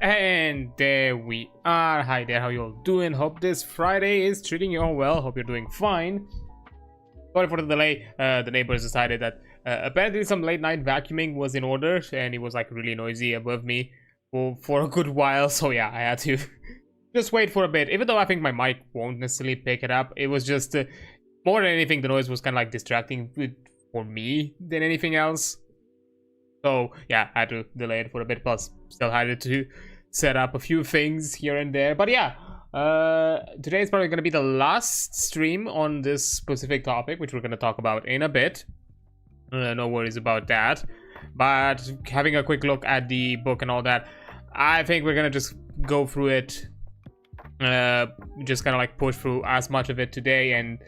And there we are. Hi there, how you all doing? Hope this Friday is treating you all well. Hope you're doing fine. Sorry for the delay. The neighbors decided that apparently some late night vacuuming was in order, and it was like really noisy above me for a good while. So yeah, I had to just wait for a bit. Even though I think my mic won't necessarily pick it up, it was just more than anything, the noise was kind of like distracting for me than anything else. So yeah, I had to delay it for a bit, plus still had to set up a few things here and there. But yeah, today is probably going to be the last stream on this specific topic, which we're going to talk about in a bit. No worries about that. But having a quick look at the book and all that, I think we're going to just go through it. Just kind of like push through as much of it today, and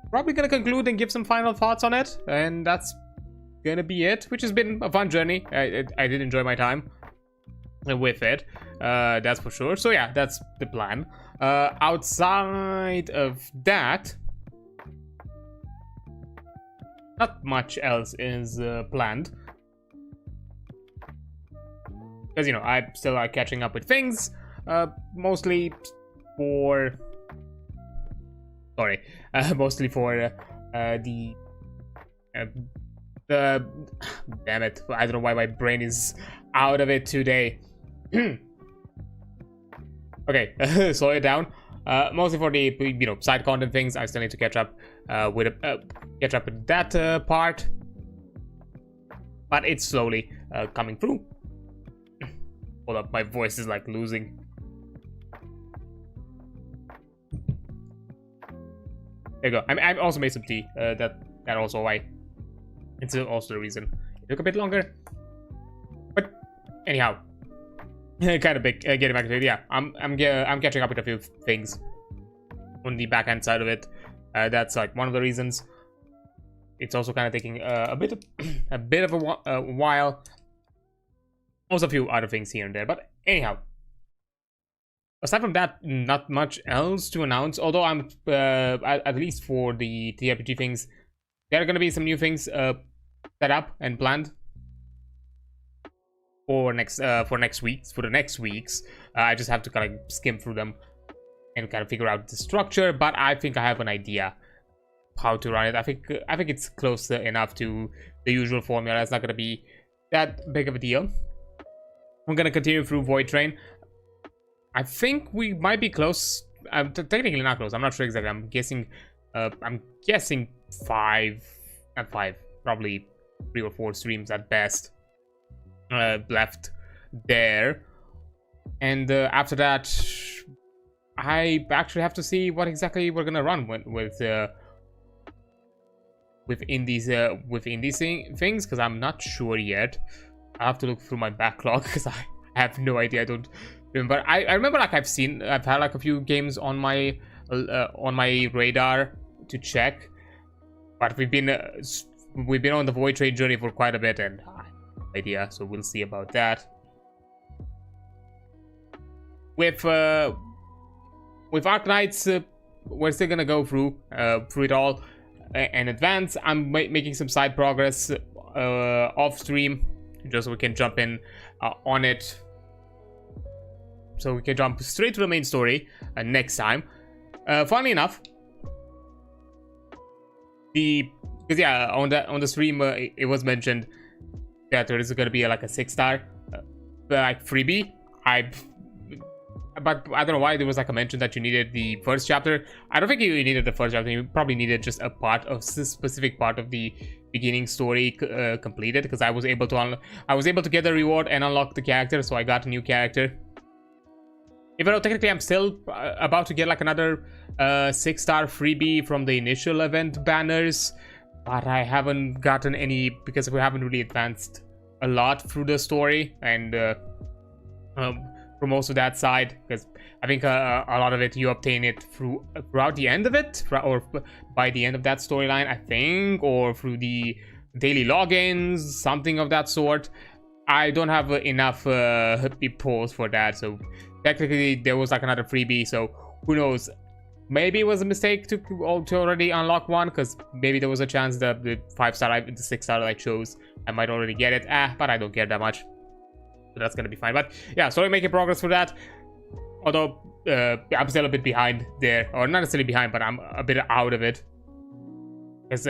probably going to conclude and give some final thoughts on it. And that's gonna be it, which has been a fun journey. I did enjoy my time with it, that's for sure. So yeah, that's the plan. Outside of that, not much else is planned, because you know I'm still catching up with things, mostly for damn it, I don't know why my brain is out of it today. Okay, slow it down. Mostly for the side content things. I still need to catch up with that part, but it's slowly coming through. Hold up, my voice is like losing. There you go. I also made some tea. That also why. It's also the reason it took a bit longer. But anyhow, kind of big. Getting back to it, yeah, I'm catching up with a few things on the backhand side of it. That's like one of the reasons. It's also kind of taking a bit of a while. Also a few other things here and there. But anyhow, aside from that, not much else to announce. Although I'm at least for the TRPG things, there are going to be some new things set up and planned for the next weeks. I just have to kind of skim through them and kind of figure out the structure. But I think I have an idea how to run it. I think it's close enough to the usual formula. It's not going to be that big of a deal. I'm going to continue through Void Train. I think we might be close. Technically not close. I'm not sure exactly. I'm guessing 5, not 5, probably 3 or 4 streams at best left there. And after that, I actually have to see what exactly we're gonna run within these things, because I'm not sure yet. I have to look through my backlog because I have no idea. I don't remember. I remember like I've had like a few games on my radar to check, but we've been on the Void Train journey for quite a bit, and I have no idea. So we'll see about that. With Arknights, we're still gonna go through it all and advance. I'm making some side progress off stream, just so we can jump in on it. So we can jump straight to the main story next time. Funnily enough, because yeah, on the stream it was mentioned that there is going to be like a 6-star like freebie. But I don't know why there was like a mention that you needed the first chapter. I don't think you needed the first chapter. You probably needed just a part of this specific part of the beginning story completed, because I was able to get the reward and unlock the character, so I got a new character. Even though technically I'm still about to get like another 6-star freebie from the initial event banners, but I haven't gotten any because we haven't really advanced a lot through the story, and for most of that side, because I think a lot of it you obtain it throughout the end of it, or by the end of that storyline, I think, or through the daily logins, something of that sort. I don't have enough pulls for that, so technically there was like another freebie, so who knows. Maybe it was a mistake to already unlock one, because maybe there was a chance that the 5-star, the 6-star I chose, I might already get it. But I don't care that much. that's gonna be fine. But yeah, slowly making progress for that. Although I'm still a bit behind there, or not necessarily behind, but I'm a bit out of it. Because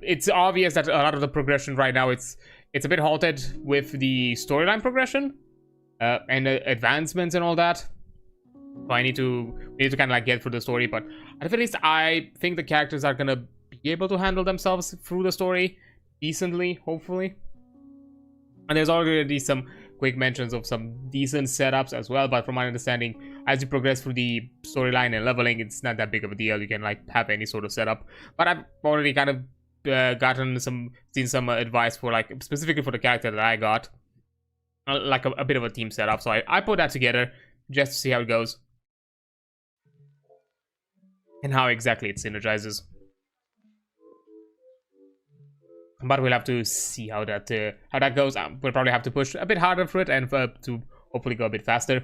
it's obvious that a lot of the progression right now it's a bit halted with the storyline progression and advancements and all that. So we need to kind of like get through the story, but at the very least, I think the characters are gonna be able to handle themselves through the story decently, hopefully. And there's already some quick mentions of some decent setups as well, but from my understanding, as you progress through the storyline and leveling, it's not that big of a deal. You can like have any sort of setup. But I've already kind of seen some advice for like specifically for the character that I got, like a bit of a team setup. So I put that together just to see how it goes and how exactly it synergizes. But we'll have to see how that goes. We'll probably have to push a bit harder for it and to hopefully go a bit faster.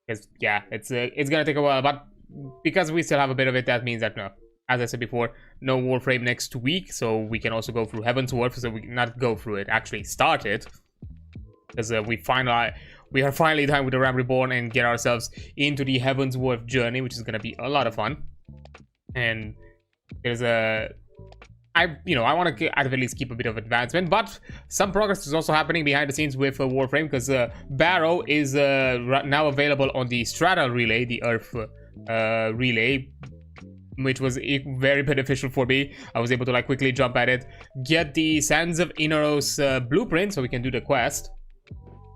Because yeah, it's gonna take a while. But because we still have a bit of it, that means that as I said before, no Warframe next week, so we can also go through Heaven's Warp. So we can not go through it, actually start it, because we are finally done with the Ram Reborn and get ourselves into the Heaven's Warp journey, which is gonna be a lot of fun. And there's I want to at least keep a bit of advancement, but some progress is also happening behind the scenes with Warframe, because Barrow is now available on the Strata relay, the Earth relay, which was very beneficial for me. I was able to like quickly jump at it, get the Sands of Inaros blueprint, so we can do the quest.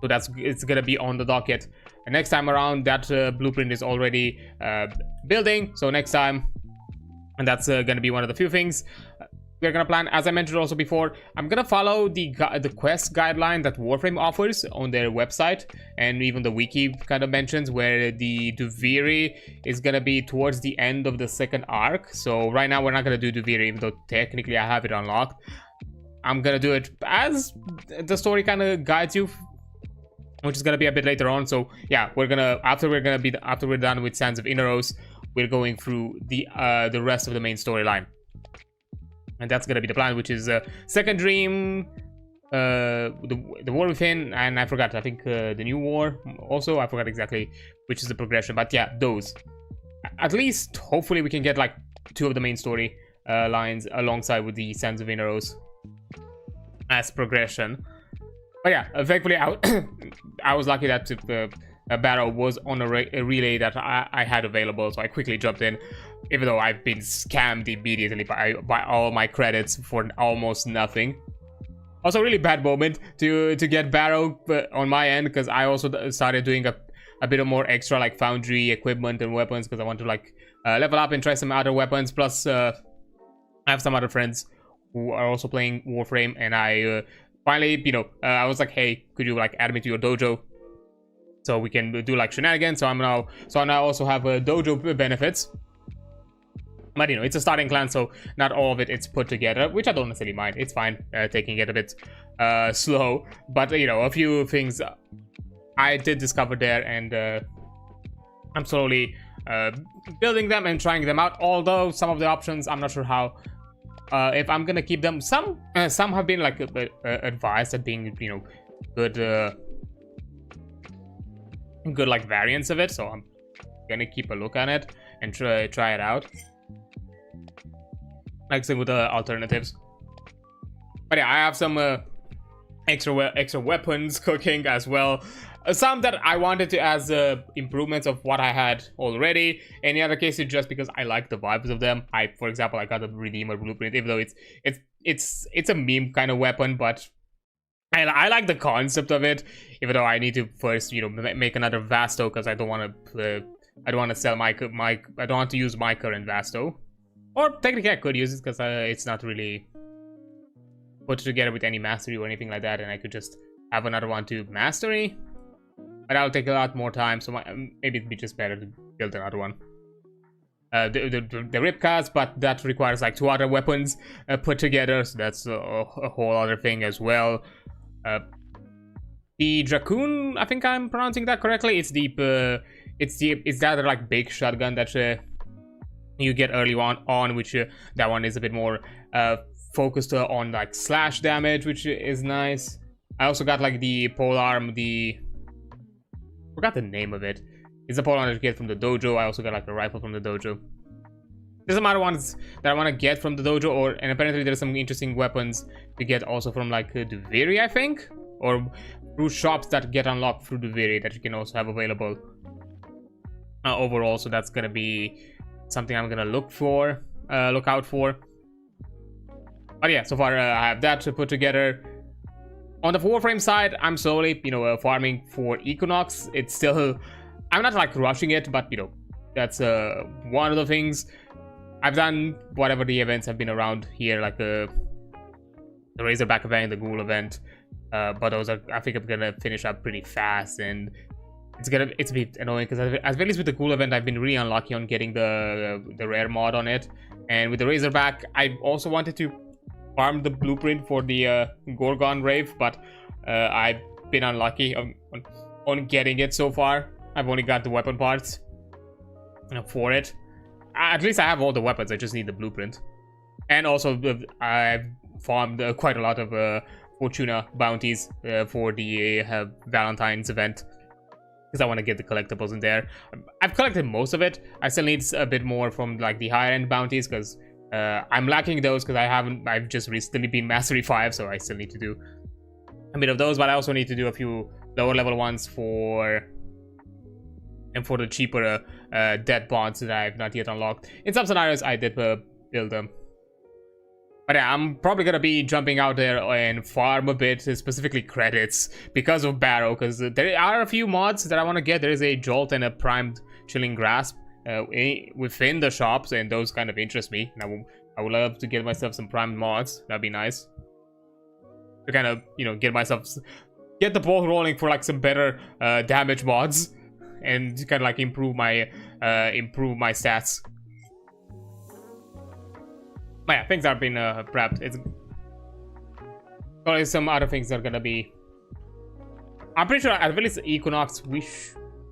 So it's gonna be on the docket. And next time around, that blueprint is already building. So next time, and that's gonna be one of the few things we're gonna plan. As I mentioned also before, I'm gonna follow the quest guideline that Warframe offers on their website, and even the wiki kind of mentions where the Duviri is gonna be towards the end of the second arc. So right now we're not gonna do Duviri, even though technically I have it unlocked. I'm gonna do it as the story kind of guides you, which is gonna be a bit later on. So yeah, after we're done with Sands of Inaros, we're going through the rest of the main storyline. And that's gonna be the plan, which is Second Dream, the War Within, and I forgot, I think the New War also. I forgot exactly which is the progression, but yeah, those. At least, hopefully, we can get like 2 of the main story lines alongside with the Sands of Inaros as progression. But yeah, thankfully, I was lucky that a battle was on a relay that I had available, so I quickly jumped in, even though I've been scammed immediately by all my credits for almost nothing. Also, really bad moment to get Barrow on my end, because I also started doing a bit of more extra like foundry equipment and weapons, because I want to like level up and try some other weapons. Plus, I have some other friends who are also playing Warframe, and I finally, I was like, hey, could you like add me to your dojo so we can do like shenanigans? So I now also have dojo benefits. But it's a starting clan, so not all of it's put together, which I don't necessarily mind. It's fine taking it a bit slow, but a few things I did discover there, and I'm slowly building them and trying them out. Although some of the options, I'm not sure how, if I'm gonna keep them. Some have been like advised at being good like variants of it, so I'm gonna keep a look on it and try it out, like say with the alternatives. But yeah, I have some extra weapons cooking as well. Some that I wanted to as improvements of what I had already. In the other case, it's just because I like the vibes of them. For example, I got the Redeemer blueprint, even though it's a meme kind of weapon, but I like the concept of it. Even though I need to first, make another Vasto, because I don't want to sell I don't want to use my current Vasto. Or technically I could use it, because it's not really put together with any mastery or anything like that, and I could just have another one to mastery. But that'll take a lot more time, so maybe it'd be just better to build another one. The Ripcast, but that requires like 2 other weapons put together, so that's a whole other thing as well. The Dracoon, I think I'm pronouncing that correctly. It's the other like big shotgun that you get early on, which that one is a bit more focused on like slash damage, which is nice. I also got like the polearm, forgot the name of it. It's a polearm that you get from the dojo. I also got like a rifle from the dojo. There's some other ones that I want to get from the dojo, and apparently there's some interesting weapons to get also from like Duviri, I think, or through shops that get unlocked through Duviri that you can also have available overall. So that's gonna be something I'm gonna look out for. But yeah, so far I have that to put together. On the Warframe side, I'm slowly, farming for Equinox. It's still, I'm not like rushing it, but that's one of the things. I've done whatever the events have been around here, like the Razorback event, the Ghoul event, but those are, I think I'm gonna finish up pretty fast, and it's a bit annoying because at least with the Ghoul event, I've been really unlucky on getting the rare mod on it, and with the Razorback, I also wanted to farm the blueprint for the Gorgon Rave, but I've been unlucky on getting it so far. I've only got the weapon parts for it. At least I have all the weapons, I just need the blueprint. And also, I've farmed quite a lot of Fortuna bounties for the Valentine's event, because I want to get the collectibles in there. I've collected most of it. I still need a bit more from like the higher end bounties, because I'm lacking those because I've just recently been Mastery 5, so I still need to do a bit of those, but I also need to do a few lower level ones for the cheaper dead bonds that I've not yet unlocked. In some scenarios, I did build them. But yeah, I'm probably gonna be jumping out there and farm a bit, specifically credits, because of Barrow, because there are a few mods that I want to get. There is a Jolt and a Primed Chilling Grasp within the shops, and those kind of interest me. And I would love to get myself some primed mods. That'd be nice. To kind of, get the ball rolling for like some better damage mods. And kind of like improve my stats. But yeah, things have been prepped. It's probably some other things that are gonna be. I'm pretty sure at least Equinox.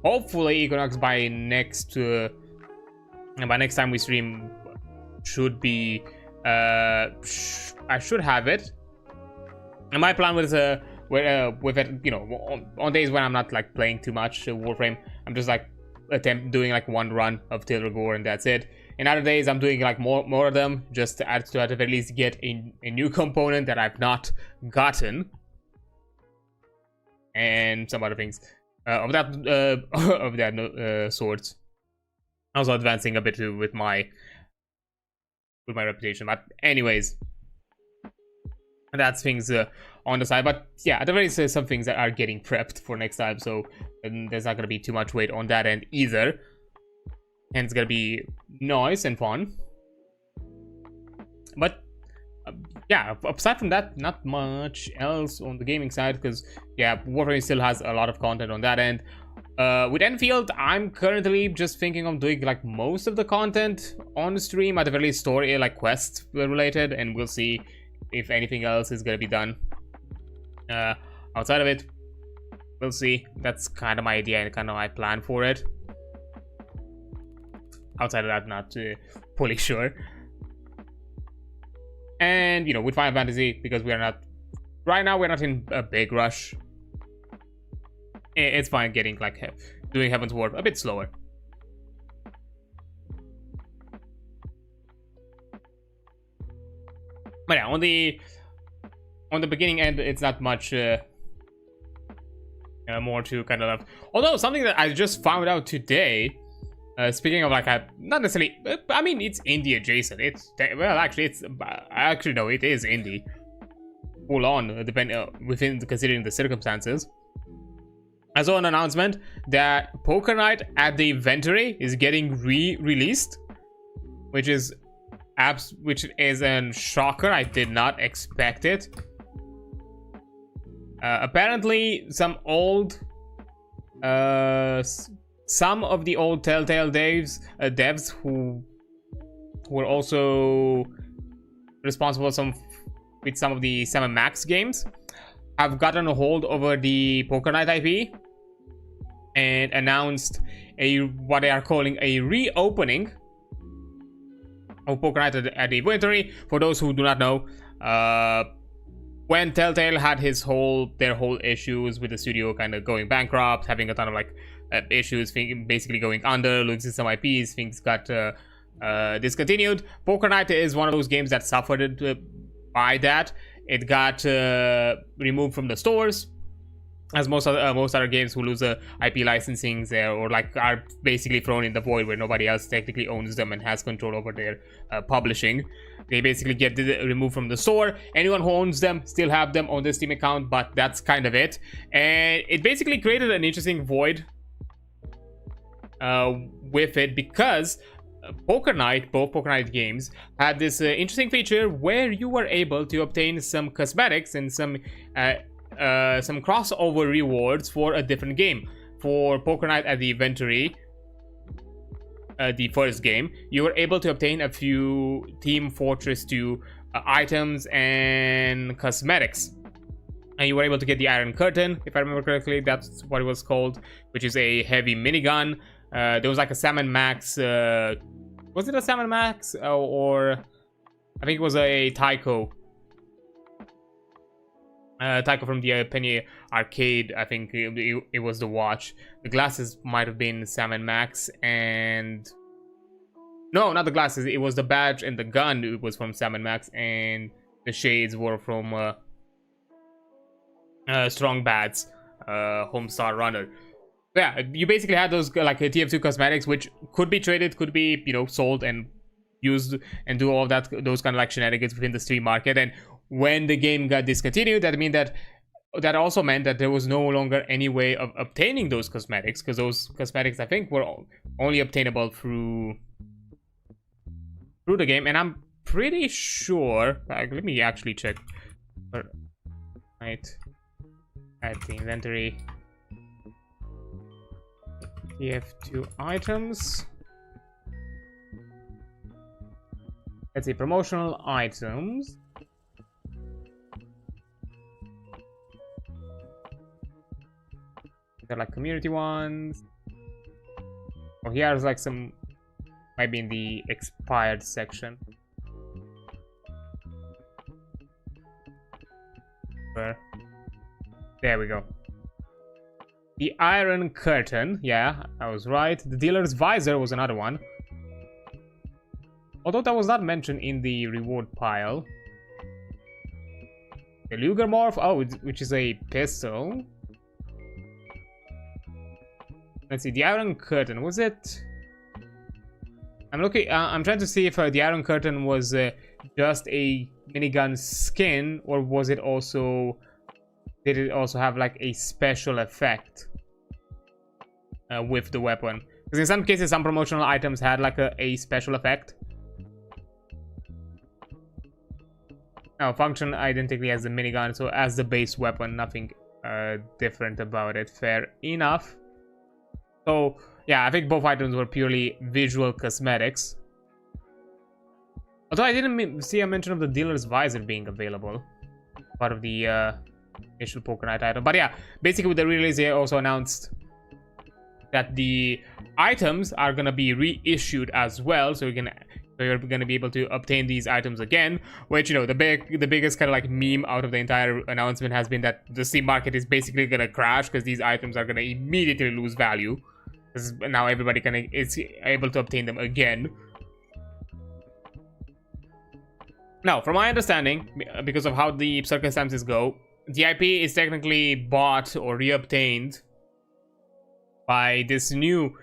Hopefully Equinox by next time we stream should be. I should have it. And my plan was with it, on days when I'm not like playing too much Warframe, I'm just like doing like one run of Tilregore and that's it. In other days, I'm doing like more of them, just to at the very least get a new component that I've not gotten, and some other things of that sorts. Also advancing a bit too with my reputation, but anyways. That's things on the side, but yeah, there is some things that are getting prepped for next time, so there's not gonna be too much weight on that end either, and it's gonna be nice and fun. But yeah, aside from that, not much else on the gaming side, because yeah, Warframe still has a lot of content on that end. With Enfield, I'm currently just thinking of doing like most of the content on the stream, at the very least story, like quest related, and we'll see if anything else is gonna be done outside of it. We'll see. That's kind of my idea and kind of my plan for it. Outside of that, not fully sure. And with Final Fantasy, because we're not right now, we're not in a big rush. It's fine getting like doing Heaven's Ward a bit slower. But yeah, on the beginning end, it's not much more to kind of. Although something that I just found out today, speaking of like, not necessarily. I mean, it's indie adjacent. It's actually no, it is indie. Full on, within considering the circumstances. I saw an announcement that Poker Night at the Inventory is getting re-released, which is a shocker. I did not expect it. Apparently, some of the old Telltale devs who were also responsible with some of the 7 Max games have gotten a hold over the Poker Night IP and announced what they are calling a reopening of Poker Night at the Inventory. For those who do not know, when Telltale had their whole issues with the studio kind of going bankrupt, having a ton of like issues, basically going under, losing some IPs, things got discontinued. Poker Night is one of those games that suffered by that. It got removed from the stores, as most other games who lose IP licensing there, or like are basically thrown in the void where nobody else technically owns them and has control over their publishing. They basically get removed from the store. Anyone who owns them still have them on the Steam account, but that's kind of it. And it basically created an interesting void with it, because Poker Night, both Poker Night games, had this interesting feature where you were able to obtain some cosmetics and some crossover rewards for a different game. For Poker Night at the Inventory, the first game, you were able to obtain a few Team Fortress 2 items and cosmetics. And you were able to get the Iron Curtain, if I remember correctly, that's what it was called, which is a heavy minigun. There was like a Salmon Max, was it a Salmon Max? Or I think it was a Tycho. Tycho from the Penny Arcade, I think it was the watch. The glasses might have been Salmon Max, and no, not the glasses, it was the badge and the gun. It was from Salmon Max, and the shades were from Strong Bats, Homestar Runner. Yeah, you basically had those like TF2 cosmetics, which could be traded, could be, you know, sold and used and do all that, those kind of like shenanigans within the Steam market. And when the game got discontinued, that also meant that there was no longer any way of obtaining those cosmetics, because those cosmetics, I think, were only obtainable through the game. And I'm pretty sure, like, let me actually check. Right at the inventory, TF2 items. Let's see, promotional items. They're like community ones. Oh, here's like some, might be in the expired section. There we go. The Iron Curtain, yeah, I was right. The Dealer's Visor was another one, although that was not mentioned in the reward pile. The Luger Morph, oh, which is a pistol. Let's see, the Iron Curtain, was it? I'm looking, I'm trying to see if the Iron Curtain was just a minigun skin, or was it also, did it also have like a special effect with the weapon? Because in some cases, some promotional items had like a special effect. Now, function identically as the minigun, so as the base weapon, nothing different about it. Fair enough. So yeah, I think both items were purely visual cosmetics. Although I didn't see a mention of the Dealer's Visor being available, part of the initial Poker Night item. But yeah, basically with the release, they also announced that the items are gonna be reissued as well, so you're gonna be able to obtain these items again. Which, you know, the biggest kind of like meme out of the entire announcement has been that the Steam market is basically gonna crash, because these items are gonna immediately lose value, because now everybody is able to obtain them again. Now, from my understanding, because of how the circumstances go, the IP is technically bought or reobtained by this new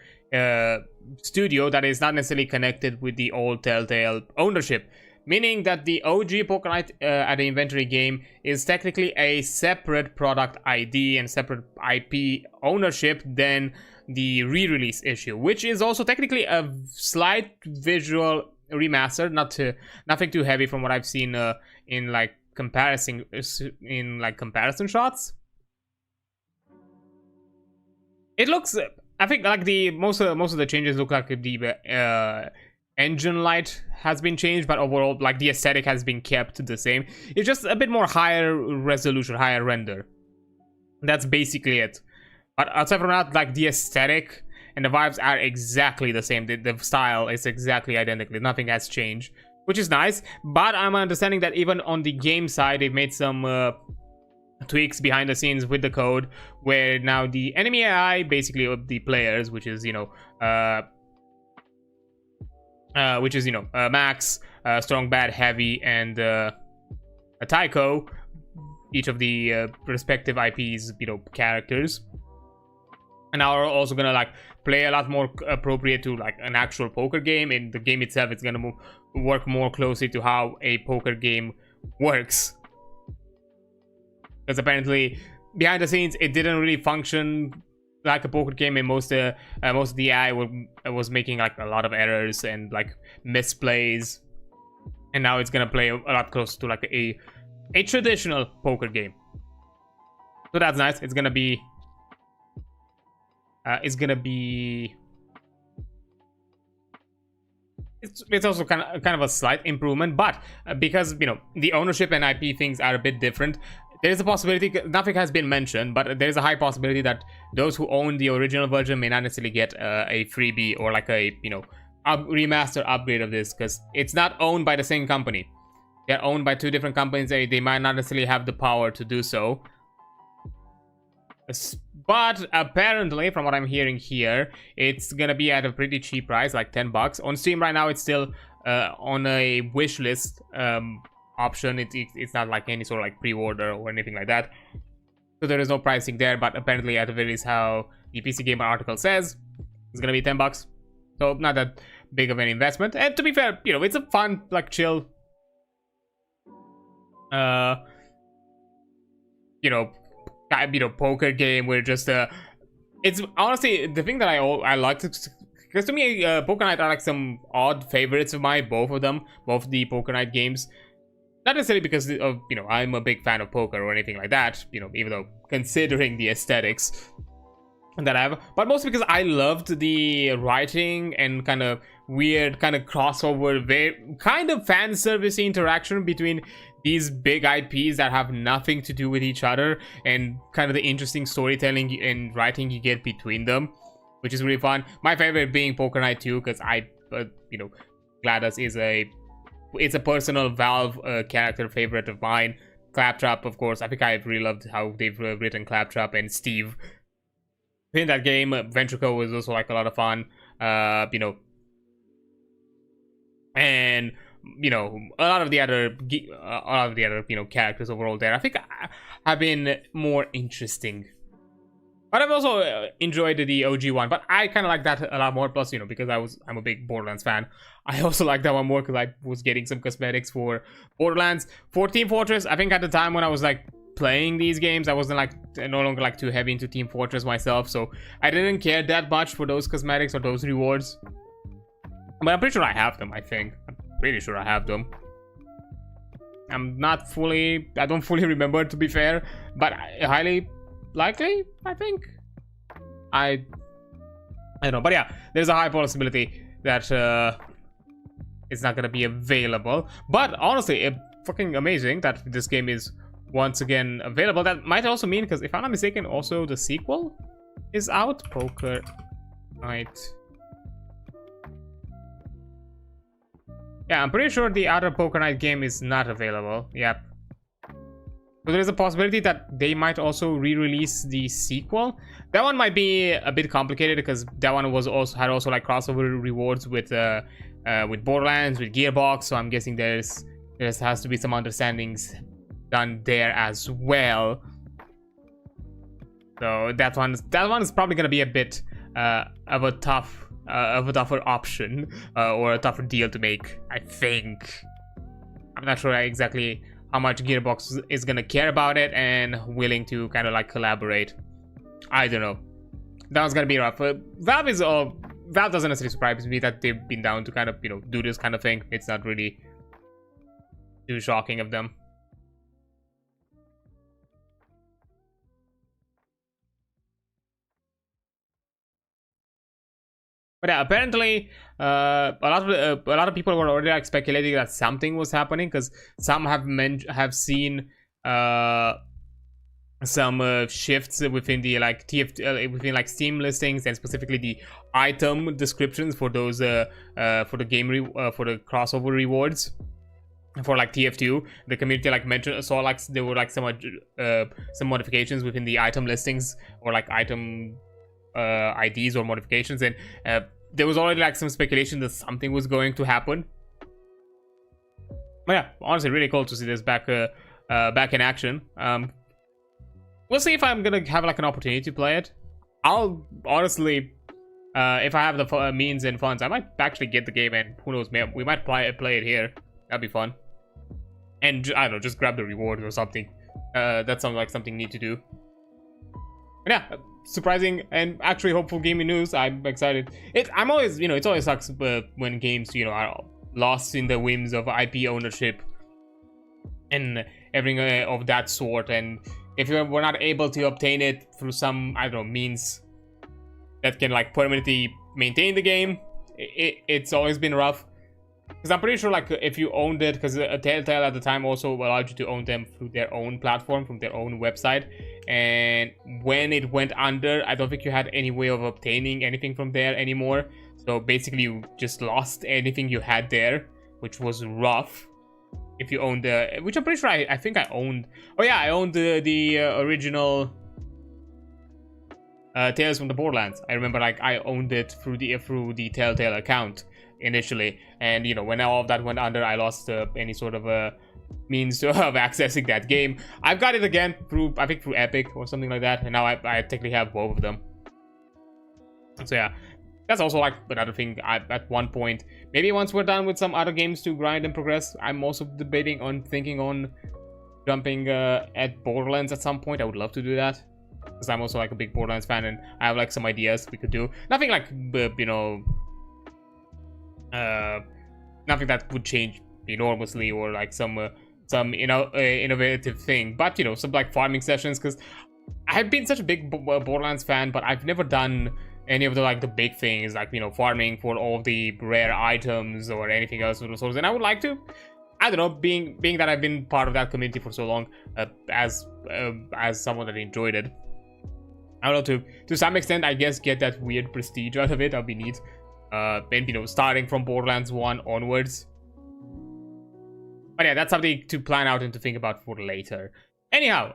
studio that is not necessarily connected with the old Telltale ownership. Meaning that the OG Poker Night at the Inventory game is technically a separate product ID and separate IP ownership than the re-release issue, which is also technically a slight visual remaster, nothing too heavy from what I've seen in like comparison comparison shots. It looks, I think, like the most of the changes look like the engine light has been changed, but overall, like, the aesthetic has been kept the same. It's just a bit more higher resolution, higher render. That's basically it. But aside from that, like, the aesthetic and the vibes are exactly the same. The style is exactly identical. Nothing has changed. which is nice. But I'm understanding that even on the game side, they've made some tweaks behind the scenes with the code, where now the enemy AI, basically of the players, which is Max, Strong, Bad, Heavy, and a Tycho, each of the respective IPs, characters, and now are also gonna like play a lot more appropriate to like an actual poker game. In the game itself, it's gonna work more closely to how a poker game works. Because apparently, behind the scenes, it didn't really function like a poker game, and most of the AI was making like a lot of errors and like misplays. And now it's gonna play a lot closer to like a traditional poker game. So that's nice. It's gonna be it's also kind of a slight improvement, but because the ownership and IP things are a bit different, there is a possibility, nothing has been mentioned, but there is a high possibility that those who own the original version may not necessarily get a freebie or like a remaster upgrade of this, because it's not owned by the same company. They're owned by two different companies. They might not necessarily have the power to do so. But apparently, from what I'm hearing here, it's gonna be at a pretty cheap price, like $10 on Steam right now. It's still on a wish list option. It's not like any sort of like pre-order or anything like that, so there is no pricing there. But apparently, at the very least, how the PC Gamer article says, it's gonna be $10, so not that big of an investment. And to be fair, it's a fun, like, chill poker game where just it's honestly the thing that I like to, because to me Poker Night are like some odd favorites of mine, both of them, both the Poker Night games. Not necessarily because of I'm a big fan of poker or anything like that, even though considering the aesthetics that I have, but mostly because I loved the writing and kind of weird kind of crossover, very kind of fan service interaction between these big IPs that have nothing to do with each other, and kind of the interesting storytelling and writing you get between them, which is really fun. My favorite being Poker Night 2, because GLaDOS is it's a personal Valve character favorite of mine. Claptrap, of course. I think I really loved how they've written Claptrap and Steve in that game. Ventrico was also like a lot of fun, and a lot of the other characters overall there, I think, have been more interesting. But I've also enjoyed the OG one, but I kind of like that a lot more. Plus, because I'm a big Borderlands fan, I also like that one more because I was getting some cosmetics for Borderlands. For Team Fortress, I think at the time when I was like playing these games, I wasn't like no longer like too heavy into Team Fortress myself, so I didn't care that much for those cosmetics or those rewards. But I'm pretty sure I have them. I'm pretty sure I have them. I don't fully remember, to be fair, but highly likely, I think. I don't know, but yeah, there's a high possibility that it's not gonna be available. But honestly, it's fucking amazing that this game is once again available. That might also mean, because if I'm not mistaken, also the sequel is out. Poker Night. Yeah, I'm pretty sure the other Poker Night game is not available. Yep. So there's a possibility that they might also re-release the sequel. That one might be a bit complicated, because that one had also like crossover rewards with Borderlands, with Gearbox. So I'm guessing there has to be some understandings done there as well. So that one is probably gonna be a bit of a tougher option, or a tougher deal to make, I think. I'm not sure exactly how much Gearbox is gonna care about it and willing to kind of like collaborate. I don't know. That one's gonna be rough. Valve doesn't necessarily surprise me that they've been down to kind of do this kind of thing. It's not really too shocking of them. But yeah, apparently, a lot of people were already like speculating that something was happening, because some have seen some shifts within the like within like Steam listings, and specifically the item descriptions for those for the for the crossover rewards for like TF2. The community like mentioned, saw like there were like some modifications within the item listings, or like item IDs or modifications, and there was already like some speculation that something was going to happen. But yeah, honestly, really cool to see this back in action. We'll see if I'm gonna have like an opportunity to play it. I'll honestly, if I have the means and funds, I might actually get the game, and who knows, we might play it here. That'd be fun. And I don't know, just grab the reward or something. That sounds like something neat to do. But yeah, surprising and actually hopeful gaming news. I'm excited. I'm always, it always sucks when games, are lost in the whims of IP ownership and everything of that sort, and if we're not able to obtain it through some, I don't know, means that can like permanently maintain the game, it's always been rough. Because I'm pretty sure like if you owned it, because Telltale at the time also allowed you to own them through their own platform, from their own website, and when it went under, I don't think you had any way of obtaining anything from there anymore. So basically you just lost anything you had there, which was rough. If you owned which I'm pretty sure I think I owned. Oh yeah, I owned the original Tales from the Borderlands. I remember like I owned it through the Telltale account initially, and when all of that went under, I lost any sort of means of accessing that game. I've got it again through, I think, through Epic or something like that, and now I technically have both of them. So yeah, that's also like another thing. At one point, maybe once we're done with some other games to grind and progress, I'm also debating on thinking on jumping at Borderlands at some point. I would love to do that, because I'm also like a big Borderlands fan, and I have like some ideas we could do. Nothing like nothing that would change enormously, or like some innovative thing, but some like farming sessions, because I've been such a big Borderlands fan, but I've never done any of the like the big things, like farming for all the rare items or anything else of the sorts. And I would like to, I don't know, being that I've been part of that community for so long, as someone that enjoyed it, I don't know, to some extent, I guess, get that weird prestige out of it. That'll be neat. And starting from Borderlands 1 onwards. But yeah, that's something to plan out and to think about for later. Anyhow,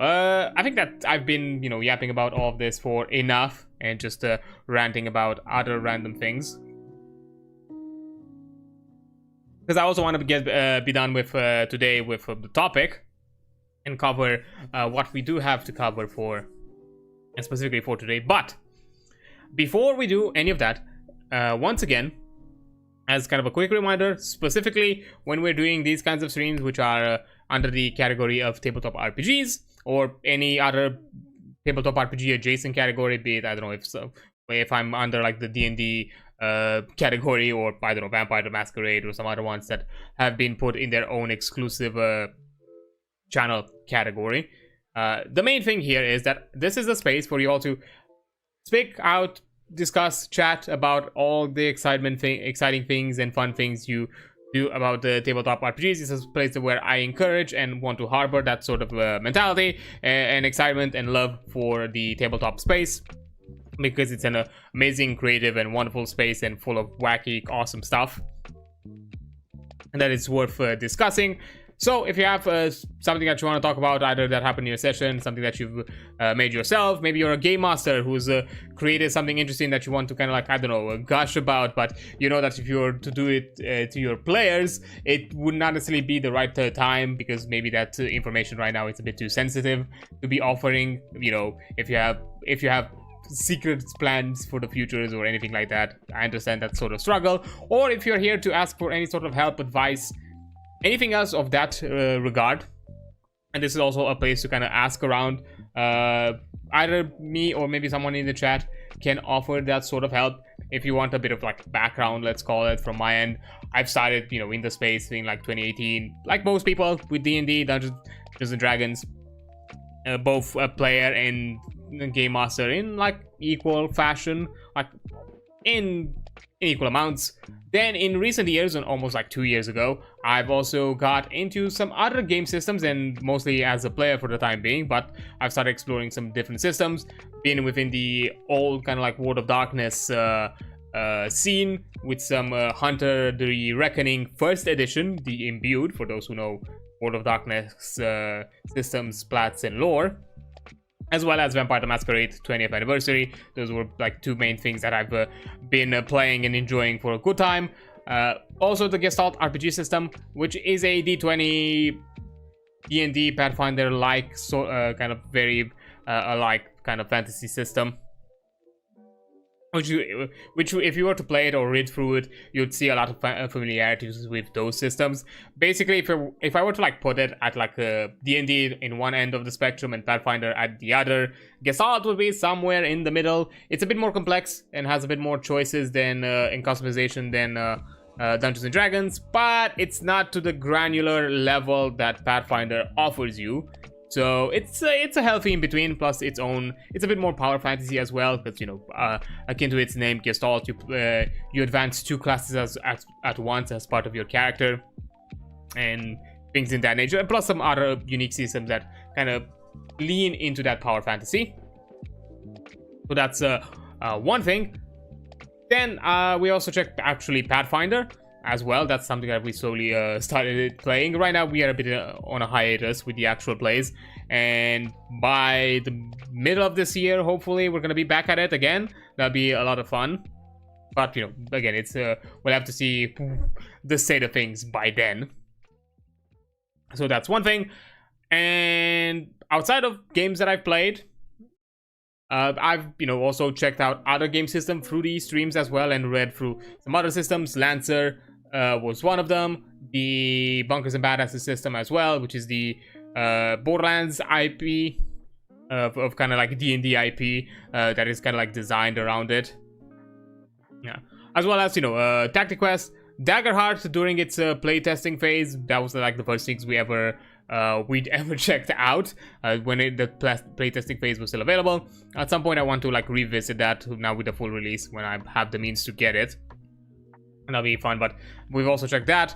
I think that I've been, yapping about all of this for enough, and just ranting about other random things. Because I also want to be done with today with the topic, and cover what we do have to cover for, and specifically for today. But before we do any of that, once again, as kind of a quick reminder, specifically when we're doing these kinds of streams, which are under the category of tabletop RPGs, or any other tabletop RPG adjacent category, be it, I don't know, if I'm under like the D&D category, or I don't know, Vampire the Masquerade, or some other ones that have been put in their own exclusive channel category. The main thing here is that this is a space for you all to speak out, discuss, chat about all the exciting things and fun things you do about the tabletop RPGs. This is a place where I encourage and want to harbor that sort of mentality and excitement and love for the tabletop space, because it's an amazing, creative, and wonderful space, and full of wacky, awesome stuff, and that is worth discussing. So if you have something that you want to talk about, either that happened in your session, something that you've made yourself, maybe you're a game master who's created something interesting that you want to kind of like, I don't know, gush about, but you know that if you were to do it to your players, it would not necessarily be the right time, because maybe that information right now is a bit too sensitive to be offering. If you have secret plans for the futures or anything like that, I understand that sort of struggle. Or if you're here to ask for any sort of help, advice, anything else of that regard, and this is also a place to kind of ask around. Either me or maybe someone in the chat can offer that sort of help. If you want a bit of like background, let's call it, from my end, I've started in the space in like 2018, like most people, with D&D, Dungeons and Dragons, both a player and a game master in like equal fashion, like in in equal amounts. Then in recent years, and almost like 2 years ago, I've also got into some other game systems, and mostly as a player for the time being, but I've started exploring some different systems, being within the old kind of like World of Darkness scene with some Hunter the Reckoning first edition, the Imbued, for those who know World of Darkness systems, plats, and lore, as well as Vampire the Masquerade 20th anniversary. Those were like 2 main things that I've been playing and enjoying for a good time. Also the Gestalt RPG system, which is a D20 D&D Pathfinder like kind of very alike kind of fantasy system. Which if you were to play it or read through it, you'd see a lot of familiarities with those systems. Basically, if I were to like put it at like D&D in one end of the spectrum and Pathfinder at the other, Gestalt would be somewhere in the middle. It's a bit more complex and has a bit more choices than in customization than Dungeons and Dragons, but it's not to the granular level that Pathfinder offers you. So it's a healthy in between. Plus it's a bit more power fantasy as well, because you know, akin to its name, Gestalt, you advance 2 classes at once as part of your character, and things in that nature. And plus some other unique systems that kind of lean into that power fantasy. So that's one thing. Then we also checked actually Pathfinder as well. That's something that we slowly started playing. Right now we are a bit on a hiatus with the actual plays, and by the middle of this year, hopefully, we're gonna be back at it again. That'll be a lot of fun. But you know, again, it's we'll have to see the state of things by then. So that's one thing. And outside of games that I've played, I've also checked out other game systems through these streams as well, and read through some other systems. Lancer was one of them. The Bunkers and Badasses system as well, which is the Borderlands IP of kind of like D&D IP that is kind of like designed around it. Yeah, as well as Tactiquest Daggerheart during its playtesting phase. That was like the first things we'd ever checked out when the playtesting phase was still available. At some point I want to like revisit that now with the full release when I have the means to get it, and that'll be fun. But we've also checked that.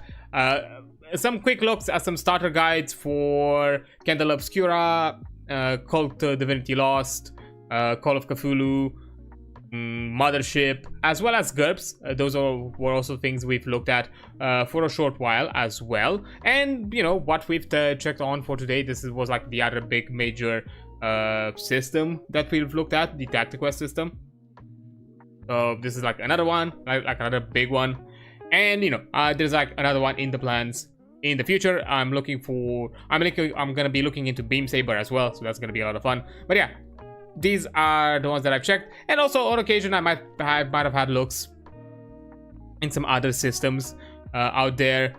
Some quick looks at some starter guides for Candle Obscura, Cult Divinity Lost, Call of Cthulhu, Mothership, as well as GURPS. Those were also things we've looked at for a short while as well. And what we've checked on for today, was like the other big major system that we've looked at, the Tactiquest system. So this is like another one, like another big one. And there's like another one in the plans in the future. I'm gonna be looking into Beam Saber as well, so that's gonna be a lot of fun. But yeah, these are the ones that I've checked. And also on occasion I might have had looks in some other systems out there.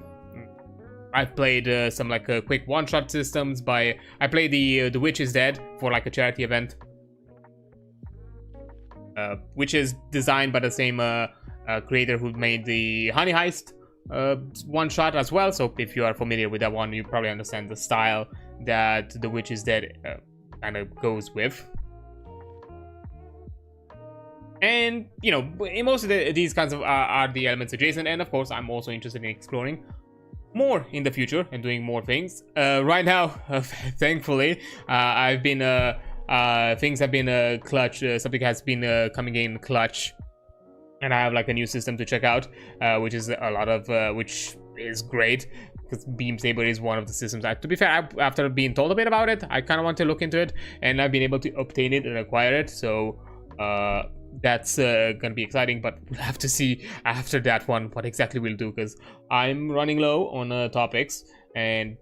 I've played some like quick one-shot systems I played the Witch is Dead for like a charity event, which is designed by the same creator who made the Honey Heist one-shot as well. So if you are familiar with that one, you probably understand the style that the Witch is Dead kind of goes with. And in most of these kinds of are the elements adjacent. And of course I'm also interested in exploring more in the future and doing more things. Right now thankfully I've been things have been clutch. Something has been coming in clutch, and I have like a new system to check out, which is a lot of which is great, because Beam Saber is one of the systems that, to be fair, after being told a bit about it, I kind of want to look into it, and I've been able to obtain it and acquire it. So that's gonna be exciting, but we'll have to see after that one what exactly we'll do, because I'm running low on topics, and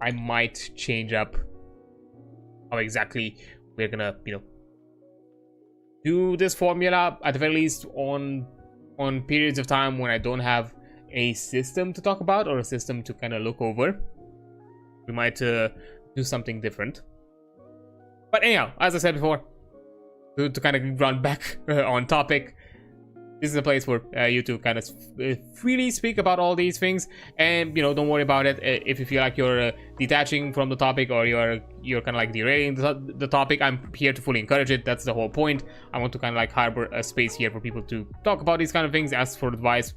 I might change up how exactly we're gonna do this formula, at the very least on periods of time when I don't have a system to talk about or a system to kind of look over. We might do something different. But anyhow, as I said before, to kind of run back on topic, this is a place for you to kind of freely speak about all these things, and don't worry about it if you feel like you're detaching from the topic, or you're kind of like derailing the topic. I'm here to fully encourage it. That's the whole point. I want to kind of like harbor a space here for people to talk about these kind of things, ask for advice,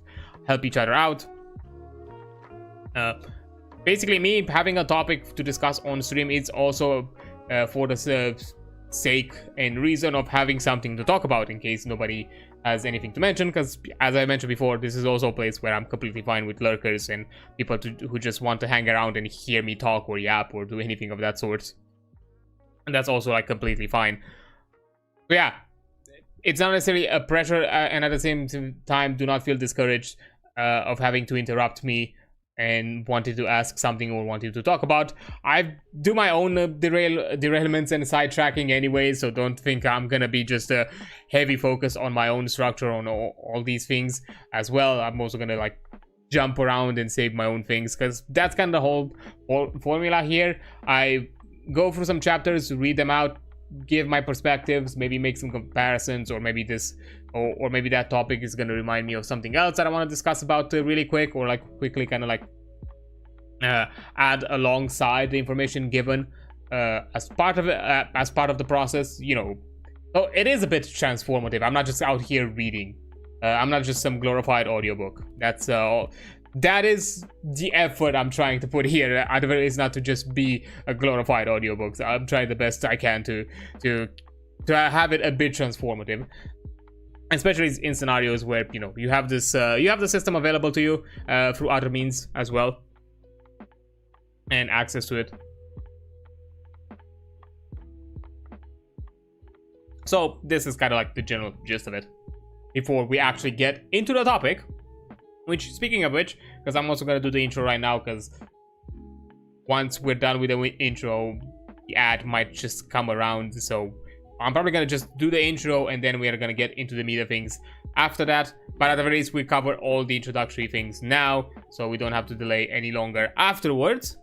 help each other out. Basically, me having a topic to discuss on stream is also for the sake and reason of having something to talk about in case nobody has anything to mention, because as I mentioned before, this is also a place where I'm completely fine with lurkers and people who just want to hang around and hear me talk or yap or do anything of that sort, and that's also like completely fine. But yeah, it's not necessarily a pressure, and at the same time, do not feel discouraged of having to interrupt me and wanted to ask something or wanted to talk about. I do my own derailments and sidetracking anyway, so don't think I'm gonna be just a heavy focus on my own structure on all these things as well. I'm also gonna like jump around and save my own things, because that's kind of the whole formula here. I go through some chapters, read them out, give my perspectives, maybe make some comparisons, or maybe this or maybe that topic is going to remind me of something else that I want to discuss about really quick, or like quickly kind of like add alongside the information given as part of it, as part of the process. So it is a bit transformative. I'm not just out here reading. I'm not just some glorified audiobook. That is the effort I'm trying to put here. Either is not to just be a glorified audiobook. So I'm trying the best I can to have it a bit transformative, especially in scenarios where you have this you have the system available to you through other means as well, and access to it. So this is kind of like the general gist of it before we actually get into the topic. Which, speaking of which, because I'm also going to do the intro right now, because once we're done with the intro, the ad might just come around. So I'm probably going to just do the intro, and then we are going to get into the meat of things after that. But at the very least, we cover all the introductory things now, so we don't have to delay any longer afterwards.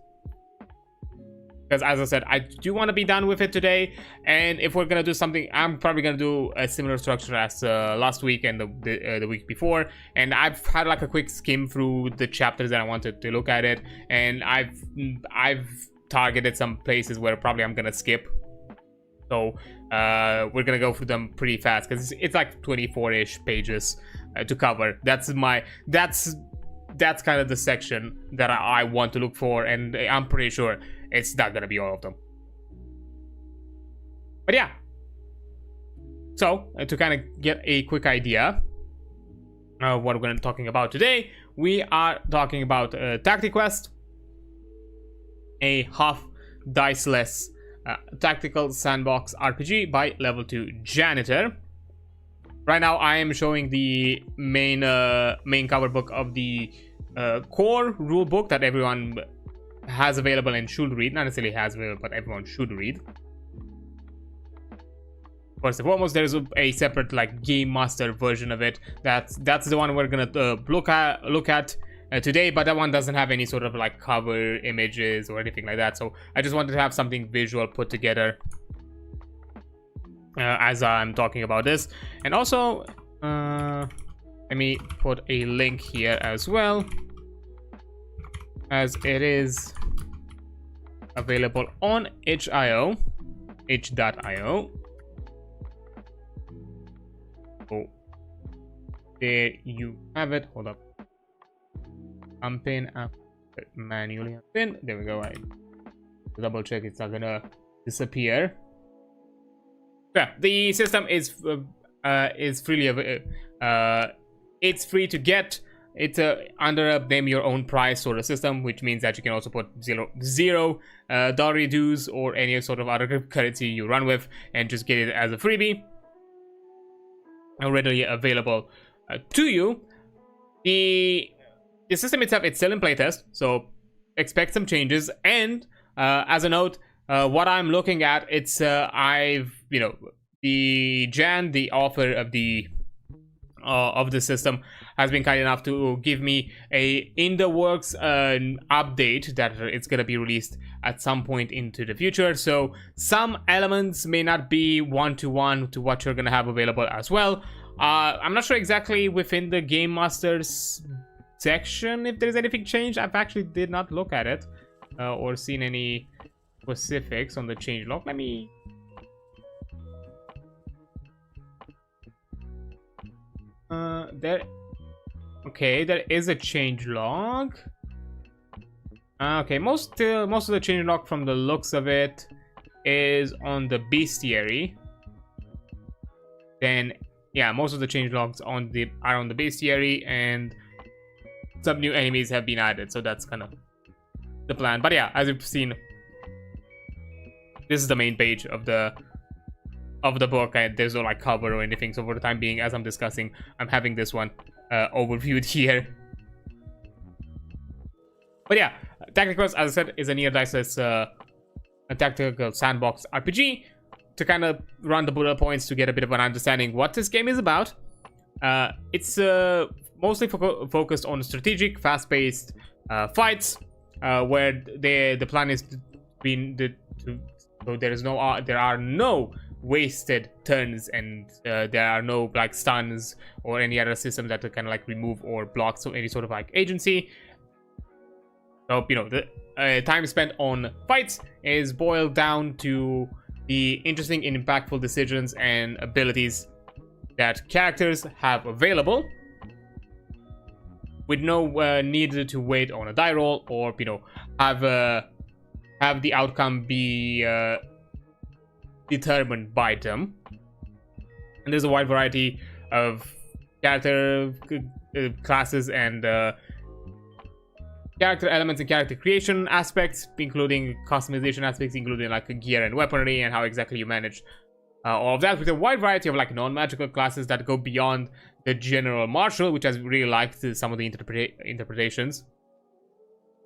Because as I said, I do want to be done with it today, and if we're gonna do something, I'm probably gonna do a similar structure as last week and the week before. And I've had like a quick skim through the chapters that I wanted to look at it, and I've targeted some places where probably I'm gonna skip. So we're gonna go through them pretty fast, because it's like 24-ish pages to cover. That's kind of the section that I want to look for, and I'm pretty sure it's not gonna be all of them. But yeah, so to kind of get a quick idea of what we're going to be talking about today, we are talking about Tactiquest, a half diceless tactical sandbox RPG by Level 2 Janitor. Right now I am showing the main cover book of the core rule book that everyone has available and should read. Not necessarily has available, but everyone should read. First and foremost, there's a separate like game master version of it. That's the one we're gonna look at today, but that one doesn't have any sort of like cover images or anything like that. So I just wanted to have something visual put together as I'm talking about this. And also let me put a link here as well, as it is available on itch.io. Oh, there you have it. Hold up. Unpin, manually unpin. There we go. I double check it's not gonna disappear. Yeah, the system is freely it's free to get. It's under a name your own price sort of system, which means that you can also put zero dollar dues or any sort of other currency you run with, and just get it as a freebie, readily available to you. The system itself, it's still in playtest, so expect some changes. And as a note, what I'm looking at, it's the Jan, the author of the system, has been kind enough to give me a in the works update that it's gonna be released at some point into the future. So some elements may not be one-to-one to what you're gonna have available as well. I'm not sure exactly within the Game Masters section if there's anything changed. I've actually did not look at it or seen any specifics on the changelog. Let me... there... Okay, there is a changelog. Okay, most of the changelog from the looks of it is on the Bestiary. Then, yeah, most of the changelogs are on the Bestiary, and some new enemies have been added, so that's kind of the plan. But yeah, as you've seen, this is the main page of the book, and there's no like cover or anything. So for the time being, as I'm discussing, I'm having this one overviewed here. But yeah, Tactiquest, as I said, is a near-diceless a tactical sandbox RPG to kind of run the bullet points to get a bit of an understanding what this game is about. It's mostly focused on strategic, fast-paced fights, where the plan is so there are no wasted turns, and there are no like stuns or any other systems that kind of like remove or block any sort of like agency. So, you know, the time spent on fights is boiled down to the interesting and impactful decisions and abilities that characters have available, with no need to wait on a die roll or, you know, have the outcome be determined by them. And there's a wide variety of character classes and character elements and character creation aspects, including customization aspects, including like gear and weaponry and how exactly you manage all of that, with a wide variety of like non-magical classes that go beyond the general martial, which I really liked some of the interpretations.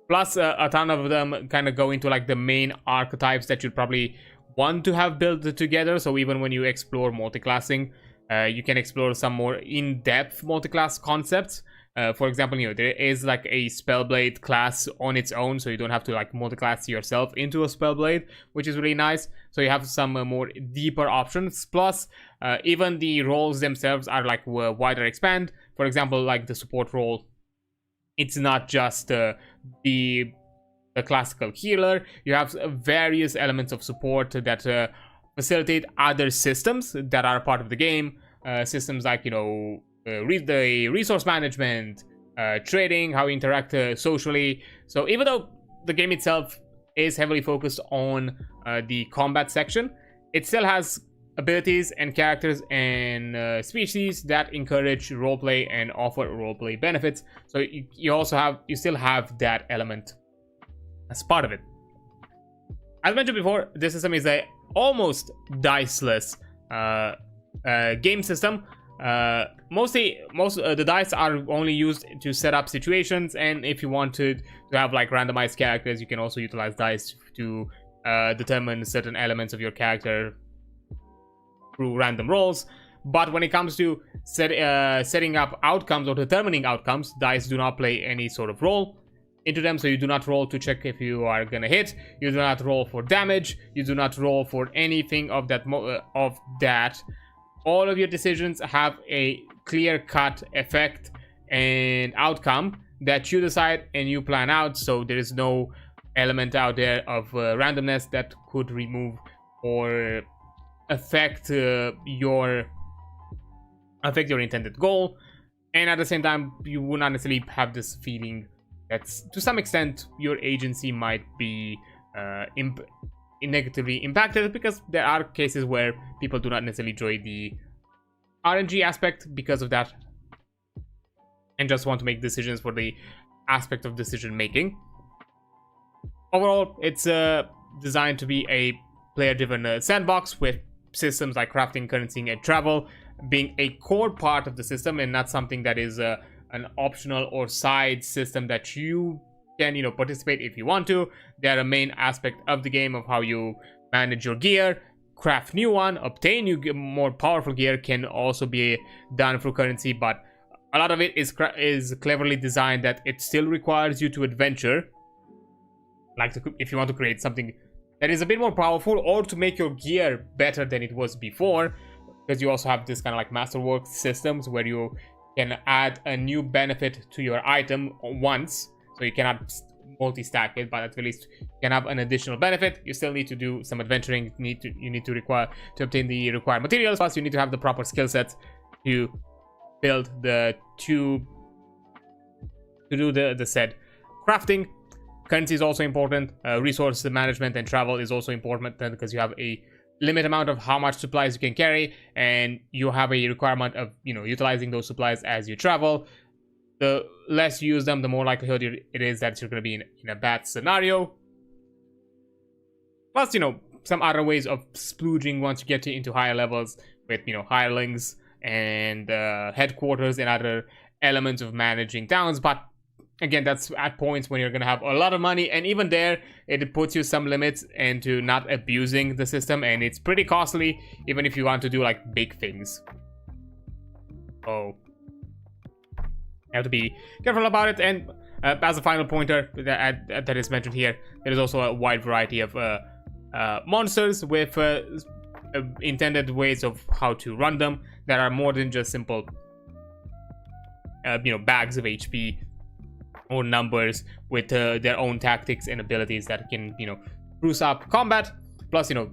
Plus a ton of them kind of go into like the main archetypes that you'd probably want to have built together. So even when you explore multiclassing, you can explore some more in-depth multiclass concepts. For example, you know, there is like a Spellblade class on its own, so you don't have to like multiclass yourself into a Spellblade, which is really nice. So you have some more deeper options. Plus, even the roles themselves are like wider expand. For example, like the support role, it's not just the classical healer. You have various elements of support that facilitate other systems that are part of the game. Systems like, you know, the resource management, trading, how you interact socially. So even though the game itself is heavily focused on the combat section, it still has abilities and characters and species that encourage roleplay and offer roleplay benefits. So you still have that element as part of it. As mentioned before, this system is a almost diceless game system. Most the dice are only used to set up situations, and if you wanted to have like randomized characters, you can also utilize dice to determine certain elements of your character through random rolls. But when it comes to setting up outcomes or determining outcomes, dice do not play any sort of role into them. So you do not roll to check if you are gonna hit, you do not roll for damage, you do not roll for anything of that all of your decisions have a clear-cut effect and outcome that you decide and you plan out. So there is no element out there of randomness that could remove or affect your intended goal. And at the same time, you will not necessarily have this feeling that to some extent your agency might be negatively impacted, because there are cases where people do not necessarily enjoy the RNG aspect because of that and just want to make decisions for the aspect of decision making. Overall, it's designed to be a player-driven sandbox, with systems like crafting, currency, and travel being a core part of the system, and not something that is an optional or side system that you can, you know, participate if you want to. They're a main aspect of the game of how you manage your gear, craft new one, obtain new more powerful gear can also be done through currency, but a lot of it is cleverly designed that it still requires you to adventure, like if you want to create something that is a bit more powerful or to make your gear better than it was before. because you also have this kind of like masterwork systems where you can add a new benefit to your item once, so you cannot multi-stack it, but at least you can have an additional benefit. You still need to do some adventuring. You need to obtain the required materials, plus you need to have the proper skill sets to build the tube, to do the said crafting. Currency is also important. Resource management and travel is also important, because you have a limit amount of how much supplies you can carry, and you have a requirement of, you know, utilizing those supplies as you travel. The less you use them, the more likelihood it is that you're going to be in a bad scenario. Plus, you know, some other ways of splooging once you get into higher levels with, you know, hirelings and headquarters and other elements of managing towns. But again, that's at points when you're going to have a lot of money, and even there, it puts you some limits into not abusing the system, and it's pretty costly, even if you want to do like big things. Oh. You have to be careful about it. And as a final pointer that is mentioned here, there is also a wide variety of monsters with intended ways of how to run them that are more than just simple, you know, bags of HP or numbers with their own tactics and abilities that can, you know, spruce up combat. Plus, you know,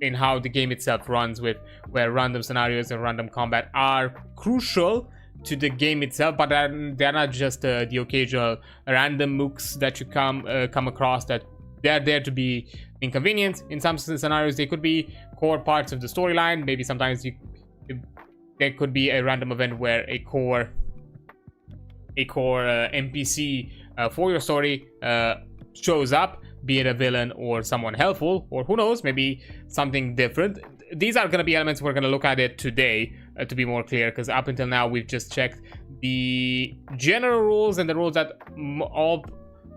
in how the game itself runs, with where random scenarios and random combat are crucial to the game itself, but they're not just the occasional random mooks that you come across, that they're there to be inconvenient. In some scenarios, they could be core parts of the storyline. Maybe sometimes there could be a random event where a core NPC for your story shows up, be it a villain or someone helpful, or who knows, maybe something different. These are going to be elements we're going to look at it today, to be more clear, because up until now we've just checked the general rules and the rules that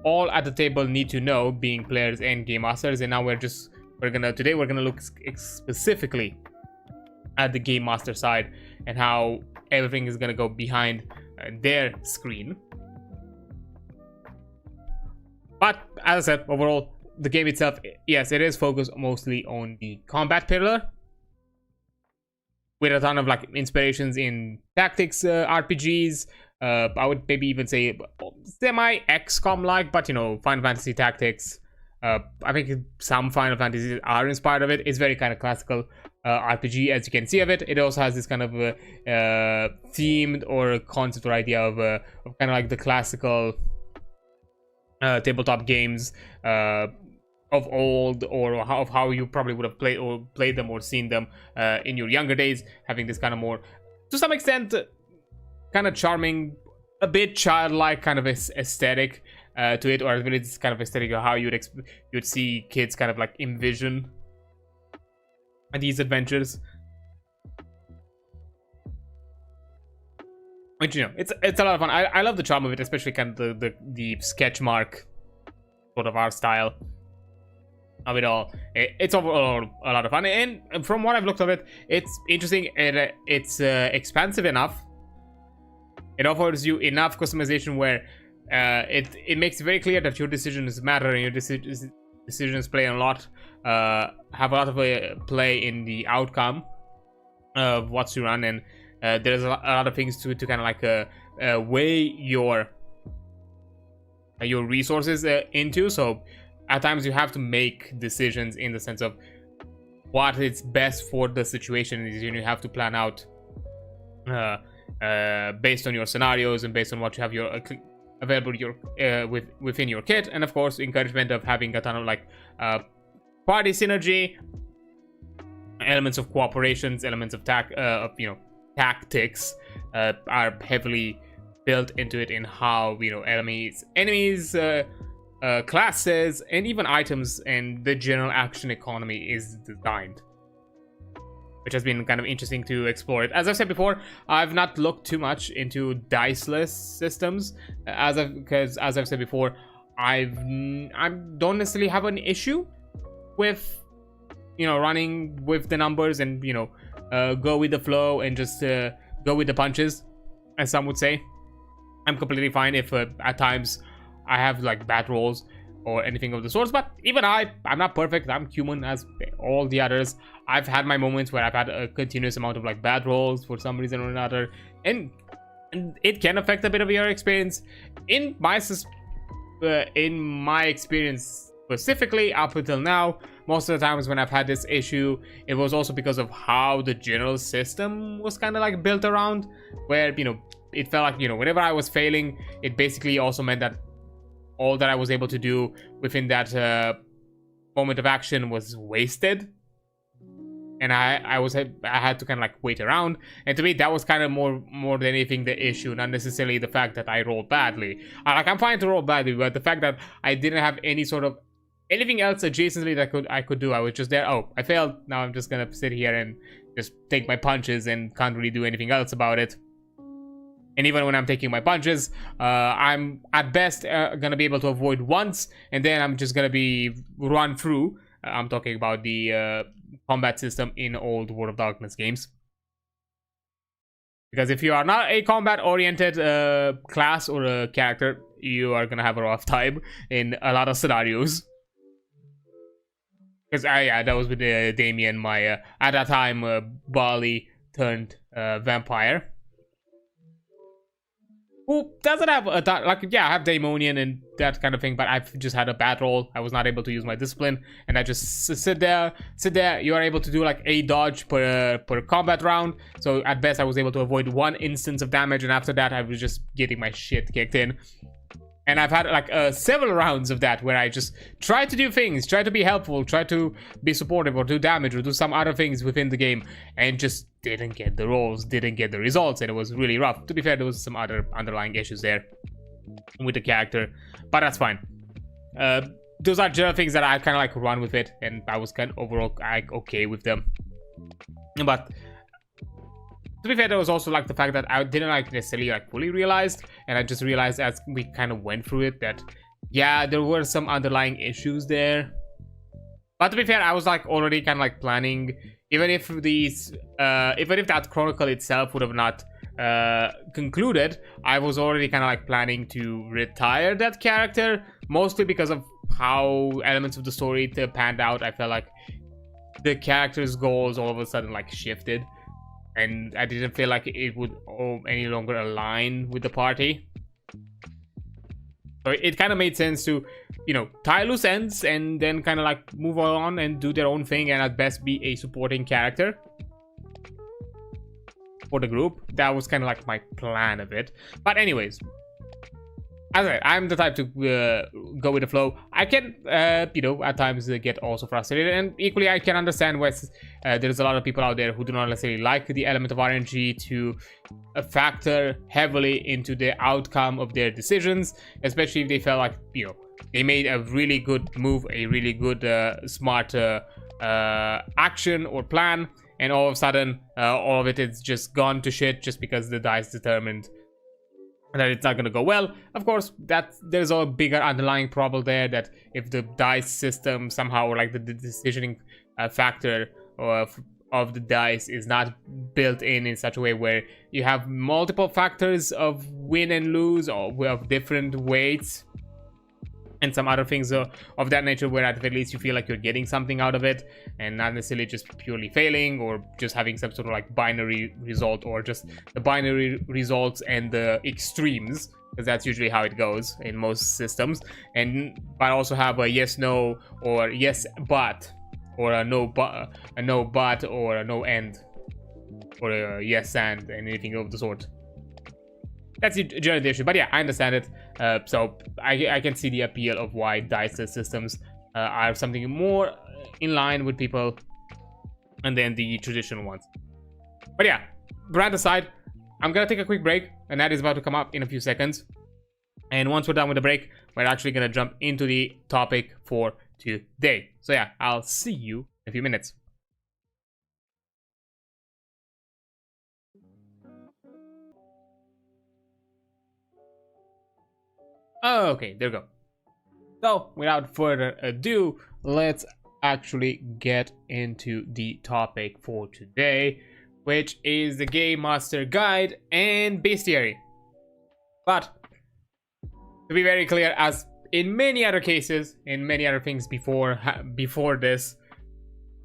all at the table need to know, being players and game masters. And now today we're gonna look specifically at the game master side and how everything is gonna go behind their screen. But as I said, overall, the game itself, yes, it is focused mostly on the combat pillar, with a ton of like inspirations in tactics RPGs. I would maybe even say semi XCOM like, but you know, Final Fantasy Tactics. I think some Final Fantasies are inspired of it. It's very kind of classical RPG, as you can see of it. It also has this kind of themed or concept or idea of kind of like the classical tabletop games of old, or of how you probably would have played them or seen them in your younger days, having this kind of more, to some extent, kind of charming, a bit childlike kind of aesthetic to it, or it's kind of aesthetic of how you'd see kids kind of like envision these adventures. Which, you know, it's a lot of fun. I love the charm of it, especially kind of the sketch mark sort of art style of it all. It's overall a lot of fun, and from what I've looked at it, it's interesting, and it's expansive enough. It offers you enough customization where it makes it very clear that your decisions matter, and your decisions play a lot, have a lot of play in the outcome of what's to run, and there's a lot of things to kind of like weigh your resources into. So at times you have to make decisions in the sense of what is best for the situation, and you have to plan out based on your scenarios and based on what you have available within your kit. And of course, encouragement of having a ton of like party synergy, elements of cooperations, elements of tactics are heavily built into it, in how, you know, enemies, classes, and even items, and the general action economy is designed, which has been kind of interesting to explore it. As I've said before, I've not looked too much into diceless systems, because as I've said before, I don't necessarily have an issue with, you know, running with the numbers and, you know, go with the flow and just go with the punches, as some would say. I'm completely fine if at times I have like bad rolls. or anything of the sorts. But even I'm not perfect. I'm human as all the others. I've had my moments where I've had a continuous amount of like bad rolls for some reason or another, and it can affect a bit of your experience. In my experience specifically, up until now, most of the times when I've had this issue, it was also because of how the general system was kind of like built around, where, you know, it felt like, you know, whenever I was failing, it basically also meant that all that I was able to do within that moment of action was wasted, and I had to kind of like wait around. And to me, that was kind of more than anything the issue, not necessarily the fact that I rolled badly. I'm fine to roll badly, but the fact that I didn't have any sort of anything else adjacently that I could do. I was just there. Oh, I failed. Now I'm just gonna sit here and just take my punches and can't really do anything else about it. And even when I'm taking my punches, I'm at best gonna be able to avoid once, and then I'm just gonna be run through. I'm talking about the combat system in old World of Darkness games. Because if you are not a combat-oriented class or a character, you are gonna have a rough time in a lot of scenarios. Because yeah, that was with Damien, my at that time Bali turned vampire, who doesn't have a like, yeah, I have Daemonian and that kind of thing, but I've just had a bad roll. I was not able to use my discipline, and I just sit there. You are able to do like a dodge per combat round, so at best I was able to avoid one instance of damage, and after that I was just getting my shit kicked in. And I've had like several rounds of that where I just try to do things, try to be helpful, try to be supportive or do damage or do some other things within the game, and just didn't get the rolls, didn't get the results, and it was really rough. To be fair, there was some other underlying issues there with the character, but that's fine. Those are general things that I kind of like run with it, and I was kind of overall like okay with them. But to be fair, there was also like the fact that I didn't like necessarily like fully realized, and I just realized as we kind of went through it that yeah, there were some underlying issues there. But to be fair, I was like already kind of like planning, even if that chronicle itself would have not concluded, I was already kind of like planning to retire that character, mostly because of how elements of the story panned out. I felt like the character's goals all of a sudden like shifted, and I didn't feel like it would any longer align with the party. So it kind of made sense to, you know, tie loose ends and then kind of like move on and do their own thing, and at best be a supporting character for the group. That was kind of like my plan of it. But anyways, as I said, I'm the type to go with the flow. I can, you know, at times get also frustrated, and equally I can understand why there's a lot of people out there who do not necessarily like the element of RNG to factor heavily into the outcome of their decisions, especially if they felt like, you know, they made a really good move, a really good, smart action or plan, and all of a sudden, all of it is just gone to shit just because the dice determined that it's not going to go well. Of course, that there's a bigger underlying problem there, that if the dice system somehow, or like the decisioning factor of the dice is not built in such a way where you have multiple factors of win and lose, or of different weights and some other things of that nature, where at the very least you feel like you're getting something out of it and not necessarily just purely failing or just having some sort of like binary result, or just the binary results and the extremes, because that's usually how it goes in most systems. And but also have a yes no, or yes but, or a no but, or a no and, or a yes and anything of the sort. That's generally the issue, but yeah, I understand it. So I can see the appeal of why dice systems are something more in line with people and then the traditional ones. But yeah, rant aside, I'm gonna take a quick break, and that is about to come up in a few seconds. And once we're done with the break, we're actually gonna jump into the topic for today. So yeah, I'll see you in a few minutes. Okay, there we go. So, without further ado, let's actually get into the topic for today, which is the Game Master Guide and Bestiary. But, to be very clear, as in many other cases, in many other things before this,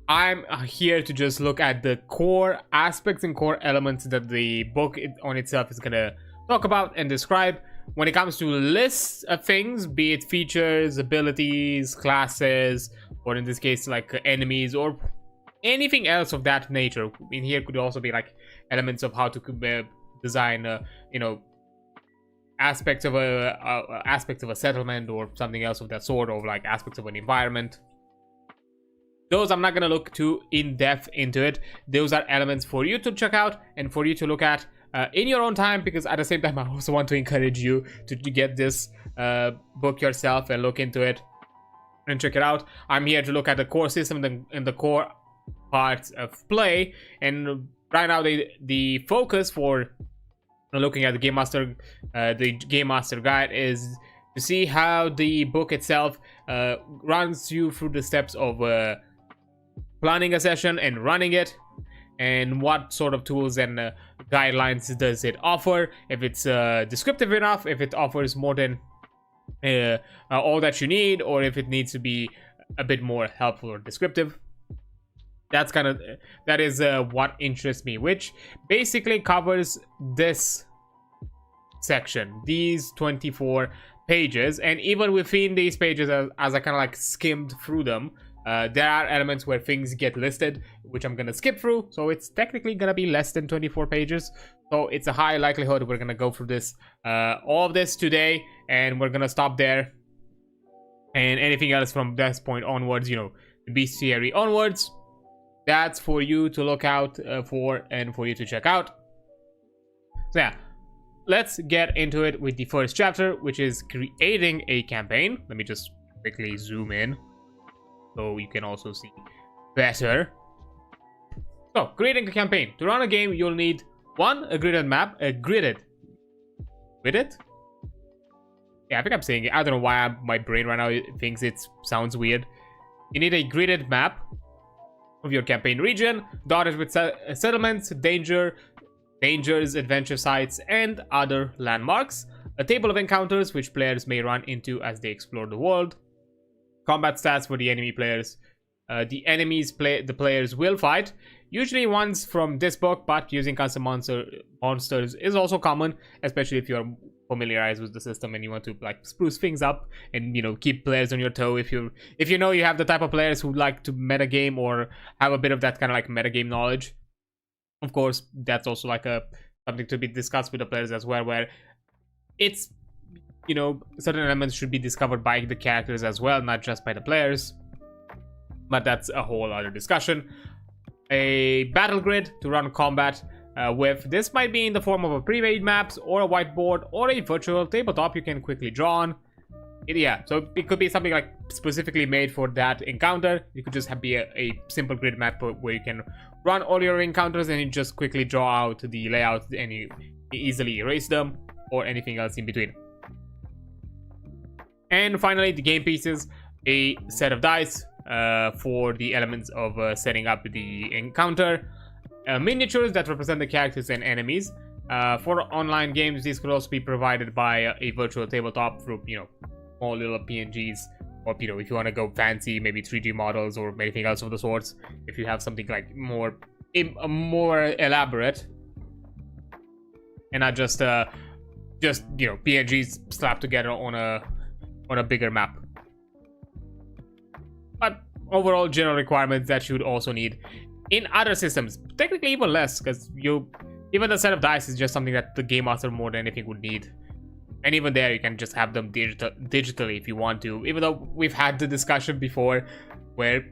I'm here to just look at the core aspects and core elements that the book on itself is gonna talk about and describe. When it comes to lists of things, be it features, abilities, classes, or in this case like enemies or anything else of that nature. In here could also be like elements of how to design you know, aspects of a settlement or something else of that sort, or like aspects of an environment. Those I'm not gonna look too in depth into it. Those are elements for you to check out and for you to look at in your own time, because at the same time I also want to encourage you to get this book yourself and look into it and check it out. I'm here to look at the core system and the core parts of play, and right now the focus for looking at the Game Master guide is to see how the book itself runs you through the steps of planning a session and running it, and what sort of tools and guidelines does it offer, if it's descriptive enough, if it offers more than all that you need, or if it needs to be a bit more helpful or descriptive. That is what interests me, which basically covers this section, these 24 pages. And even within these pages, as I kind of like skimmed through them, there are elements where things get listed, which I'm gonna skip through, so it's technically gonna be less than 24 pages. So it's a high likelihood we're gonna go through this, all of this today, and we're gonna stop there. And anything else from this point onwards, you know, the Bestiary onwards, that's for you to look out for and for you to check out. So yeah, let's get into it with the first chapter, which is creating a campaign. Let me just quickly zoom in so you can also see better. So, creating a campaign. To run a game, you'll need one, a gridded map, gridded? Yeah, I think I'm saying it. I don't know why my brain right now thinks it sounds weird. You need a gridded map of your campaign region, dotted with settlements, dangers, adventure sites, and other landmarks. A table of encounters which players may run into as they explore the world. Combat stats for the enemy players. The enemies the players will fight, usually ones from this book, but using custom monsters is also common, especially if you're familiarized with the system and you want to like spruce things up and, you know, keep players on your toe. If you know you have the type of players who like to metagame or have a bit of that kind of like metagame knowledge. Of course, that's also like something to be discussed with the players as well, where it's, you know, certain elements should be discovered by the characters as well, not just by the players. But that's a whole other discussion. A battle grid to run combat with. This might be in the form of a pre-made maps or a whiteboard or a virtual tabletop you can quickly draw on. Yeah, so it could be something like specifically made for that encounter. You could just be a simple grid map where you can run all your encounters and you just quickly draw out the layout and you easily erase them, or anything else in between. And finally, the game pieces, a set of dice for the elements of setting up the encounter, miniatures that represent the characters and enemies. For online games, these could also be provided by a virtual tabletop through, you know, small little PNGs, or, you know, if you want to go fancy, maybe 3D models or anything else of the sorts. If you have something like more elaborate, and not just you know, PNGs slapped together on a bigger map. But overall, general requirements that you would also need in other systems, technically even less, because even the set of dice is just something that the game master more than anything would need. And even there, you can just have them digitally if you want to, even though we've had the discussion before where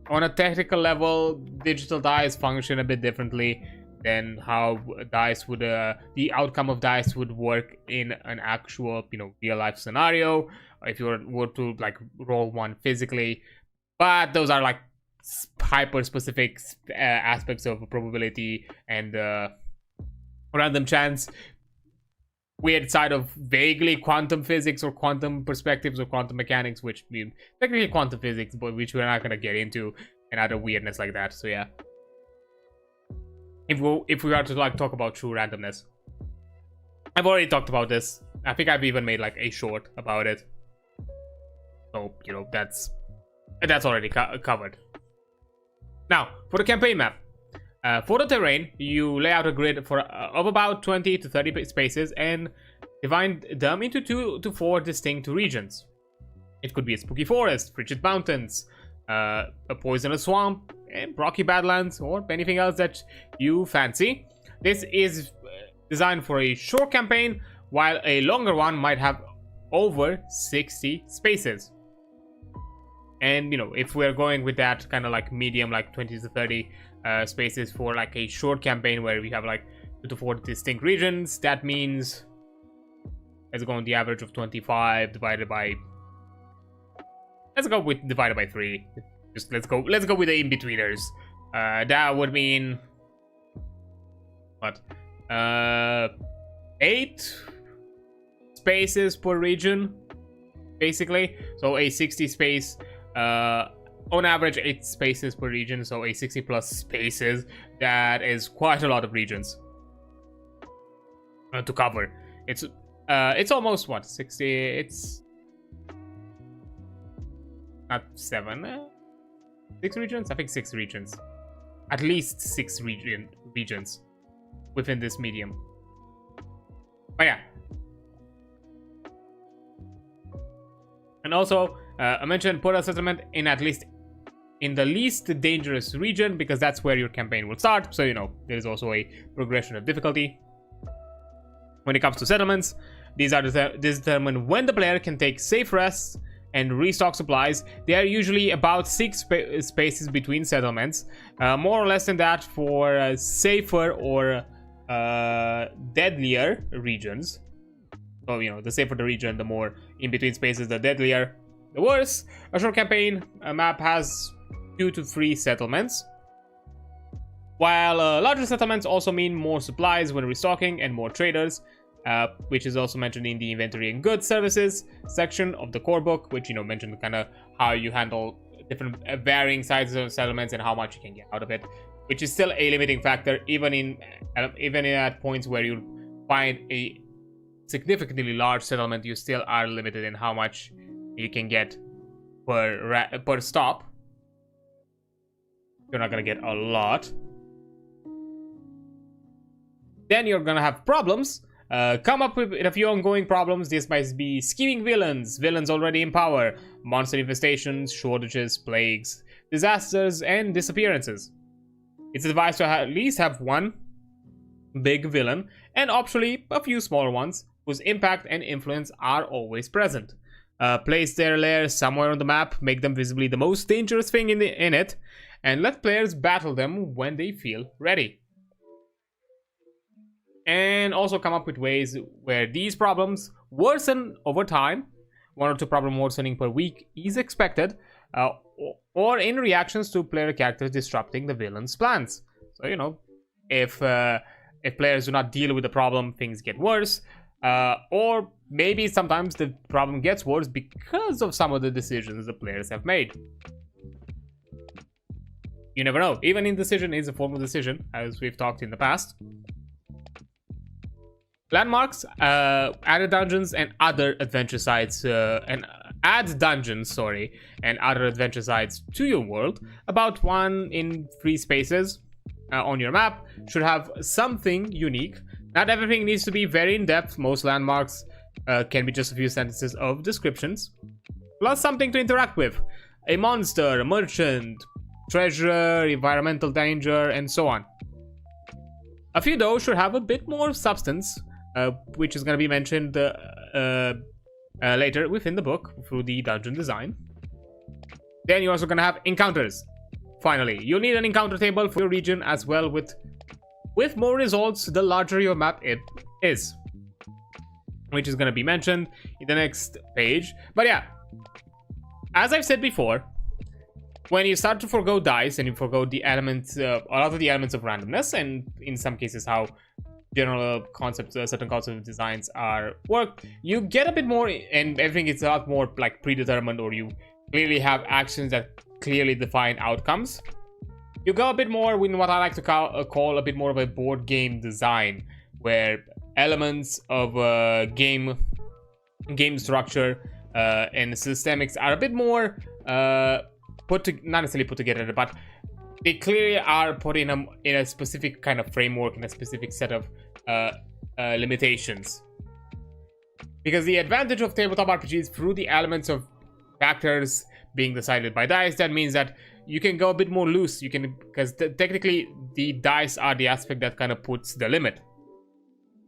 on a technical level, digital dice function a bit differently than how dice would the outcome of dice would work in an actual, you know, real life scenario, if you were to like roll one physically. But those are like hyper specific aspects of probability and random chance, weird side of vaguely quantum physics or quantum perspectives or quantum mechanics, which mean technically quantum physics, but which we're not going to get into, and other weirdness like that. So yeah, if we are to like talk about true randomness, I've already talked about this. I think I've even made like a short about it. So, you know, that's already covered. Now, for the campaign map. For the terrain, you lay out a grid of about 20 to 30 spaces and divide them into 2 to 4 distinct regions. It could be a spooky forest, frigid mountains, a poisonous swamp, and rocky badlands, or anything else that you fancy. This is designed for a short campaign, while a longer one might have over 60 spaces. And, you know, if we're going with that kind of like medium, like 20 to 30 spaces for like a short campaign where we have like 2 to 4 distinct regions, that means let's go on the average of 25 divided by, let's go with divided by 3. Just let's go with the in-betweeners. That would mean what? 8 spaces per region, basically. So a 60 space, on average 8 spaces per region, so a 60 plus spaces. That is quite a lot of regions to cover. It's almost what, 60? It's not 7, 6 regions. I think 6 regions, at least 6 regions within this medium. But yeah. And also, I mentioned put a settlement in at least in the least dangerous region, because that's where your campaign will start. So, you know, there is also a progression of difficulty. When it comes to settlements, these are determined when the player can take safe rests and restock supplies. They are usually about 6 spaces between settlements, more or less than that for safer or deadlier regions. So, you know, the safer the region, the more in between spaces, the deadlier, the worse. A short campaign map has 2 to 3 settlements, while larger settlements also mean more supplies when restocking and more traders, which is also mentioned in the inventory and goods services section of the core book, which, you know, mentioned kind of how you handle different varying sizes of settlements and how much you can get out of it, which is still a limiting factor, even at points where you find a significantly large settlement. You still are limited in how much you can get per stop. You're not gonna get a lot. Then you're gonna have problems. Come up with a few ongoing problems. This might be scheming villains already in power, monster infestations, shortages, plagues, disasters, and disappearances. It's advised to at least have one big villain, and optionally a few smaller ones whose impact and influence are always present. Place their lairs somewhere on the map, make them visibly the most dangerous thing in it, and let players battle them when they feel ready. And also come up with ways where these problems worsen over time. 1 or 2 problem worsening per week is expected, or in reactions to player characters disrupting the villain's plans. So, you know, if players do not deal with the problem, things get worse, or maybe sometimes the problem gets worse because of some of the decisions the players have made. You never know. Even indecision is a form of decision, as we've talked in the past. Landmarks, added dungeons and other adventure sites, and other adventure sites to your world. About 1 in 3 spaces on your map should have something unique. Not everything needs to be very in-depth. Most landmarks can be just a few sentences of descriptions, plus something to interact with. A monster, a merchant, treasure, environmental danger, and so on. A few though should have a bit more substance, which is going to be mentioned later within the book through the dungeon design. Then you're also going to have encounters. Finally, you'll need an encounter table for your region as well, with more results the larger your map is, which is going to be mentioned in the next page. But yeah, as I've said before, when you start to forgo dice and you forgo the elements, a lot of the elements of randomness, and in some cases how general concepts, certain concepts of designs are worked, you get a bit more, and everything is a lot more like predetermined, or you clearly have actions that clearly define outcomes. You go a bit more in what I like to call a bit more of a board game design, where elements of game structure and systemics are a bit more not necessarily put together, but they clearly are put in a specific kind of framework, in a specific set of limitations. Because the advantage of tabletop RPGs through the elements of factors being decided by dice, that means that you can go a bit more loose. You can, because technically the dice are the aspect that kind of puts the limit.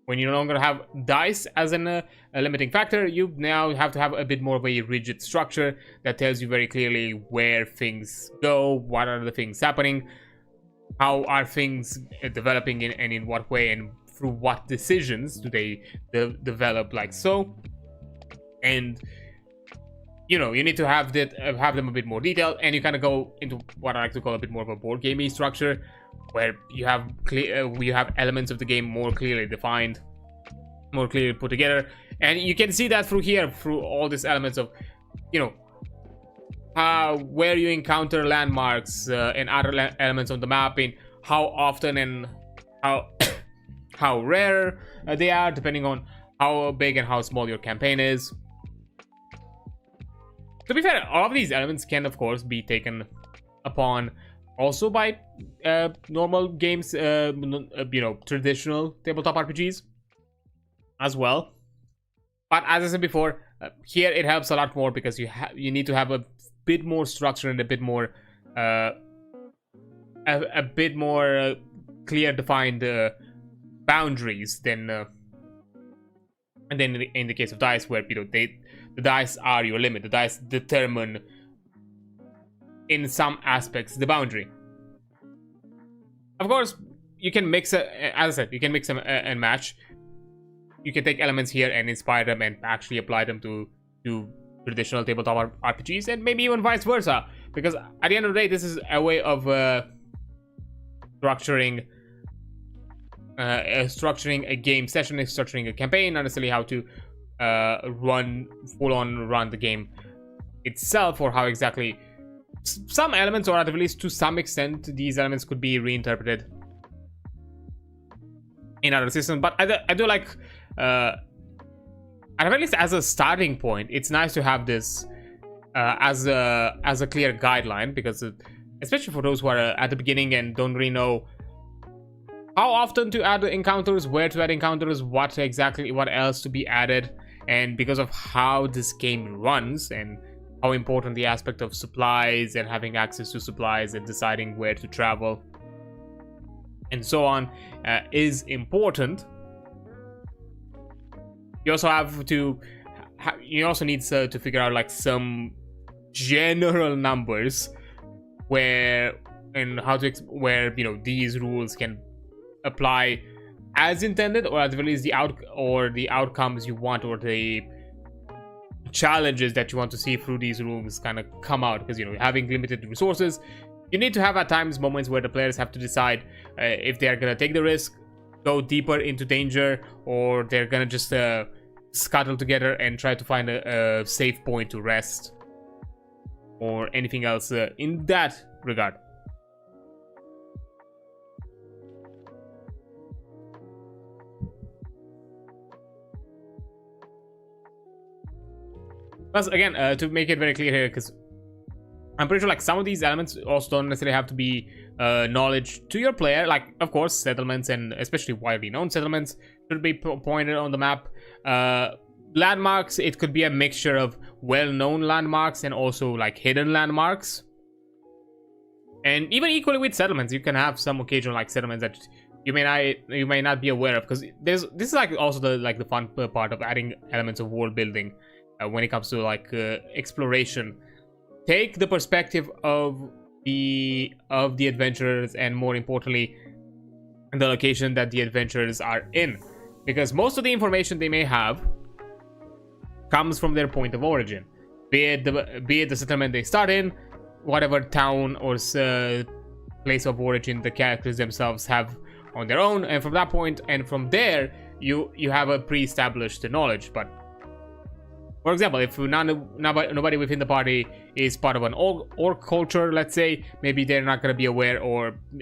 When you no longer have dice as a limiting factor, you now have to have a bit more of a rigid structure that tells you very clearly where things go, what are the things happening, how are things developing and in what way, and through what decisions do they develop like so. And you know, you need to have them a bit more detailed, and you kind of go into what I like to call a bit more of a board gamey structure, where you have elements of the game more clearly defined, more clearly put together. And you can see that through here, through all these elements of, you know, where you encounter landmarks and other elements on the map, in how often and how rare they are, depending on how big and how small your campaign is. To be fair, all of these elements can, of course, be taken upon also by normal games, you know, traditional tabletop RPGs as well. But as I said before, here it helps a lot more because you need to have a bit more structure and a bit more clear defined boundaries than and then in the case of dice, where, you know, the dice are your limit. The dice determine, in some aspects, the boundary. Of course, you can mix, as I said, you can mix and match. You can take elements here and inspire them and actually apply them to traditional tabletop RPGs, and maybe even vice versa. Because at the end of the day, this is a way of structuring a game session, structuring a campaign, not necessarily how to run the game itself, or how exactly some elements, or at least to some extent, these elements could be reinterpreted in other systems. But I do like, at least as a starting point, it's nice to have this as a clear guideline, because especially for those who are at the beginning and don't really know how often to add encounters, where to add encounters, what else to be added, and because of how this game runs and how important the aspect of supplies and having access to supplies and deciding where to travel and so on is important. You also have to need to figure out like some general numbers where you know, these rules can apply as intended, or at the least the outcomes you want, or the challenges that you want to see through these rules kind of come out. Because, you know, having limited resources, you need to have at times moments where the players have to decide if they are gonna take the risk, go deeper into danger, or they're gonna just scuttle together and try to find a safe point to rest, or anything else in that regard. Plus, again, to make it very clear here, because I'm pretty sure like some of these elements also don't necessarily have to be knowledge to your player. Like, of course, settlements, and especially widely known settlements, should be pointed on the map. Landmarks, it could be a mixture of well-known landmarks and also like hidden landmarks. And even equally with settlements, you can have some occasional like settlements that you may not be aware of, because this is like also the fun part of adding elements of world building. When it comes to like exploration, take the perspective of the adventurers, and more importantly, the location that the adventurers are in, because most of the information they may have comes from their point of origin, be it the settlement they start in, whatever town or place of origin the characters themselves have on their own, and from that point and from there you have a pre-established knowledge. But for example, if nobody within the party is part of an orc culture, let's say, maybe they're not going to be aware,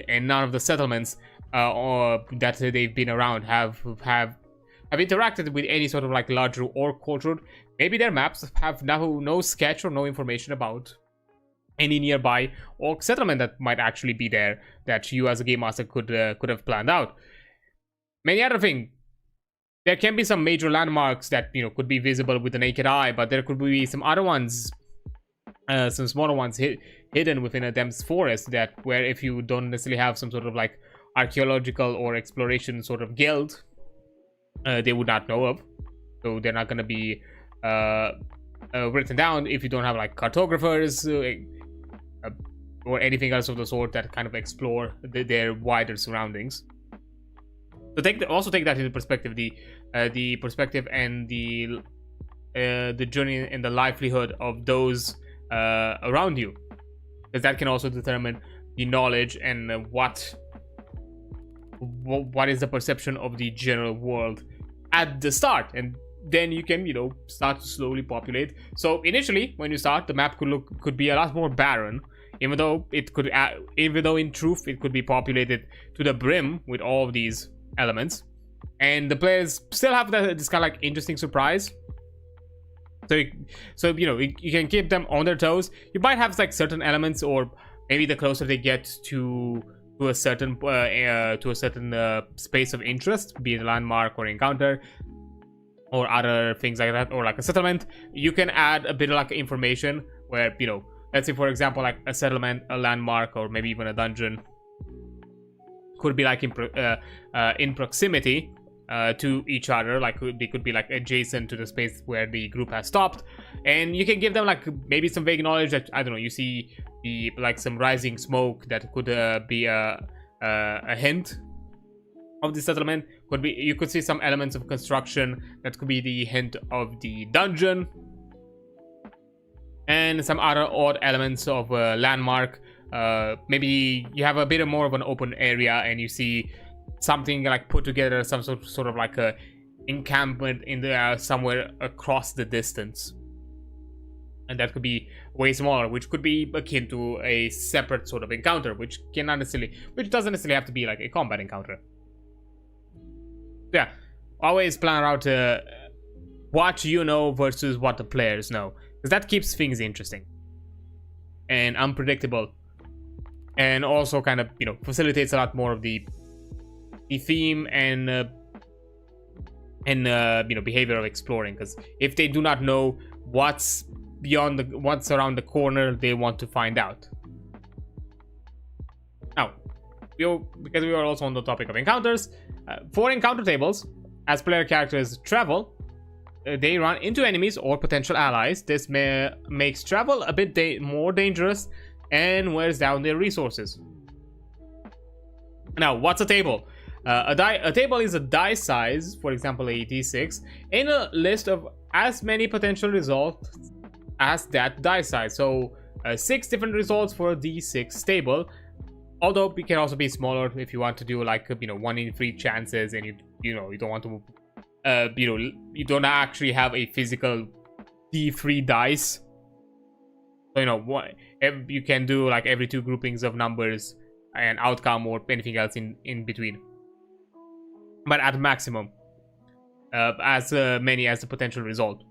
and none of the settlements that they've been around have have interacted with any sort of like larger orc culture, maybe their maps have now no sketch or no information about any nearby orc settlement that might actually be there that you as a game master could have planned out. Many other things. There can be some major landmarks that, you know, could be visible with the naked eye, but there could be some other ones, some smaller ones hidden within a dense forest that where if you don't necessarily have some sort of like archaeological or exploration sort of guild, they would not know of. So they're not going to be written down if you don't have like cartographers or anything else of the sort that kind of explore their wider surroundings. So also take that into perspective, the perspective and the journey and the livelihood of those around you, because that can also determine the knowledge and what is the perception of the general world at the start, and then you can, you know, start to slowly populate. So initially, when you start, the map could be a lot more barren, even though in truth it could be populated to the brim with all of these elements, and the players still have this kind of like interesting surprise. So you know, you can keep them on their toes. You might have like certain elements, or maybe the closer they get to a certain space of interest, be it a landmark or encounter or other things like that, or like a settlement, you can add a bit of like information where, you know, let's say for example like a settlement, a landmark, or maybe even a dungeon could be like in proximity to each other, like they could be like adjacent to the space where the group has stopped, and you can give them like maybe some vague knowledge that, I don't know, you see like some rising smoke that could be a hint of the settlement. Could be, you could see some elements of construction that could be the hint of the dungeon, and some other odd elements of a landmark. Maybe you have a bit more of an open area and you see something like put together, some sort of like a encampment in the somewhere across the distance, and that could be way smaller, which could be akin to a separate sort of encounter, which doesn't necessarily have to be like a combat encounter. Yeah, always plan out what you know versus what the players know, because that keeps things interesting and unpredictable, and also kind of, you know, facilitates a lot more of the theme and you know, behavior of exploring. Because if they do not know what's around the corner, they want to find out. Now, because we are also on the topic of encounters, for encounter tables, as player characters travel, they run into enemies or potential allies. This makes travel a bit more dangerous and wears down their resources. Now, what's a table? A table is a die size, for example a d6, in a list of as many potential results as that die size. So 6 different results for a d6 table, although it can also be smaller if you want to do like, you know, 1 in 3 chances, and you don't want to you don't actually have a physical d3 dice. So, you know, you can do like every 2 groupings of numbers and outcome or anything else in between, but at maximum as many as the potential result.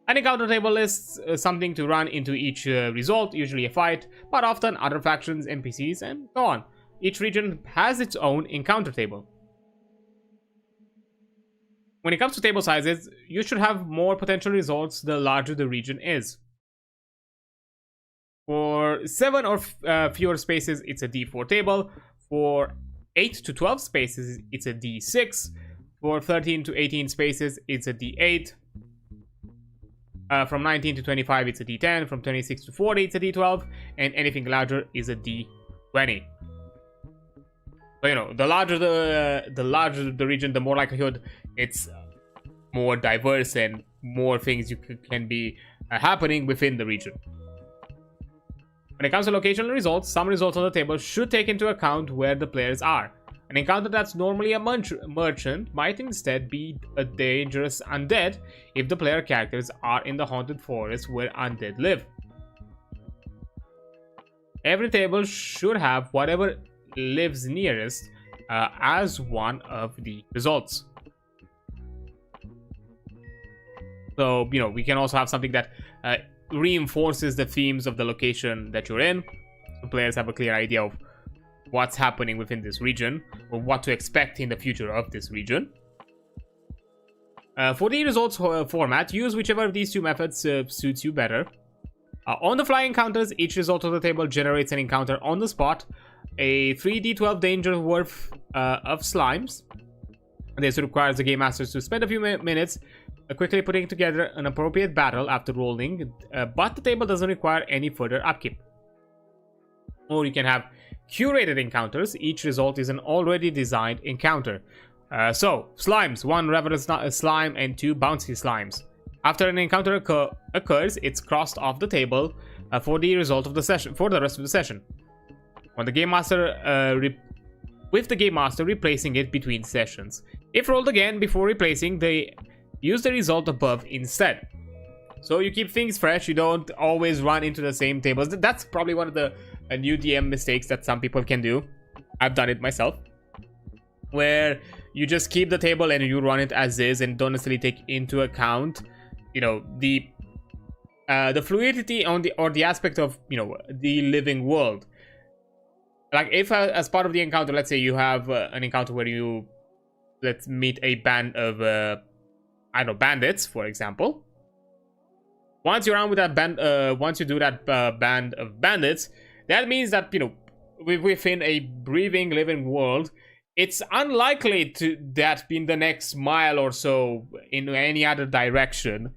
An encounter table lists something to run into each result, usually a fight, but often other factions, NPCs, and so on. Each region has its own encounter table. When it comes to table sizes, you should have more potential results the larger the region is. For 7 or fewer spaces, it's a d4 table. For 8 to 12 spaces, it's a d6. For 13 to 18 spaces, it's a d8. From 19 to 25, it's a d10. From 26 to 40, it's a d12. And anything larger is a d20. So, you know, the larger the region, the more likelihood it's more diverse and more things can be happening within the region. When it comes to locational results, some results on the table should take into account where the players are. An encounter that's normally a merchant might instead be a dangerous undead if the player characters are in the haunted forest where undead live. Every table should have whatever lives nearest as one of the results. So, you know, we can also have something that reinforces the themes of the location that you're in. The players have a clear idea of what's happening within this region, or what to expect in the future of this region. For the results format, use whichever of these two methods suits you better. On the fly encounters, each result of the table generates an encounter on the spot, a 3d12 danger worth of slimes. This requires the game masters to spend a few minutes quickly putting together an appropriate battle after rolling, but the table doesn't require any further upkeep. Or you can have curated encounters. Each result is an already designed encounter. So, slimes, 1 reverend slime and 2 bouncy slimes. After an encounter occurs, it's crossed off the table for the result of the session, for the rest of the session. When the game master, with the game master replacing it between sessions. If rolled again before replacing, they use the result above instead. So you keep things fresh. You don't always run into the same tables. That's probably one of the new DM mistakes that some people can do. I've done it myself, where you just keep the table and you run it as is and don't necessarily take into account, you know, the fluidity on the aspect of, you know, the living world. Like if as part of the encounter, let's say you have an encounter where you let's meet a band of I don't know, bandits, for example. Once you're on with that band, once you do that band of bandits, that means that, you know, within a breathing, living world, it's unlikely to that in the next mile or so in any other direction,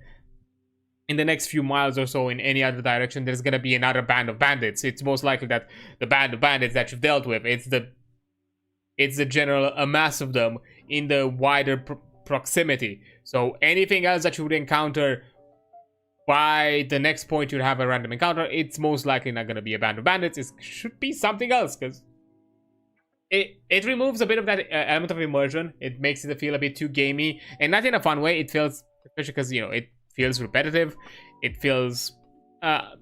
in the next few miles or so in any other direction, there's gonna be another band of bandits. It's most likely that the band of bandits that you've dealt with, it's the general mass of them in the wider proximity. So anything else that you would encounter by the next point you'd have a random encounter, it's most likely not gonna be a band of bandits. It should be something else, because it removes a bit of that element of immersion. It makes it feel a bit too gamey, and not in a fun way. It feels, especially because, you know, it feels repetitive. It feels,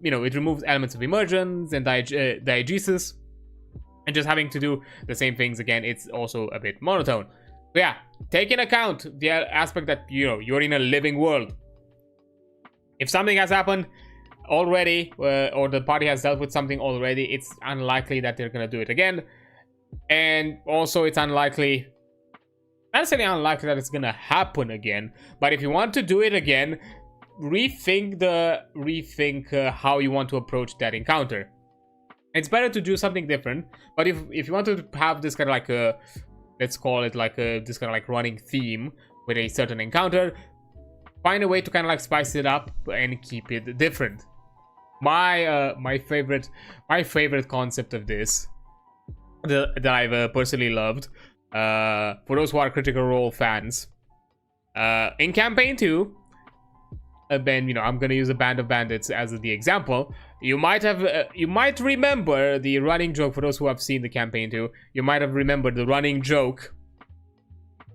you know, it removes elements of immersions and diegesis, and just having to do the same things again, it's also a bit monotone. So yeah, take into account the aspect that, you know, you're in a living world. If something has happened already, or the party has dealt with something already, it's unlikely that they're gonna do it again. And also, it's unlikely, not necessarily unlikely that it's gonna happen again, but if you want to do it again, rethink how you want to approach that encounter. It's better to do something different. But if you want to have this kind of like a, let's call it like a, this kind of like running theme with a certain encounter, find a way to kind of like spice it up and keep it different. My favorite concept of this that I've personally loved, for those who are Critical Role fans, in campaign 2, then, you know, I'm gonna use a band of bandits as the example. You might remember the running joke. For those who have seen the campaign 2, you might have remembered the running joke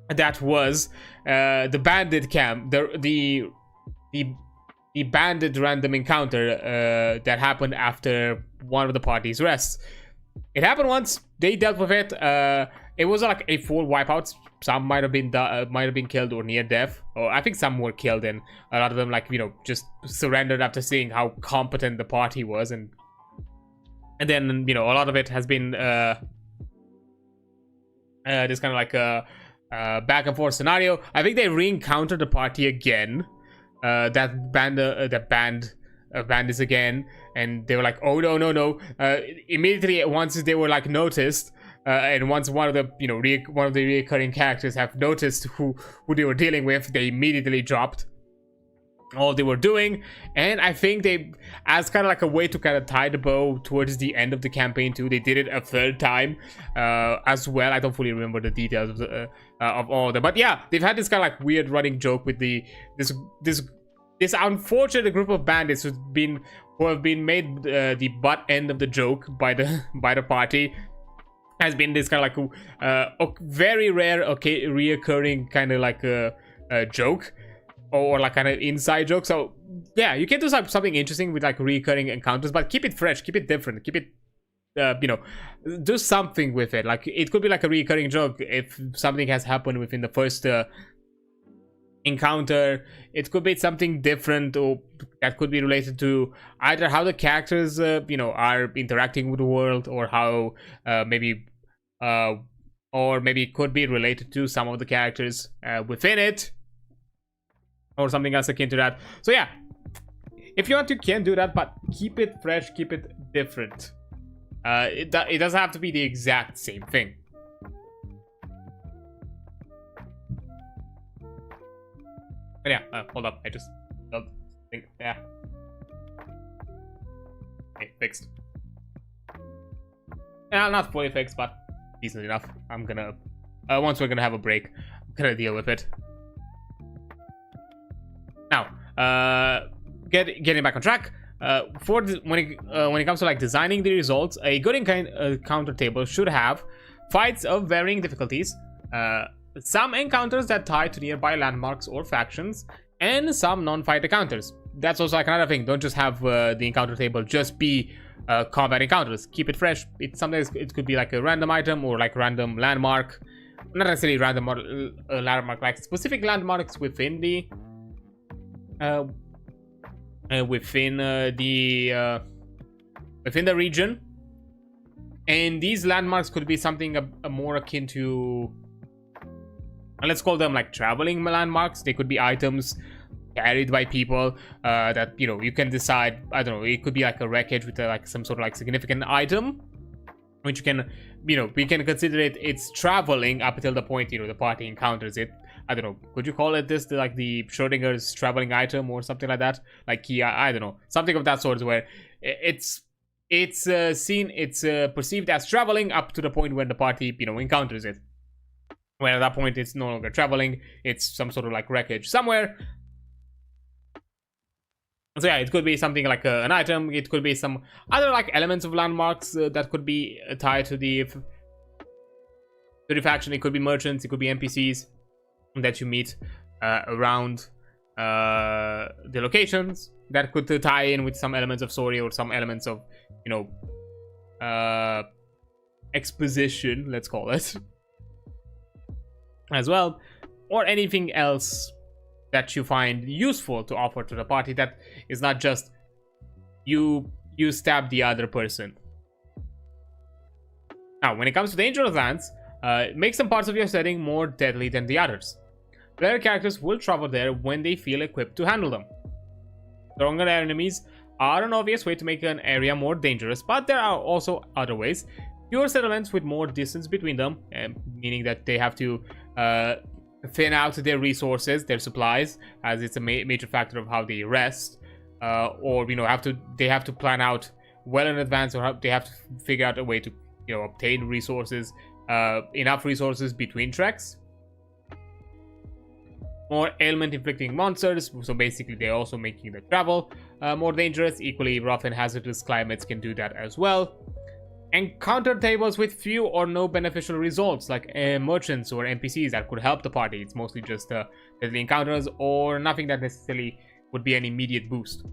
that was the bandit camp, the bandit random encounter that happened after one of the party's rests. It happened once. They dealt with it. It was like a full wipeout. Some might have been killed or near death, or I think some were killed, and a lot of them, like, you know, just surrendered after seeing how competent the party was, and then, you know, a lot of it has been this kind of like a back and forth scenario. I think they re-encountered the party again, that bandits again, and they were like, oh no. Immediately, once they were like noticed, and once one of the, you know, one of the recurring characters have noticed who they were dealing with, they immediately dropped all they were doing. And I think they, as kind of like a way to kind of tie the bow towards the end of the campaign too, they did it a third time as well. I don't fully remember the details of all of them, but yeah, they've had this kind of like weird running joke with this unfortunate group of bandits who have been made the butt end of the joke by the party. Has been this kind of like a very rare, okay, reoccurring kind of like a joke, or like kind of inside joke. So yeah, you can do something interesting with like recurring encounters, but keep it fresh, keep it different, keep it, you know, do something with it. Like, it could be like a recurring joke if something has happened within the first encounter. It could be something different, or that could be related to either how the characters are interacting with the world, or how maybe or maybe it could be related to some of the characters within it, or something else akin to that. So yeah, if you want to, can do that, but keep it fresh, keep it different. It doesn't have to be the exact same thing. But yeah, hold up, I just don't think, yeah. Okay, fixed. Yeah, not fully fixed, but decent enough. I'm gonna, once we're gonna have a break, I'm gonna deal with it. Now, getting back on track, when it comes to like designing the results, a good encounter table should have fights of varying difficulties, some encounters that tie to nearby landmarks or factions, and some non-fight encounters. That's also like another thing. Don't just have the encounter table just be combat encounters. Keep it fresh. Sometimes it could be like a random item or like random landmark. Not necessarily random landmark, like specific landmarks within the within the region. And these landmarks could be something more akin to, let's call them like traveling landmarks. They could be items carried by people that you can decide. I don't know. It could be like a wreckage with like some sort of like significant item, which you can we can consider it's traveling up until the point the party encounters it. I don't know. Could you call it this like the Schrodinger's traveling item or something like that? Like I don't know, something of that sort, where it's perceived as traveling up to the point when the party encounters it. Where at that point it's no longer traveling, it's some sort of like wreckage somewhere. So yeah, it could be something like an item. It could be some other like elements of landmarks that could be tied to the faction. It could be merchants, it could be NPCs that you meet around the locations that could tie in with some elements of story or some elements of exposition, let's call it, as well, or anything else that you find useful to offer to the party that is not just you stab the other person. Now, when it comes to dangerous lands, make some parts of your setting more deadly than the others. Player characters will travel there when they feel equipped to handle them. Stronger enemies are an obvious way to make an area more dangerous, but there are also other ways. Fewer settlements with more distance between them, meaning that they have to thin out their resources, their supplies, as it's a major factor of how they rest, or they have to plan out well in advance, or they have to figure out a way to obtain resources, enough resources between treks. More ailment inflicting monsters, so basically they're also making the travel more dangerous. Equally rough and hazardous climates can do that as well. Encounter tables with few or no beneficial results, like merchants or NPCs that could help the party. It's mostly just deadly encounters or nothing that necessarily would be an immediate boost.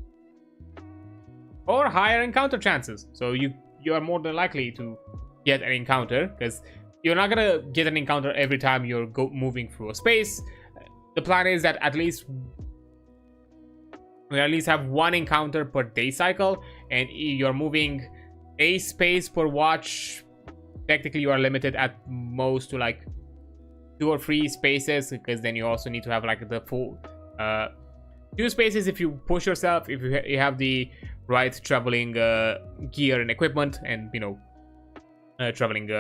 Or higher encounter chances, so you are more than likely to get an encounter, because you're not gonna get an encounter every time you're moving through a space. The plan is that we at least have one encounter per day cycle, and you're moving a space per watch. Technically you are limited at most to like 2 or 3 spaces, because then you also need to have like the full 2 spaces if you push yourself, if you have the right traveling gear and equipment, and traveling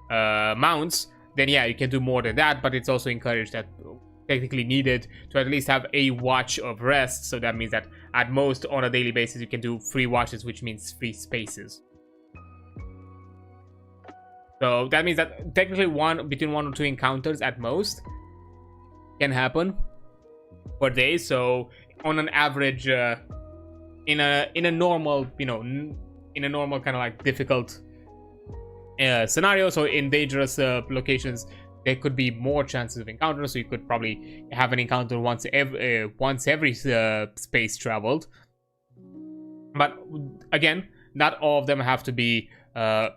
mounts. Then yeah, you can do more than that, but it's also encouraged that technically needed to at least have a watch of rest. So that means that at most on a daily basis you can do 3 watches, which means 3 spaces. So that means that technically between 1 or 2 encounters at most can happen per day. So on an average, in a normal in a normal kind of like difficult scenario, so in dangerous locations, there could be more chances of encounters. So you could probably have an encounter once every space traveled. But again, not all of them have to be combat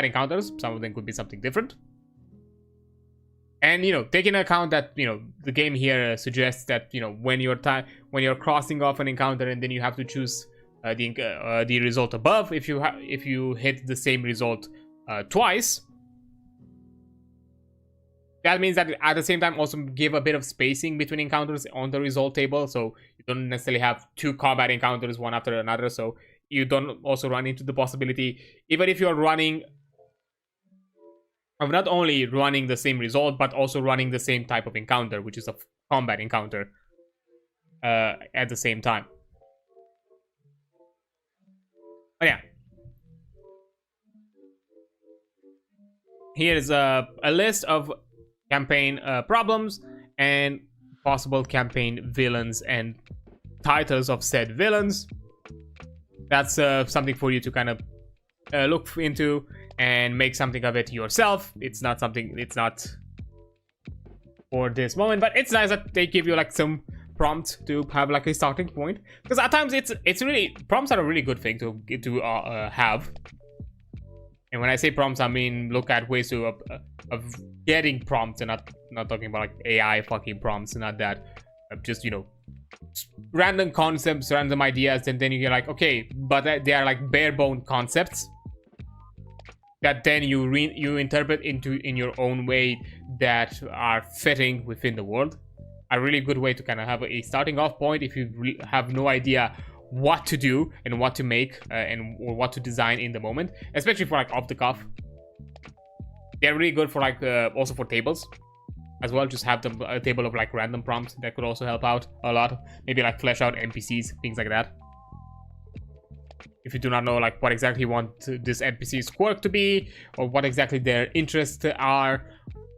encounters. Some of them could be something different. And take into account that the game here suggests that when you're crossing off an encounter and then you have to choose the result above, if you hit the same result twice, that means that at the same time also give a bit of spacing between encounters on the result table, so you don't necessarily have 2 combat encounters one after another, so you don't also run into the possibility, even if you're running of not only running the same result, but also running the same type of encounter, which is a combat encounter at the same time. But yeah. Here's a list of campaign problems and possible campaign villains and titles of said villains. That's something for you to kind of look into and make something of it yourself. It's not for this moment, but it's nice that they give you like some prompts to have like a starting point, because at times it's really, prompts are a really good thing to have. And when I say prompts, I mean look at ways to of getting prompts, and not talking about like AI fucking prompts, not that, just random concepts, random ideas, and then you're like, okay, but they are like bare bone concepts that then you interpret in your own way that are fitting within the world. A really good way to kind of have a starting off point if you have no idea what to do and what to make or what to design in the moment, especially for like off the cuff. They're really good for like also for tables as well. Just have a table of like random prompts that could also help out a lot. Maybe like flesh out NPCs, things like that. If you do not know like what exactly you want this NPC's quirk to be, or what exactly their interests are,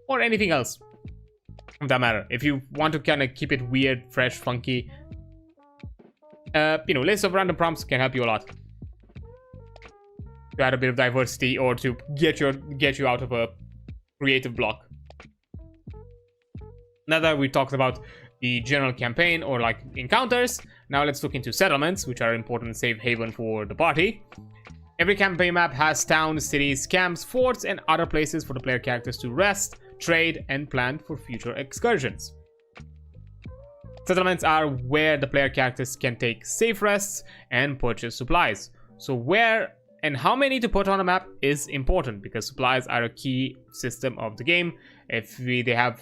or anything else of that matter. If you want to kind of keep it weird, fresh, funky, list of random prompts can help you a lot to add a bit of diversity or to get you out of a creative block. Now that we talked about the general campaign or like encounters, now let's look into settlements, which are important safe haven for the party. Every campaign map has towns, cities, camps, forts, and other places for the player characters to rest, trade, and plan for future excursions. Settlements are where the player characters can take safe rests and purchase supplies. So where and how many to put on a map is important, because supplies are a key system of the game. If they have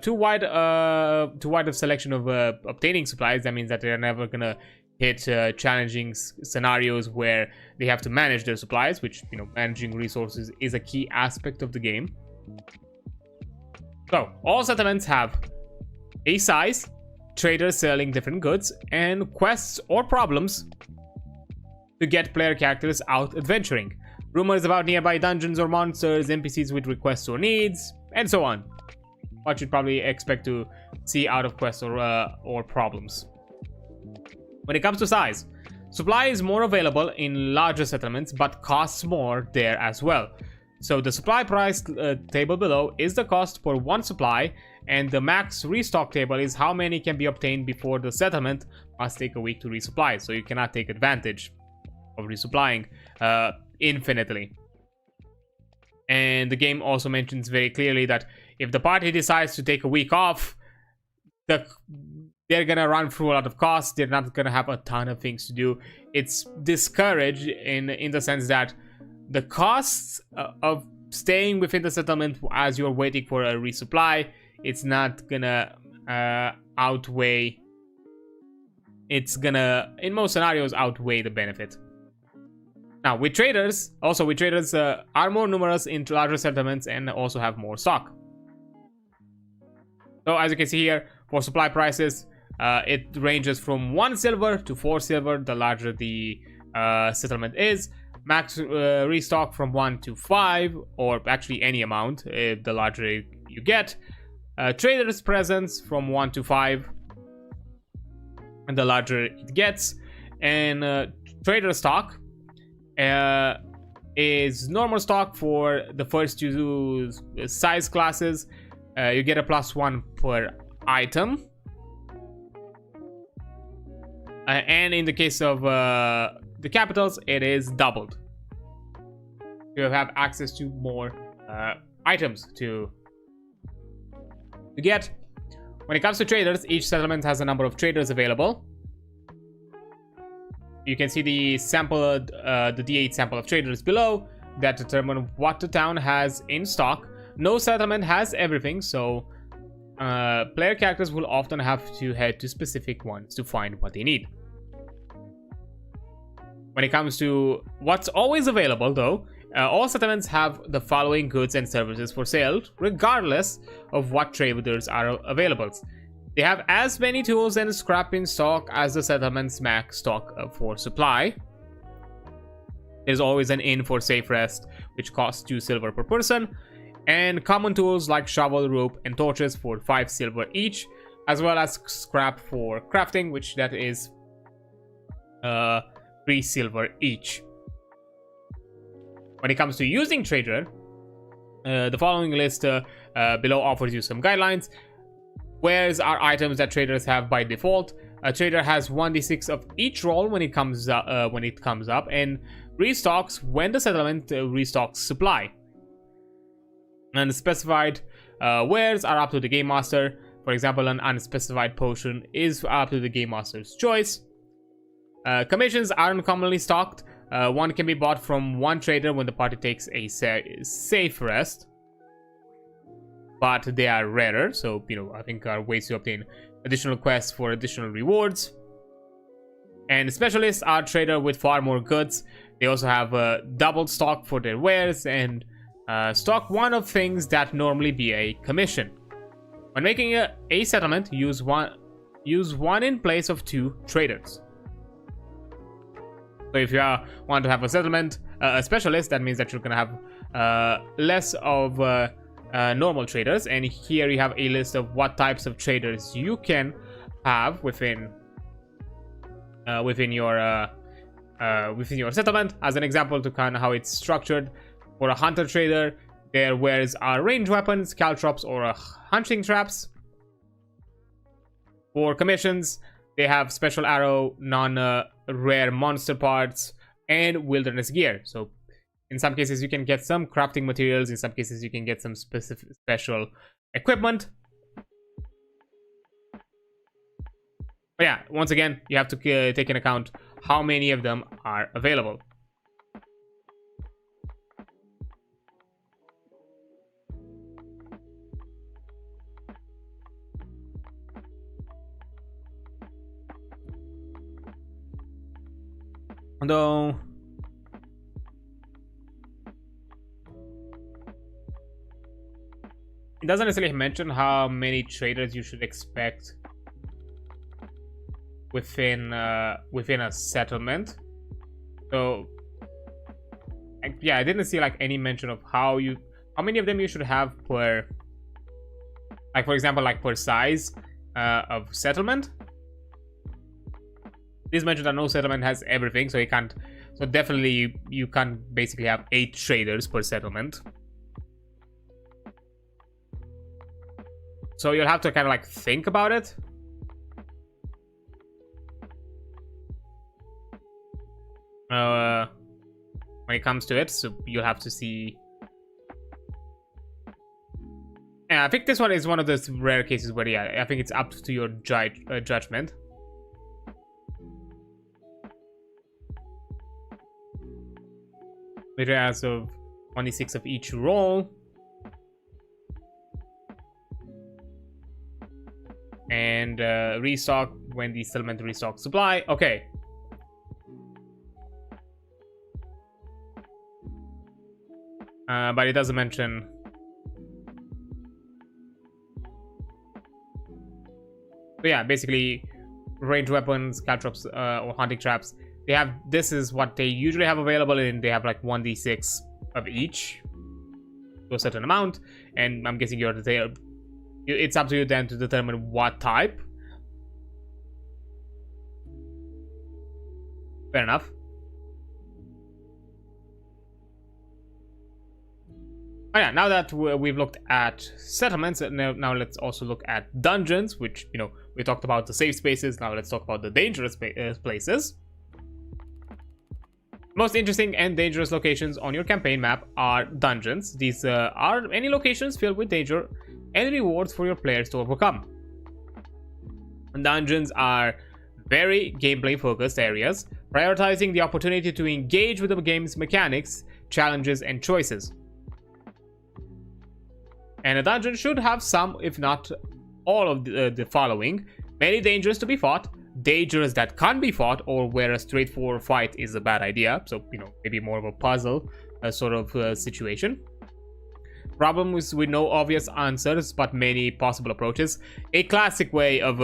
too wide of selection of obtaining supplies, that means that they're never gonna hit challenging scenarios where they have to manage their supplies, which managing resources is a key aspect of the game. So all settlements have a size, traders selling different goods, and quests or problems to get player characters out adventuring, rumors about nearby dungeons or monsters, NPCs with requests or needs, and so on. What you'd probably expect to see out of quests or problems. When it comes to size, supply is more available in larger settlements, but costs more there as well. So the supply price table below is the cost for one supply, and the max restock table is how many can be obtained before the settlement must take a week to resupply. So you cannot take advantage of resupplying infinitely. And the game also mentions very clearly that if the party decides to take a week off, they're gonna run through a lot of costs. They're not gonna have a ton of things to do. It's discouraged in the sense that the costs of staying within the settlement as you're waiting for a resupply, it's not gonna outweigh. It's gonna, in most scenarios, outweigh the benefit. Now, with traders are more numerous in larger settlements and also have more stock. So as you can see here, for supply prices, it ranges from 1 silver to 4 silver, the larger the settlement is. Max restock from 1 to 5, or actually any amount, the larger you get. Traders presence from 1 to 5, and the larger it gets. And trader stock is normal stock for the first two size classes. You get a +1 per item, and in the case of the capitals, it is doubled. You have access to more items to get. When it comes to traders, each settlement has a number of traders available. You can see the sample, the D8 sample of traders below that determine what the town has in stock. No settlement has everything, so player characters will often have to head to specific ones to find what they need. When it comes to what's always available, though, all settlements have the following goods and services for sale, regardless of what traders are available. They have as many tools and scrap in stock as the settlement's max stock for supply. There's always an inn for safe rest, which costs 2 silver per person, and common tools like shovel, rope, and torches for 5 silver each, as well as scrap for crafting, which that is 3 silver each. When it comes to using trader, the following list below offers you some guidelines. Wares are items that traders have by default. A trader has 1d6 of each roll when it comes up, and restocks when the settlement restocks supply. And specified wares are up to the game master. For example, an unspecified potion is up to the game master's choice. Commissions aren't commonly stocked. One can be bought from one trader when the party takes a safe rest, but they are rarer, so I think are ways to obtain additional quests for additional rewards. And specialists are traders with far more goods. They also have double stock for their wares and stock one of things that normally be a commission. When making a settlement, use one in place of 2 traders. So if you want to have a settlement, a specialist, that means that you're going to have less of normal traders. And here you have a list of what types of traders you can have within your settlement. As an example to kind of how it's structured, for a hunter trader, their wares are ranged weapons, caltrops, or hunting traps. For commissions, they have special arrow, non-rare monster parts, and wilderness gear. So in some cases you can get some crafting materials, in some cases you can get some special equipment. But yeah, once again, you have to take into account how many of them are available. Although it doesn't necessarily mention how many traders you should expect within a settlement. So yeah, I didn't see like any mention of how many of them you should have per, like for example, like per size of settlement. This mentioned that no settlement has everything, so definitely you can't basically have 8 traders per settlement. So you'll have to kind of like think about it. When it comes to it, so you'll have to see. Yeah, I think this one is one of those rare cases where, yeah, I think it's up to your judgment. As of 26 of each roll. And restock when the settlement restocks supply. Okay. But it doesn't mention. So yeah, basically ranged weapons, caltrops, or hunting traps. They have, this is what they usually have available, and they have like 1d6 of each to a certain amount, and I'm guessing you're there. It's up to you then to determine what type. Fair enough. Oh yeah, now that we've looked at settlements, now let's also look at dungeons, which, we talked about the safe spaces. Now let's talk about the dangerous places. Most interesting and dangerous locations on your campaign map are dungeons. These are any locations filled with danger and rewards for your players to overcome. Dungeons are very gameplay focused areas, prioritizing the opportunity to engage with the game's mechanics, challenges, and choices. And a dungeon should have some, if not all of the following: many dangers to be fought, dangers that can't be fought, or where a straightforward fight is a bad idea, so maybe more of a puzzle sort of situation. Problems with no obvious answers but many possible approaches. A classic way of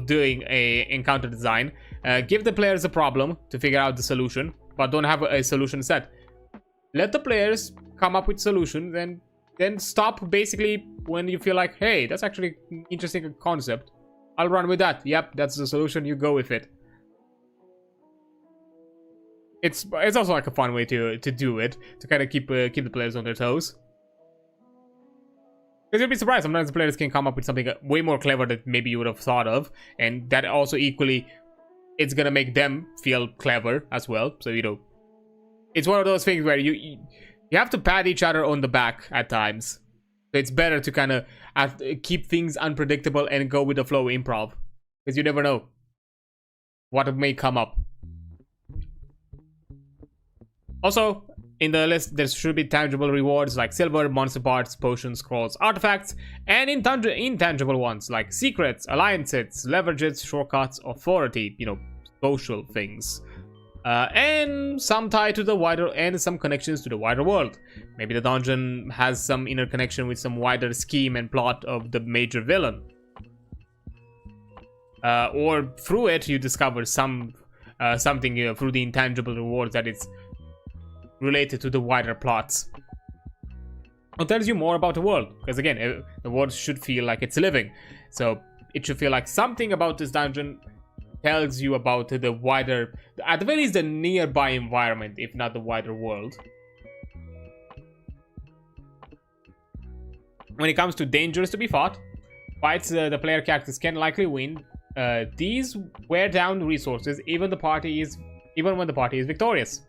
doing a encounter design: give the players a problem to figure out the solution, but don't have a solution set. Let the players come up with solutions, and then stop basically when you feel like, hey, that's actually an interesting concept, I'll run with that. Yep, that's the solution, you go with it. It's also like a fun way to do it, to kind of keep the players on their toes. Because you'll be surprised, sometimes the players can come up with something way more clever that maybe you would have thought of, and that also equally, it's gonna make them feel clever as well. So, it's one of those things where you have to pat each other on the back at times. So it's better to kind of keep things unpredictable and go with the flow improv, because you never know what may come up. Also, in the list, there should be tangible rewards like silver, monster parts, potions, scrolls, artifacts, and intangible ones like secrets, alliances, leverages, shortcuts, authority, social things. And some tie to the wider, and some connections to the wider world. Maybe the dungeon has some inner connection with some wider scheme and plot of the major villain. Or through it, you discover something through the intangible rewards that it's related to the wider plots. It tells you more about the world, because again, the world should feel like it's living. So it should feel like something about this dungeon tells you about the wider, at the very least, the nearby environment, if not the wider world. When it comes to dangers to be fought, fights the player characters can likely win. These wear down resources even when the party is victorious.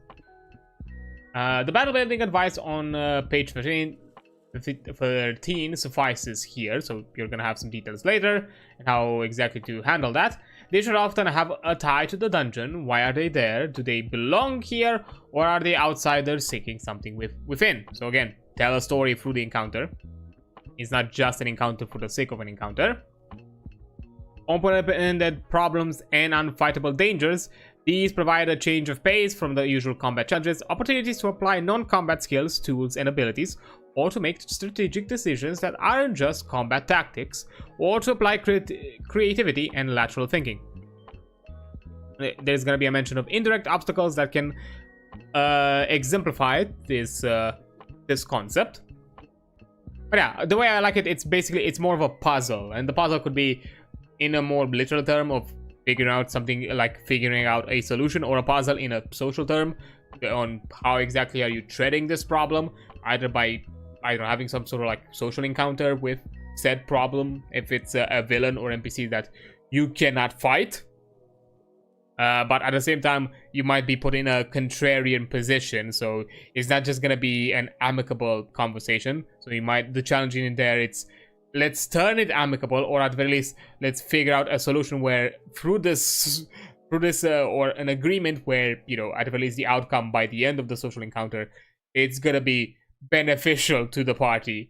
The battle building advice on page 13 suffices here, so you're gonna have some details later and how exactly to handle that. They should often have a tie to the dungeon. Why are they there? Do they belong here, or are they outsiders seeking something within? So again, tell a story through the encounter. It's not just an encounter for the sake of an encounter. Open-ended problems and unfightable dangers. These provide a change of pace from the usual combat challenges, opportunities to apply non-combat skills, tools, and abilities, or to make strategic decisions that aren't just combat tactics, or to apply creativity and lateral thinking. There's going to be a mention of indirect obstacles that can exemplify this concept. But yeah, the way I like it, it's more of a puzzle, and the puzzle could be in a more literal term of figuring out something like figuring out a solution, or a puzzle in a social term on how exactly are you treading this problem, either having some sort of like social encounter with said problem if it's a villain or NPC that you cannot fight, but at the same time you might be put in a contrarian position, so it's not just gonna be an amicable conversation. So the challenge in there, it's let's turn it amicable, or at the very least let's figure out a solution where through this or an agreement where at the very least the outcome by the end of the social encounter, it's gonna be beneficial to the party,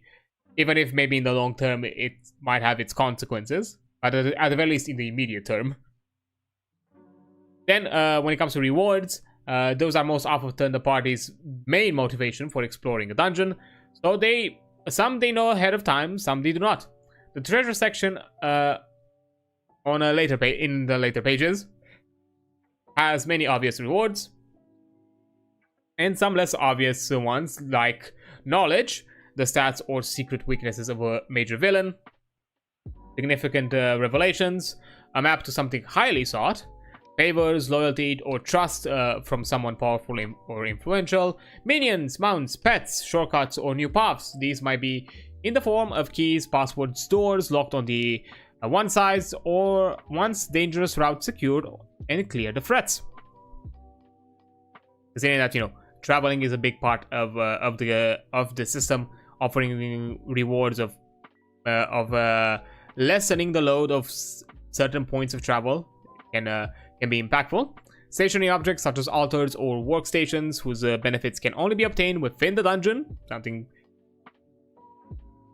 even if maybe in the long term it might have its consequences, but at the very least in the immediate term. Then when it comes to rewards, those are most often the party's main motivation for exploring a dungeon. So some they know ahead of time, some they do not. The treasure section in the later pages has many obvious rewards, and some less obvious ones like knowledge, the stats or secret weaknesses of a major villain, significant revelations, a map to something highly sought, favors, loyalty, or trust from someone powerful or influential, minions, mounts, pets, shortcuts, or new paths. These might be in the form of keys, passwords, doors locked on the one side, or once dangerous routes secured and clear the threats. Considering that, you know, traveling is a big part of the system, offering rewards of lessening the load of certain points of travel can be impactful. Stationary objects such as altars or workstations whose benefits can only be obtained within the dungeon. Something.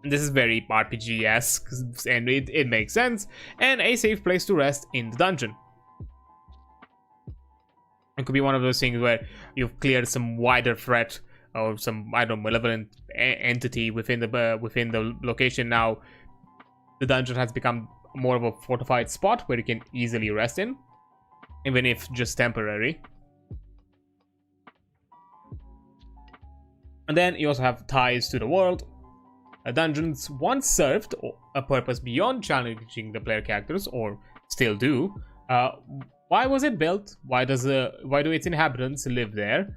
This is very RPG-esque, and it makes sense. And a safe place to rest in the dungeon. It could be one of those things where you've cleared some wider threat or some, I don't know, malevolent entity within the location. Now the dungeon has become more of a fortified spot where you can easily rest in, even if just temporary. And then you also have ties to the world. Dungeons once served a purpose beyond challenging the player characters, or still do. Why was it built? Why do its inhabitants live there?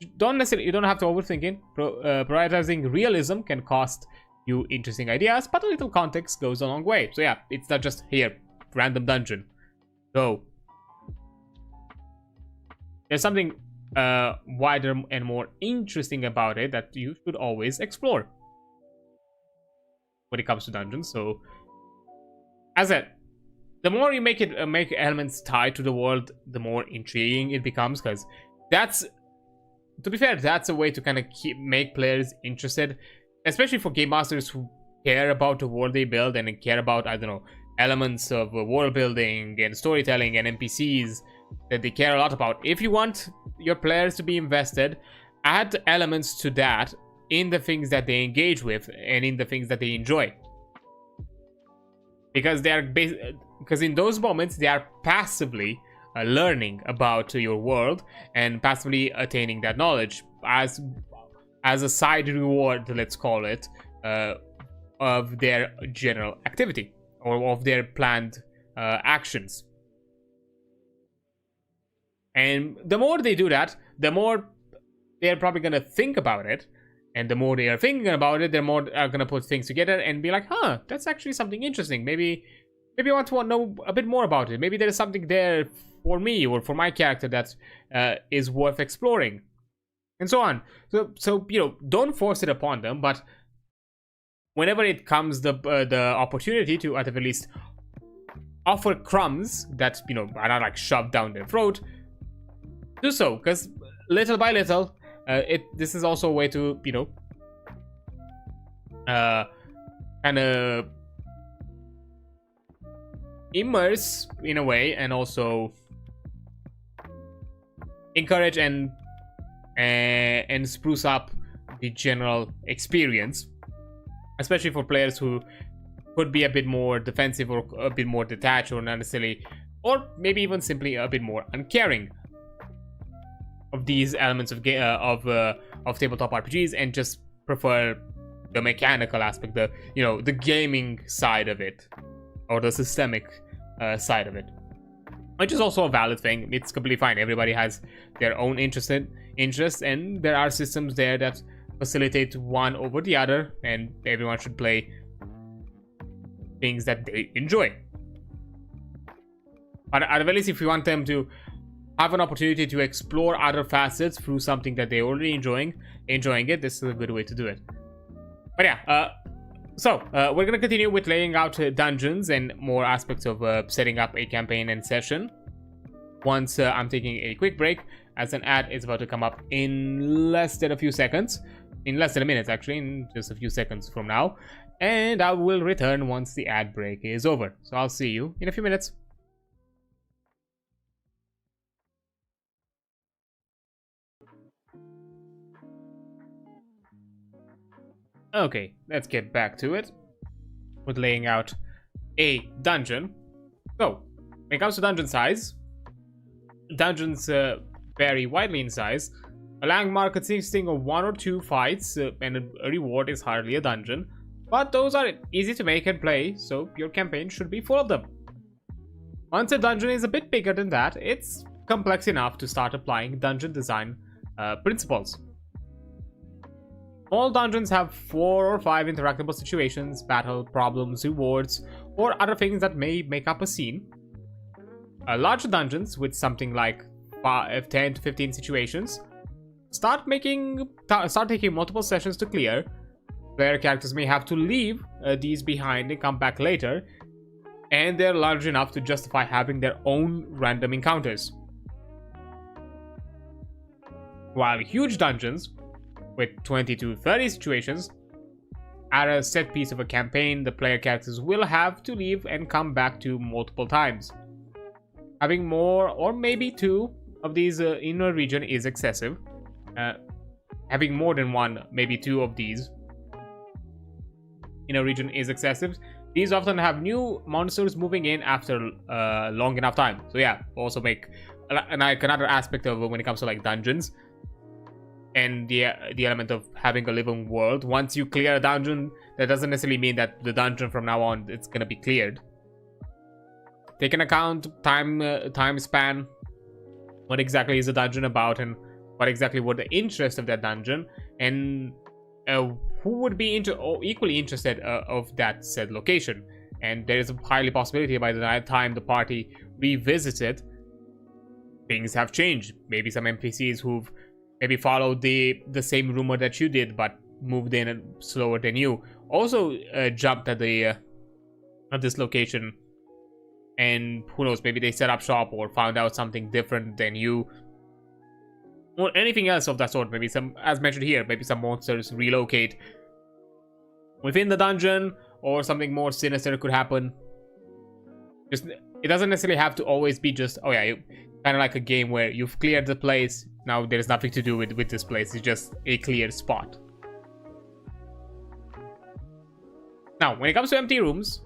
You don't have to overthink it. Prioritizing realism can cost you interesting ideas, but a little context goes a long way. So yeah, it's not just here, random dungeon. Go. There's something wider and more interesting about it that you should always explore when it comes to dungeons. So, as I said, the more you make elements tied to the world, the more intriguing it becomes. Because that's, to be fair, that's a way to kind of make players interested, especially for game masters who care about the world they build and care about, I don't know, elements of world building and storytelling and NPCs that they care a lot about. If you want your players to be invested, add elements to that in the things that they engage with and in the things that they enjoy, because in those moments they are passively learning about your world and passively attaining that knowledge as a side reward, let's call it, of their general activity or of their planned actions. And the more they do that, the more they're probably going to think about it. And the more they are thinking about it, the more are going to put things together and be like, huh, that's actually something interesting. Maybe I want to know a bit more about it. Maybe there's something there for me or for my character that is worth exploring. And so on. So you know, don't force it upon them, but whenever it comes the opportunity to, at the very least, offer crumbs that, you know, are not like shoved down their throat, do so. Because little by little, this is also a way to, you know, kind of immerse in a way, and also encourage and spruce up the general experience, especially for players who could be a bit more defensive or a bit more detached, or not necessarily, or maybe even simply a bit more uncaring of these elements of tabletop RPGs, and just prefer the mechanical aspect, the gaming side of it, or the systemic side of it, which is also a valid thing. It's completely fine. Everybody has their own interests, and there are systems there that facilitate one over the other, and everyone should play things that they enjoy. But at the very least, if you want them to have an opportunity to explore other facets through something that they're already enjoying it, this is a good way to do it. But yeah, so we're gonna continue with laying out dungeons and more aspects of setting up a campaign and session once I'm taking a quick break, as an ad is about to come up in less than a few seconds, in less than a minute actually, in just a few seconds from now, and I will return once the ad break is over. So I'll see you in a few minutes. Okay, let's get back to it with laying out a dungeon. So, when it comes to dungeon size, dungeons vary widely in size. A landmark consisting of 1 or 2 fights and a reward is hardly a dungeon, but those are easy to make and play, so your campaign should be full of them. Once a dungeon is a bit bigger than that, it's complex enough to start applying dungeon design principles. All dungeons have 4 or 5 interactable situations, battle, problems, rewards, or other things that may make up a scene. Larger dungeons with something like 10 to 15 situations start taking multiple sessions to clear. Player characters may have to leave these behind and come back later, and they're large enough to justify having their own random encounters. While huge dungeons with 20 to 30 situations at a set piece of a campaign, the player characters will have to leave and come back to multiple times. Having more or maybe two of these in a region is excessive. Having more than one, maybe two of these in a region is excessive. These often have new monsters moving in after long enough time. So yeah, also make another aspect of when it comes to like dungeons and the element of having a living world. Once you clear a dungeon, that doesn't necessarily mean that the dungeon from now on it's gonna be cleared. Take into account time span, what exactly is the dungeon about, and what exactly would the interest of that dungeon, and who would be equally interested of that said location. And there is a highly possibility by the time the party revisits it, things have changed. Maybe some NPCs who've maybe followed the same rumor that you did, but moved in slower than you, also jumped at this location. And who knows, maybe they set up shop or found out something different than you, or anything else of that sort. Maybe some, as mentioned here, maybe some monsters relocate within the dungeon, or something more sinister could happen. Just, it doesn't necessarily have to always be just, oh yeah, kind of like a game where you've cleared the place, now there's nothing to do with this place, it's just a cleared spot. Now, when it comes to empty rooms,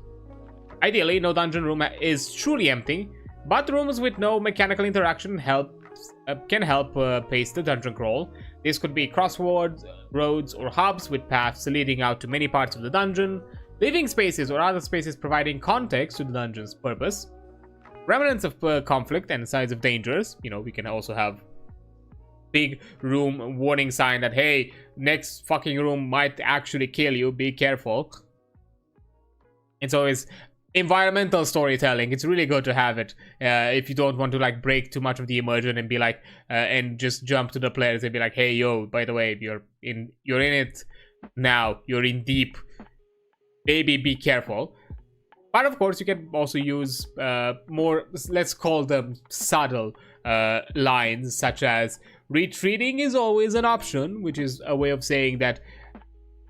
ideally no dungeon room is truly empty, but rooms with no mechanical interaction can help pace the dungeon crawl. This could be crossroads, roads, or hubs with paths leading out to many parts of the dungeon, living spaces or other spaces providing context to the dungeon's purpose, remnants of conflict and signs of dangers. You know, we can also have big room warning sign that, hey, next fucking room might actually kill you, be careful. It's always environmental storytelling. It's really good to have it if you don't want to like break too much of the immersion and be like and just jump to the players and be like, hey, yo, by the way, you're in it now, you're in deep, baby, be careful. But of course you can also use more, let's call them subtle lines, such as retreating is always an option, which is a way of saying that,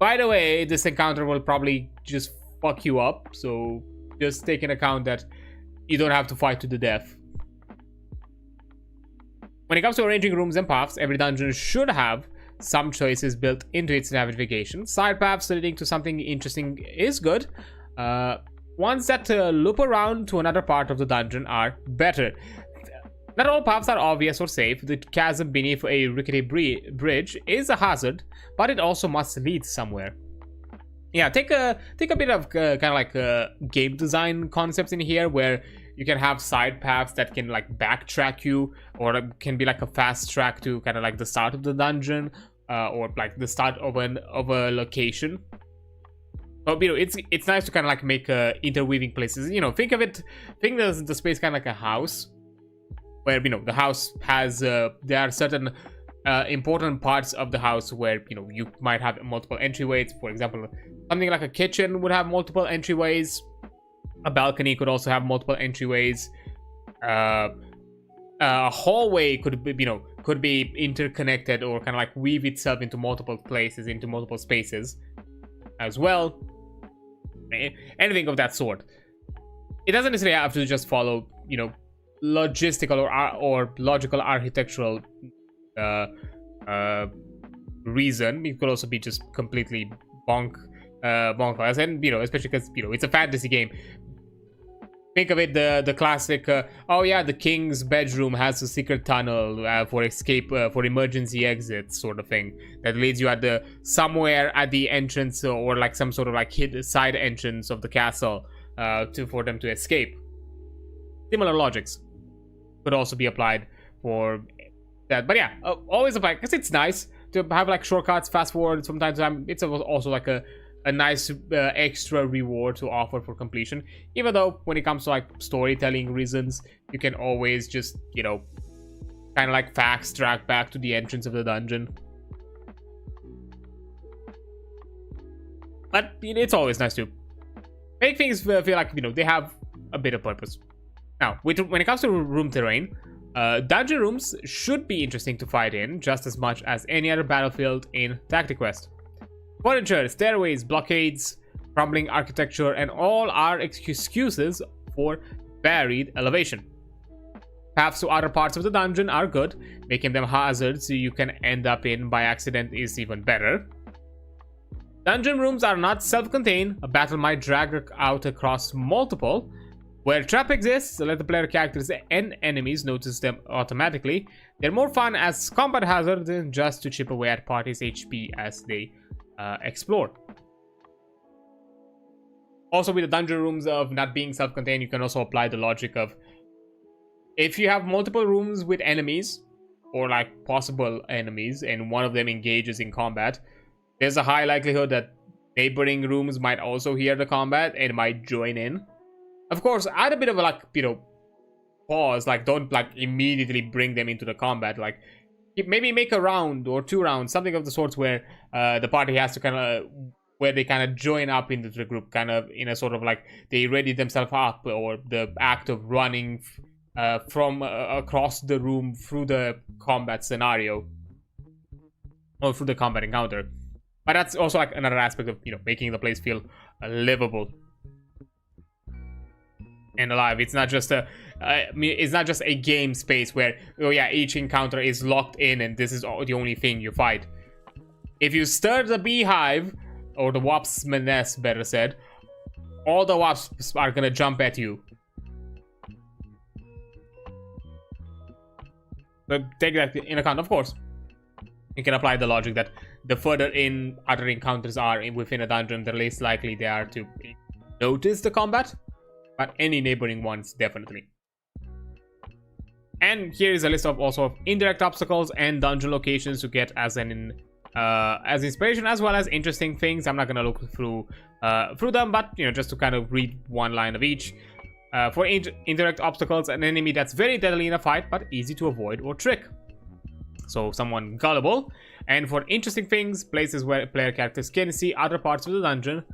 by the way, this encounter will probably just fuck you up, so just take into account that you don't have to fight to the death. When it comes to arranging rooms and paths, every dungeon should have some choices built into its navigation. Side paths leading to something interesting is good. Ones that loop around to another part of the dungeon are better. Not all paths are obvious or safe. The chasm beneath a rickety bridge is a hazard, but it also must lead somewhere. Yeah, take a bit of kind of like game design concepts in here, where you can have side paths that can like backtrack you, or can be like a fast track to kind of like the start of the dungeon, or like the start of a location. But you know, it's nice to kind of like make interweaving places. You know, think of the space kind of like a house, where you know the house has there are certain important parts of the house where you know you might have multiple entryways. For example, something like a kitchen would have multiple entryways. A balcony could also have multiple entryways. A hallway could be interconnected, or kind of like weave itself into multiple places, into multiple spaces as well. Anything of that sort. It doesn't necessarily have to just follow, you know, logistical or logical architectural reason. It could also be just completely bonkers, and you know, especially because you know it's a fantasy game. Think of it, the classic, oh yeah, the king's bedroom has a secret tunnel for escape, for emergency exits sort of thing, that leads you at somewhere at the entrance, or like some sort of like hidden side entrance of the castle for them to escape. Similar logics could also be applied for that. But yeah, always apply, because it's nice to have like shortcuts, fast forward. Sometimes it's also like a nice extra reward to offer for completion, even though when it comes to like storytelling reasons, you can always just, you know, kind of like fast track back to the entrance of the dungeon. But it's always nice to make things feel like, they have a bit of purpose. Now, when it comes to room terrain, dungeon rooms should be interesting to fight in just as much as any other battlefield in Tactiquest. Furniture, stairways, blockades, crumbling architecture, and all are excuses for varied elevation. Paths to other parts of the dungeon are good, making them hazards you can end up in by accident is even better. Dungeon rooms are not self-contained. A battle might drag out across multiple. Where trap exists, let the player characters and enemies notice them automatically. They're more fun as combat hazards than just to chip away at parties' HP as they explore. Also, with the dungeon rooms of not being self-contained, you can also apply the logic of, if you have multiple rooms with enemies, or like possible enemies, and one of them engages in combat, there's a high likelihood that neighboring rooms might also hear the combat and might join in. Of course, add a bit of a, pause, don't immediately bring them into the combat. Maybe make a round or 2 rounds, something of the sorts where the party has to where they kind of join up into the group, kind of in a sort of they ready themselves up, or the act of running from across the room through the combat scenario, or through the combat encounter. But that's also another aspect of making the place feel livable and alive. It's not just a game space where, oh yeah, each encounter is locked in and this is the only thing you fight. If you stir the beehive, or the wasp's nest, better said, all the wasps are gonna jump at you. But take that in account, of course. You can apply the logic that the further in other encounters are within a dungeon, the less likely they are to notice the combat. But any neighboring ones, definitely. And here is a list of also indirect obstacles and dungeon locations to get as inspiration, as well as interesting things. I'm not gonna look through them, but just to kind of read one line of each. For indirect obstacles, an enemy that's very deadly in a fight, but easy to avoid or trick. So someone gullible. And for interesting things, places where player characters can see other parts of the dungeon,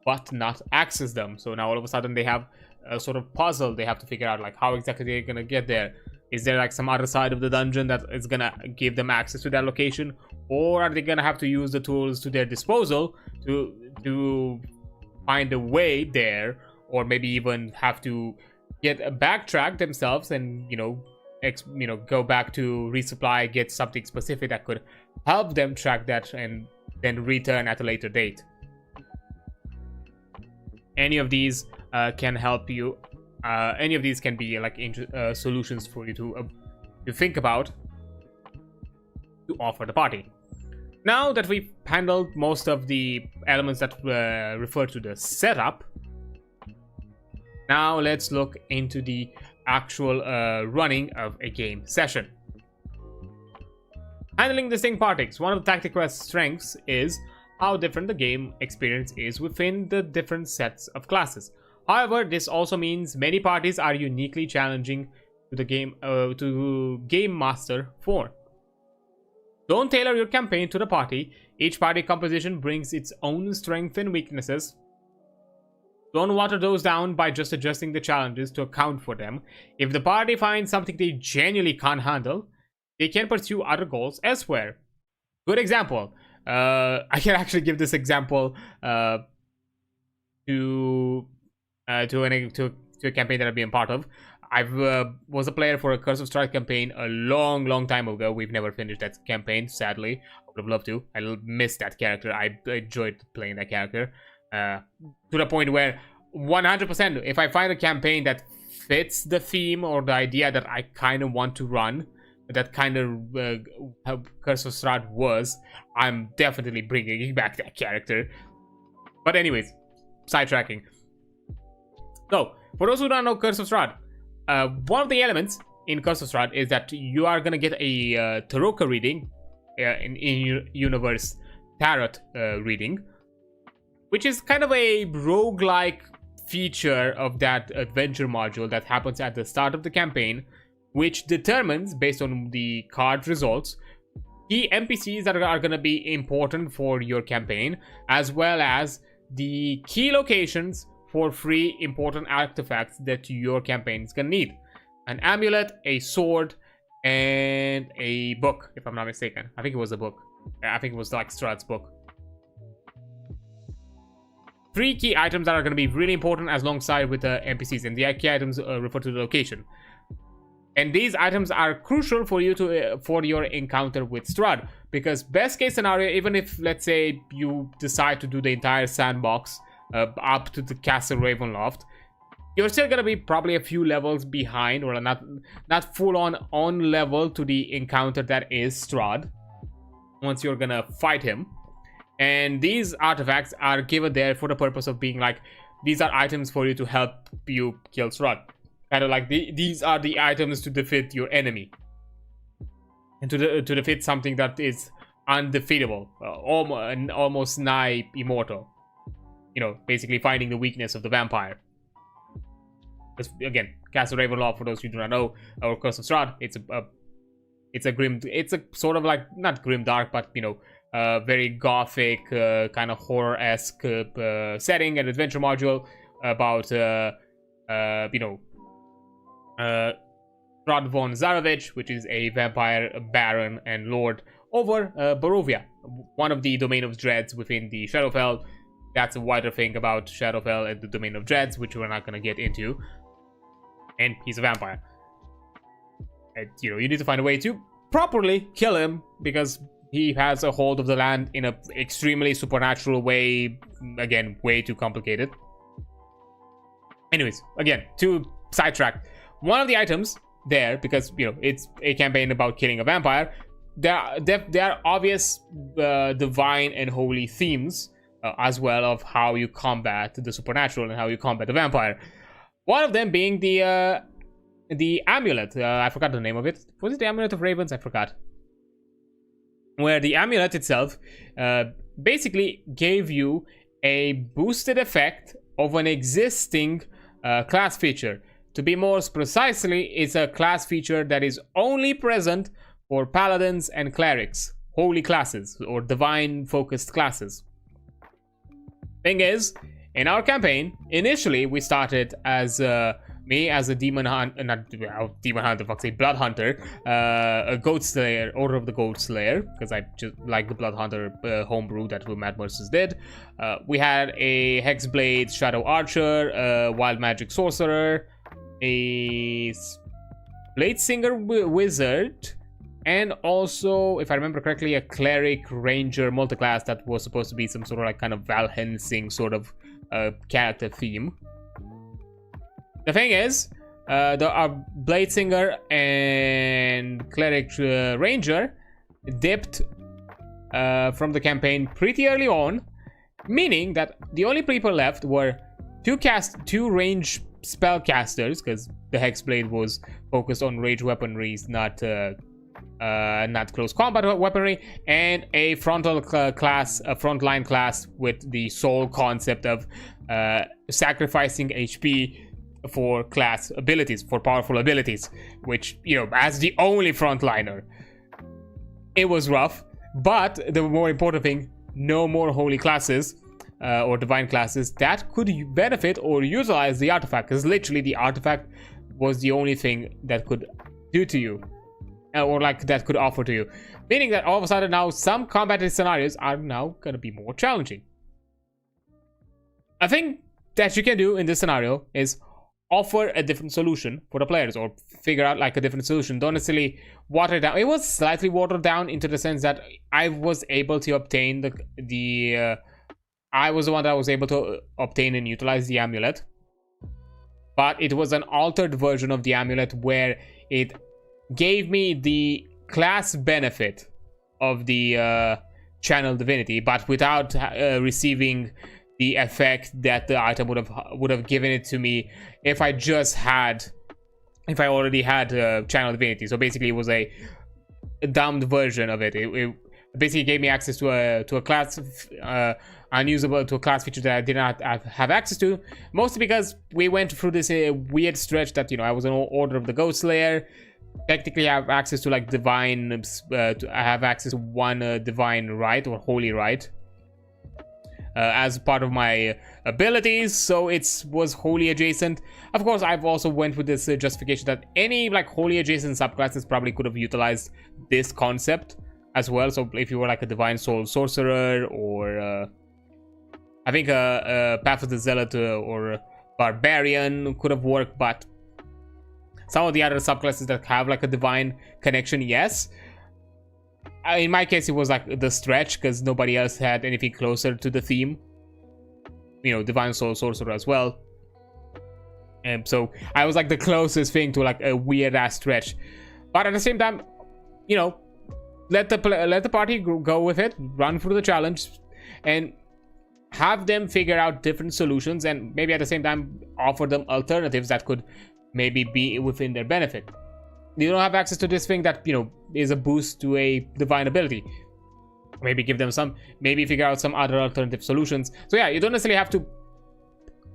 but not access them. So now all of a sudden they have a sort of puzzle they have to figure out, how exactly they're gonna get there. Is there some other side of the dungeon that is gonna give them access to that location, or are they gonna have to use the tools to their disposal to find a way there, or maybe even have to get a backtrack themselves and go back to resupply, get something specific that could help them track that and then return at a later date. Any of these can help you. Any of these can be solutions for you to think about to offer the party. Now that we've handled most of the elements that refer to the setup, now let's look into the actual running of a game session. Handling distinct parties. One of the Tactiquest's strengths is how different the game experience is within the different sets of classes. However, this also means many parties are uniquely challenging to the game master for. Don't tailor your campaign to the party. Each party composition brings its own strengths and weaknesses. Don't water those down by just adjusting the challenges to account for them. If the party finds something they genuinely can't handle, they can pursue other goals elsewhere. Good example. I can actually give this example to a campaign that I've been part of. I was a player for a Curse of Strahd campaign a long time ago. We've never finished that campaign, sadly. I would have loved to. I missed that character. I enjoyed playing that character. To the point where 100%, if I find a campaign that fits the theme or the idea that I kind of want to run, that kind of how Curse of Strahd was, I'm definitely bringing back that character. But anyways, sidetracking. So, for those who don't know Curse of Strahd, one of the elements in Curse of Strahd is that you are going to get a tarot reading, in universe tarot reading, which is kind of a roguelike feature of that adventure module that happens at the start of the campaign, which determines, based on the card results, key NPCs that are going to be important for your campaign, as well as the key locations for free important artifacts that your campaign is going to need. An amulet, a sword, and a book, if I'm not mistaken. I think it was a book. I think it was like Strahd's book. 3 key items that are going to be really important alongside with the NPCs, and the key items refer to the location. And these items are crucial for you to for your encounter with Strahd, because best case scenario, even if let's say you decide to do the entire sandbox up to the Castle Ravenloft, you're still gonna be probably a few levels behind, or not full on level to the encounter that is Strahd once you're gonna fight him. And these artifacts are given there for the purpose of being like, these are items for you to help you kill Strahd. Kind of like these are the items to defeat your enemy, and to defeat something that is undefeatable, almost nigh immortal. You know, basically finding the weakness of the vampire. Because again, Castle Ravenloft, for those who do not know, or Curse of Strahd, it's a sort of like, not grim dark, but you know, very gothic, kind of horror-esque setting and adventure module about you know, Strahd von Zarovich, which is a vampire baron and lord over Barovia, one of the Domain of Dreads within the Shadowfell. That's a wider thing about Shadowfell and the Domain of Dreads, which we're not going to get into. And he's a vampire. And, you know, you need to find a way to properly kill him, because he has a hold of the land in an extremely supernatural way. Again, way too complicated. Anyways, again, to sidetrack, one of the items there, because you know it's a campaign about killing a vampire, there are obvious divine and holy themes as well of how you combat the supernatural and how you combat the vampire. One of them being the amulet. I forgot the name of it. Was it the Amulet of Ravens? I forgot. Where the amulet itself basically gave you a boosted effect of an existing class feature. To be more precisely, it's a class feature that is only present for paladins and clerics, holy classes or divine focused classes. Thing is, in our campaign, initially we started as me as a demon hunter, not demon hunter, fuck say blood hunter, a goat slayer, Order of the Goat Slayer, because I just like the blood hunter homebrew that Matt Merces did. We had a hexblade shadow archer, a wild magic sorcerer, a blade singer wizard, and also, if I remember correctly, a cleric ranger multiclass that was supposed to be some sort of like kind of Val Helsing sort of character theme. The thing is, the blade singer and cleric ranger dipped from the campaign pretty early on, meaning that the only people left were two range spellcasters, because the hexblade was focused on rage weaponry, not close combat weaponry, and a frontline class with the sole concept of sacrificing HP for class abilities, for powerful abilities, which, you know, as the only frontliner, it was rough. But the more important thing, no more holy classes or divine classes that could benefit or utilize the artifact, because literally the artifact was the only thing that could do to you, or like that could offer to you, meaning that all of a sudden now some combat scenarios are now going to be more challenging. A thing that you can do in this scenario is offer a different solution for the players, or figure out like a different solution. Don't necessarily water it down. It was slightly watered down into the sense that I was able to obtain I was the one that was able to obtain and utilize the amulet, but it was an altered version of the amulet where it gave me the class benefit of the channel divinity, but without receiving the effect that the item would have given it to me if I already had channel divinity. So basically, it was a dumbed version of it. It basically gave me access to a class unusable, to a class feature that I did not have access to, mostly because we went through this weird stretch that, you know, I was an Order of the Ghost Slayer. technically have access to like divine, I have access to one divine right or holy right as part of my abilities, so it was holy adjacent. Of course, I've also went with this justification that any like holy adjacent subclasses probably could have utilized this concept as well. So if you were like a divine soul sorcerer, or I think Path of the Zealot or barbarian could have worked, but some of the other subclasses that have like a divine connection, yes. In my case, it was like the stretch because nobody else had anything closer to the theme. You know, divine soul sorcerer as well. And so I was like the closest thing to like a weird ass stretch. But at the same time, you know, let the party go with it, run through the challenge, and have them figure out different solutions, and maybe at the same time offer them alternatives that could maybe be within their benefit. You don't have access to this thing that, you know, is a boost to a divine ability. Maybe give them some, maybe figure out some other alternative solutions. So yeah, you don't necessarily have to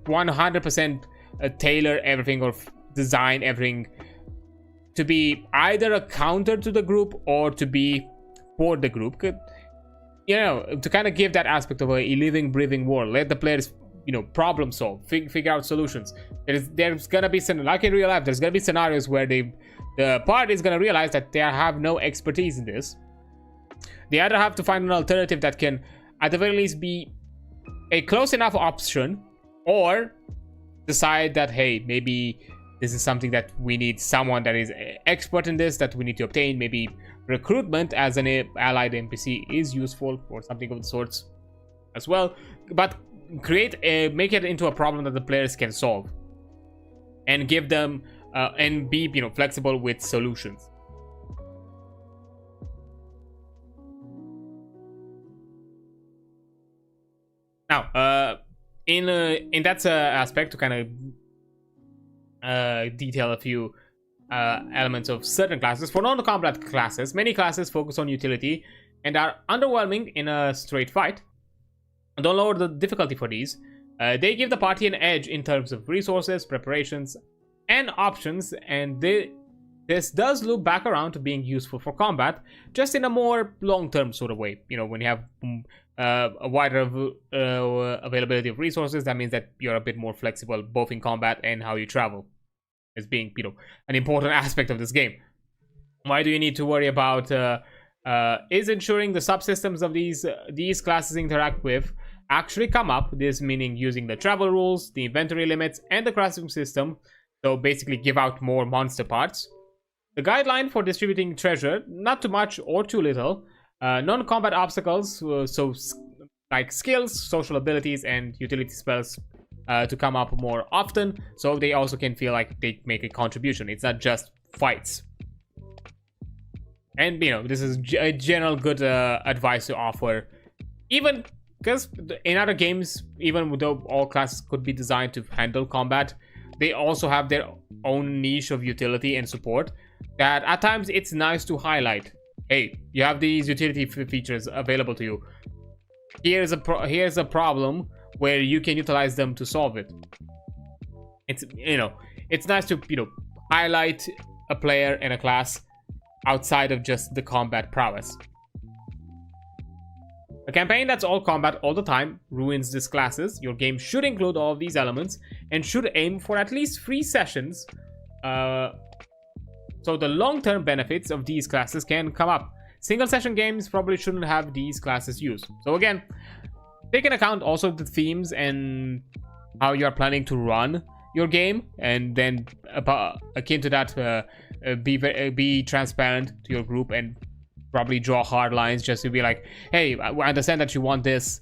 100% tailor everything or design everything to be either a counter to the group or to be for the group. You know, to kind of give that aspect of a living, breathing world. Let the players, you know, problem solve, figure out solutions. There's gonna be, like in real life, there's gonna be scenarios where the party is gonna realize that they have no expertise in this. They either have to find an alternative that can, at the very least, be a close enough option, or decide that, hey, maybe this is something that we need someone that is expert in this, that we need to obtain. Maybe recruitment as an allied NPC is useful, or something of the sorts as well. But make it into a problem that the players can solve, and give them and be, you know, flexible with solutions. Now, in that aspect, to kind of detail a few elements of certain classes. For non-combat classes, many classes focus on utility and are underwhelming in a straight fight. Don't lower the difficulty for these. They give the party an edge in terms of resources, preparations, and options, and this does loop back around to being useful for combat, just in a more long-term sort of way. You know, when you have a wider availability of resources, that means that you're a bit more flexible both in combat and how you travel, as being, you know, an important aspect of this game. Why do you need to worry about is ensuring the subsystems of these classes interact with actually come up? This meaning using the travel rules, the inventory limits, and the crafting system. So basically give out more monster parts. The guideline for distributing treasure, not too much or too little. Non-combat obstacles, so like skills, social abilities, and utility spells to come up more often, so they also can feel like they make a contribution. It's not just fights. And, you know, this is a general good advice to offer, even because in other games, even though all classes could be designed to handle combat, they also have their own niche of utility and support that at times it's nice to highlight. Hey, you have these utility features available to you. Here's a problem where you can utilize them to solve it. It's, you know, it's nice to, you know, highlight a player and a class outside of just the combat prowess. A campaign that's all combat all the time ruins these classes. Your game should include all of these elements and should aim for at least 3 sessions. So the long-term benefits of these classes can come up. Single session games probably shouldn't have these classes used. So again, take into account also the themes and how you're planning to run your game, and then akin to that, be transparent to your group and probably draw hard lines just to be like, hey, I understand that you want this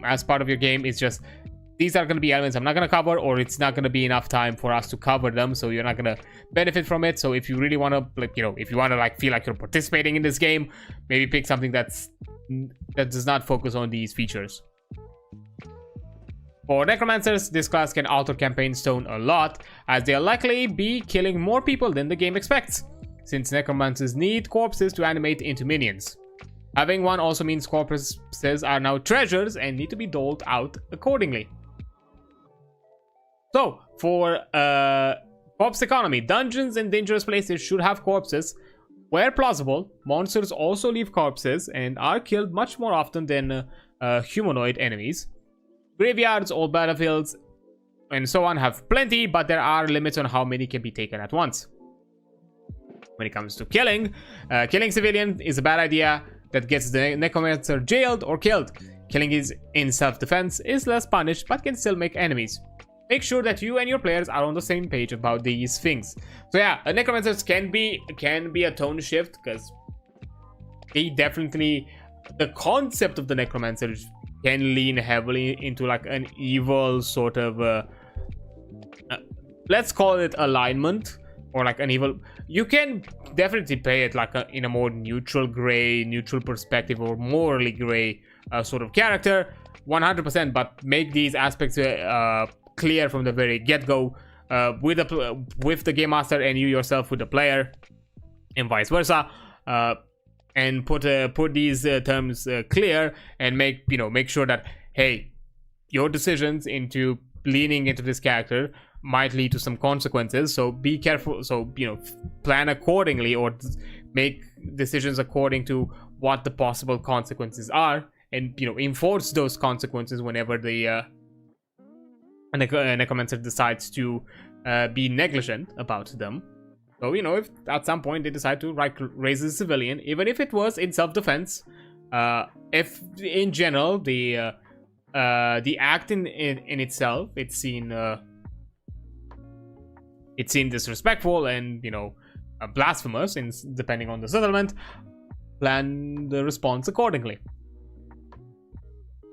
as part of your game. It's just these are going to be elements I'm not going to cover, or it's not going to be enough time for us to cover them, so you're not going to benefit from it. So if you really want to, like, you know, if you want to like feel like you're participating in this game, maybe pick something that does not focus on these features. For necromancers, this class can alter campaign tone a lot, as they'll likely be killing more people than the game expects, since necromancers need corpses to animate into minions. Having one also means corpses are now treasures and need to be doled out accordingly. So, for Corpse economy. Dungeons and dangerous places should have corpses. Where plausible, monsters also leave corpses and are killed much more often than humanoid enemies. Graveyards, old battlefields, and so on have plenty, but there are limits on how many can be taken at once. When it comes to killing, killing civilian is a bad idea that gets the necromancer jailed or killed. Killing is in self-defense is less punished but can still make enemies. Make sure that you and your players are on the same page about these things. So yeah, necromancers can be a tone shift, because they definitely, the concept of the necromancer can lean heavily into like an evil sort of let's call it alignment, or like an evil. You can definitely play it like in a more neutral gray, neutral perspective, or morally gray sort of character, 100%, but make these aspects clear from the very get-go with the game master and you yourself with the player, and vice versa, and put these terms clear, and make sure that, hey, your decisions into leaning into this character might lead to some consequences, so be careful. So plan accordingly, or make decisions according to what the possible consequences are, and enforce those consequences whenever the necromancer decides to be negligent about them. So if at some point they decide to raise a civilian, even if it was in self-defense, if in general the act in itself it's seen disrespectful and blasphemous, depending on the settlement, plan the response accordingly.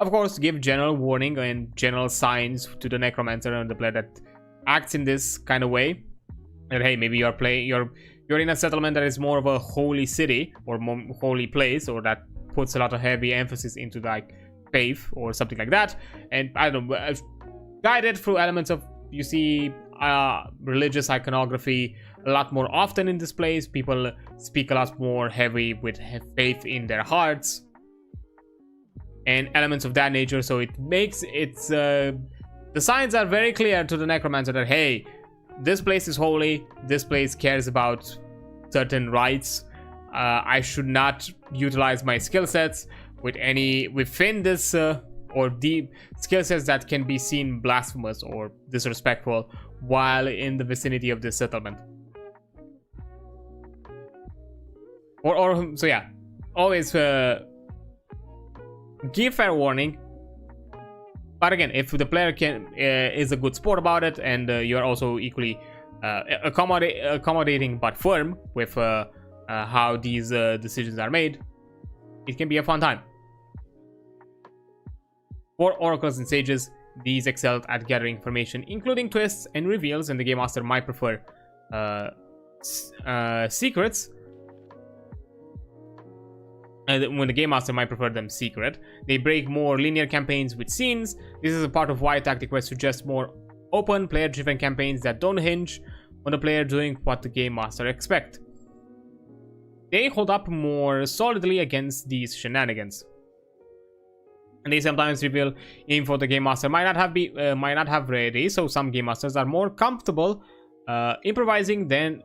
Of course, give general warning and general signs to the necromancer and the player that acts in this kind of way. And hey, maybe you're in a settlement that is more of a holy city or holy place, or that puts a lot of heavy emphasis into like faith or something like that. And I don't know, guided through elements of, you see religious iconography a lot more often in this place. People speak a lot more heavy with faith in their hearts and elements of that nature, so it makes the signs are very clear to the necromancer that, hey, this place is holy, this place cares about certain rites, I should not utilize my skill sets within this or deep skill sets that can be seen blasphemous or disrespectful while in the vicinity of this settlement. So yeah, always give fair warning, but again, if the player is a good sport about it, and you're also equally accommodating but firm with how these decisions are made, it can be a fun time. For oracles and sages, these excel at gathering information, including twists and reveals, and the game master might prefer secrets. When the game master might prefer them secret. They break more linear campaigns with scenes. This is a part of why Tactiquest suggests more open, player-driven campaigns that don't hinge on the player doing what the game master expects. They hold up more solidly against these shenanigans, and they sometimes reveal info the game master might not have ready. So some game masters are more comfortable improvising than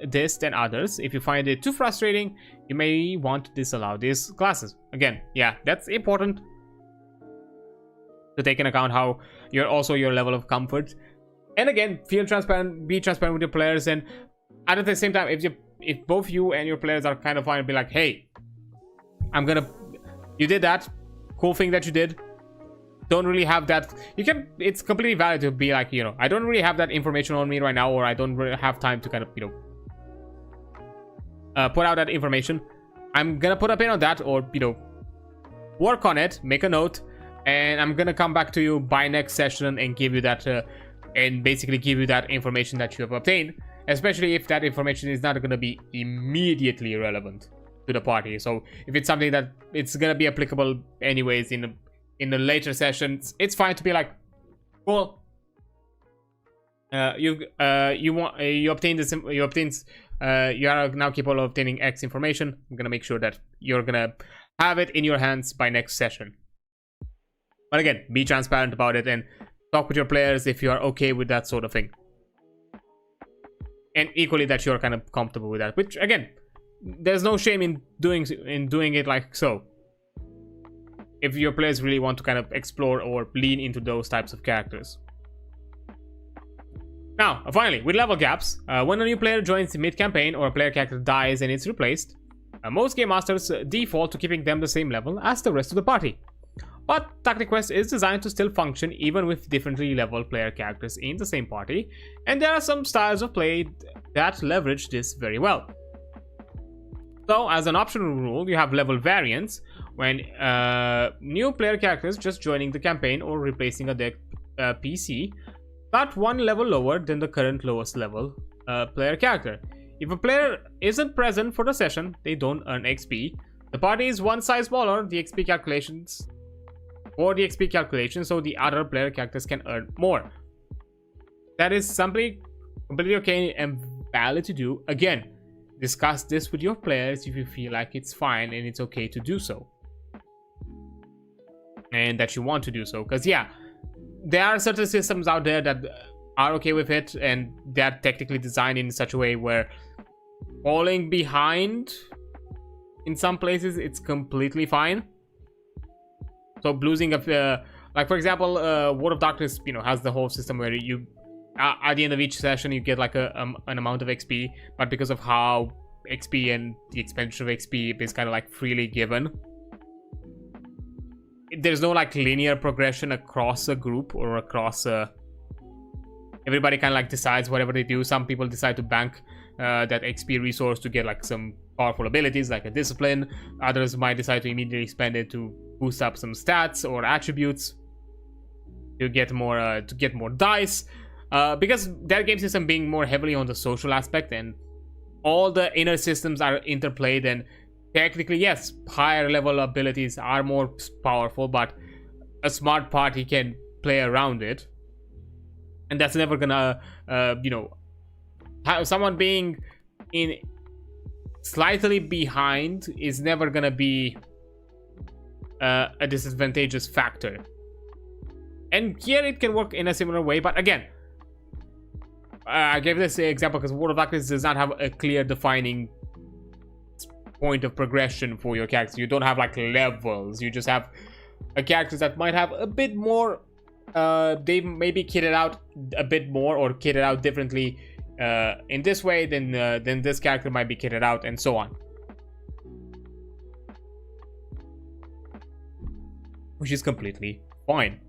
others. If you find it too frustrating, you may want to disallow these classes. Again, yeah, that's important to take into account how your level of comfort. And again, feel transparent, be transparent with your players, and at the same time, if both you and your players are kind of fine, be like, hey, you did that cool thing that you did, don't really have that. It's completely valid to be like, I don't really have that information on me right now, or I don't really have time to kind of put out that information. I'm gonna put a pin on that, or work on it, make a note, and I'm gonna come back to you by next session and give you that and basically give you that information that you have obtained, especially if that information is not gonna be immediately relevant to the party. So if it's something that it's gonna be applicable anyways in the later sessions, it's fine to be like, cool, you are now capable of obtaining X information. I'm gonna make sure that you're gonna have it in your hands by next session. But again, be transparent about it and talk with your players if you are okay with that sort of thing. and equally that you're kind of comfortable with that, which again, there's no shame in doing it like so, if your players really want to kind of explore or lean into those types of characters. Now, finally, with level gaps, when a new player joins mid-campaign or a player character dies and it's replaced, most game masters default to keeping them the same level as the rest of the party. But Tactiquest is designed to still function even with differently leveled player characters in the same party, and there are some styles of play that leverage this very well. So, as an optional rule, you have level variance, when new player characters just joining the campaign or replacing a deck PC start one level lower than the current lowest level player character. If a player isn't present for the session, they don't earn XP. The party is one size smaller, the XP calculations, so the other player characters can earn more. That is something completely okay and valid to do. Again, discuss this with your players if you feel like it's fine and it's okay to do so, and that you want to do so, because yeah, there are certain systems out there that are okay with it, and they're technically designed in such a way where falling behind in some places it's completely fine. So losing like for example, World of Darkness, has the whole system where you at the end of each session you get like an amount of XP, but because of how XP and the expenditure of XP is kind of like freely given, there's no like linear progression across a group or across everybody kind of like decides whatever they do. Some people decide to bank that XP resource to get like some powerful abilities like a discipline. Others might decide to immediately spend it to boost up some stats or attributes to get more dice, because their game system being more heavily on the social aspect and all the inner systems are interplayed, and technically yes, higher level abilities are more powerful, but a smart party can play around it, and that's never gonna have someone being in slightly behind is never gonna be a disadvantageous factor. And here it can work in a similar way, but again, I gave this example because World of Darkness does not have a clear defining point of progression for your characters. You don't have like levels, you just have characters that might have a bit more, they may be kitted out a bit more or kitted out differently in this way than this character might be kitted out, and so on, which is completely fine.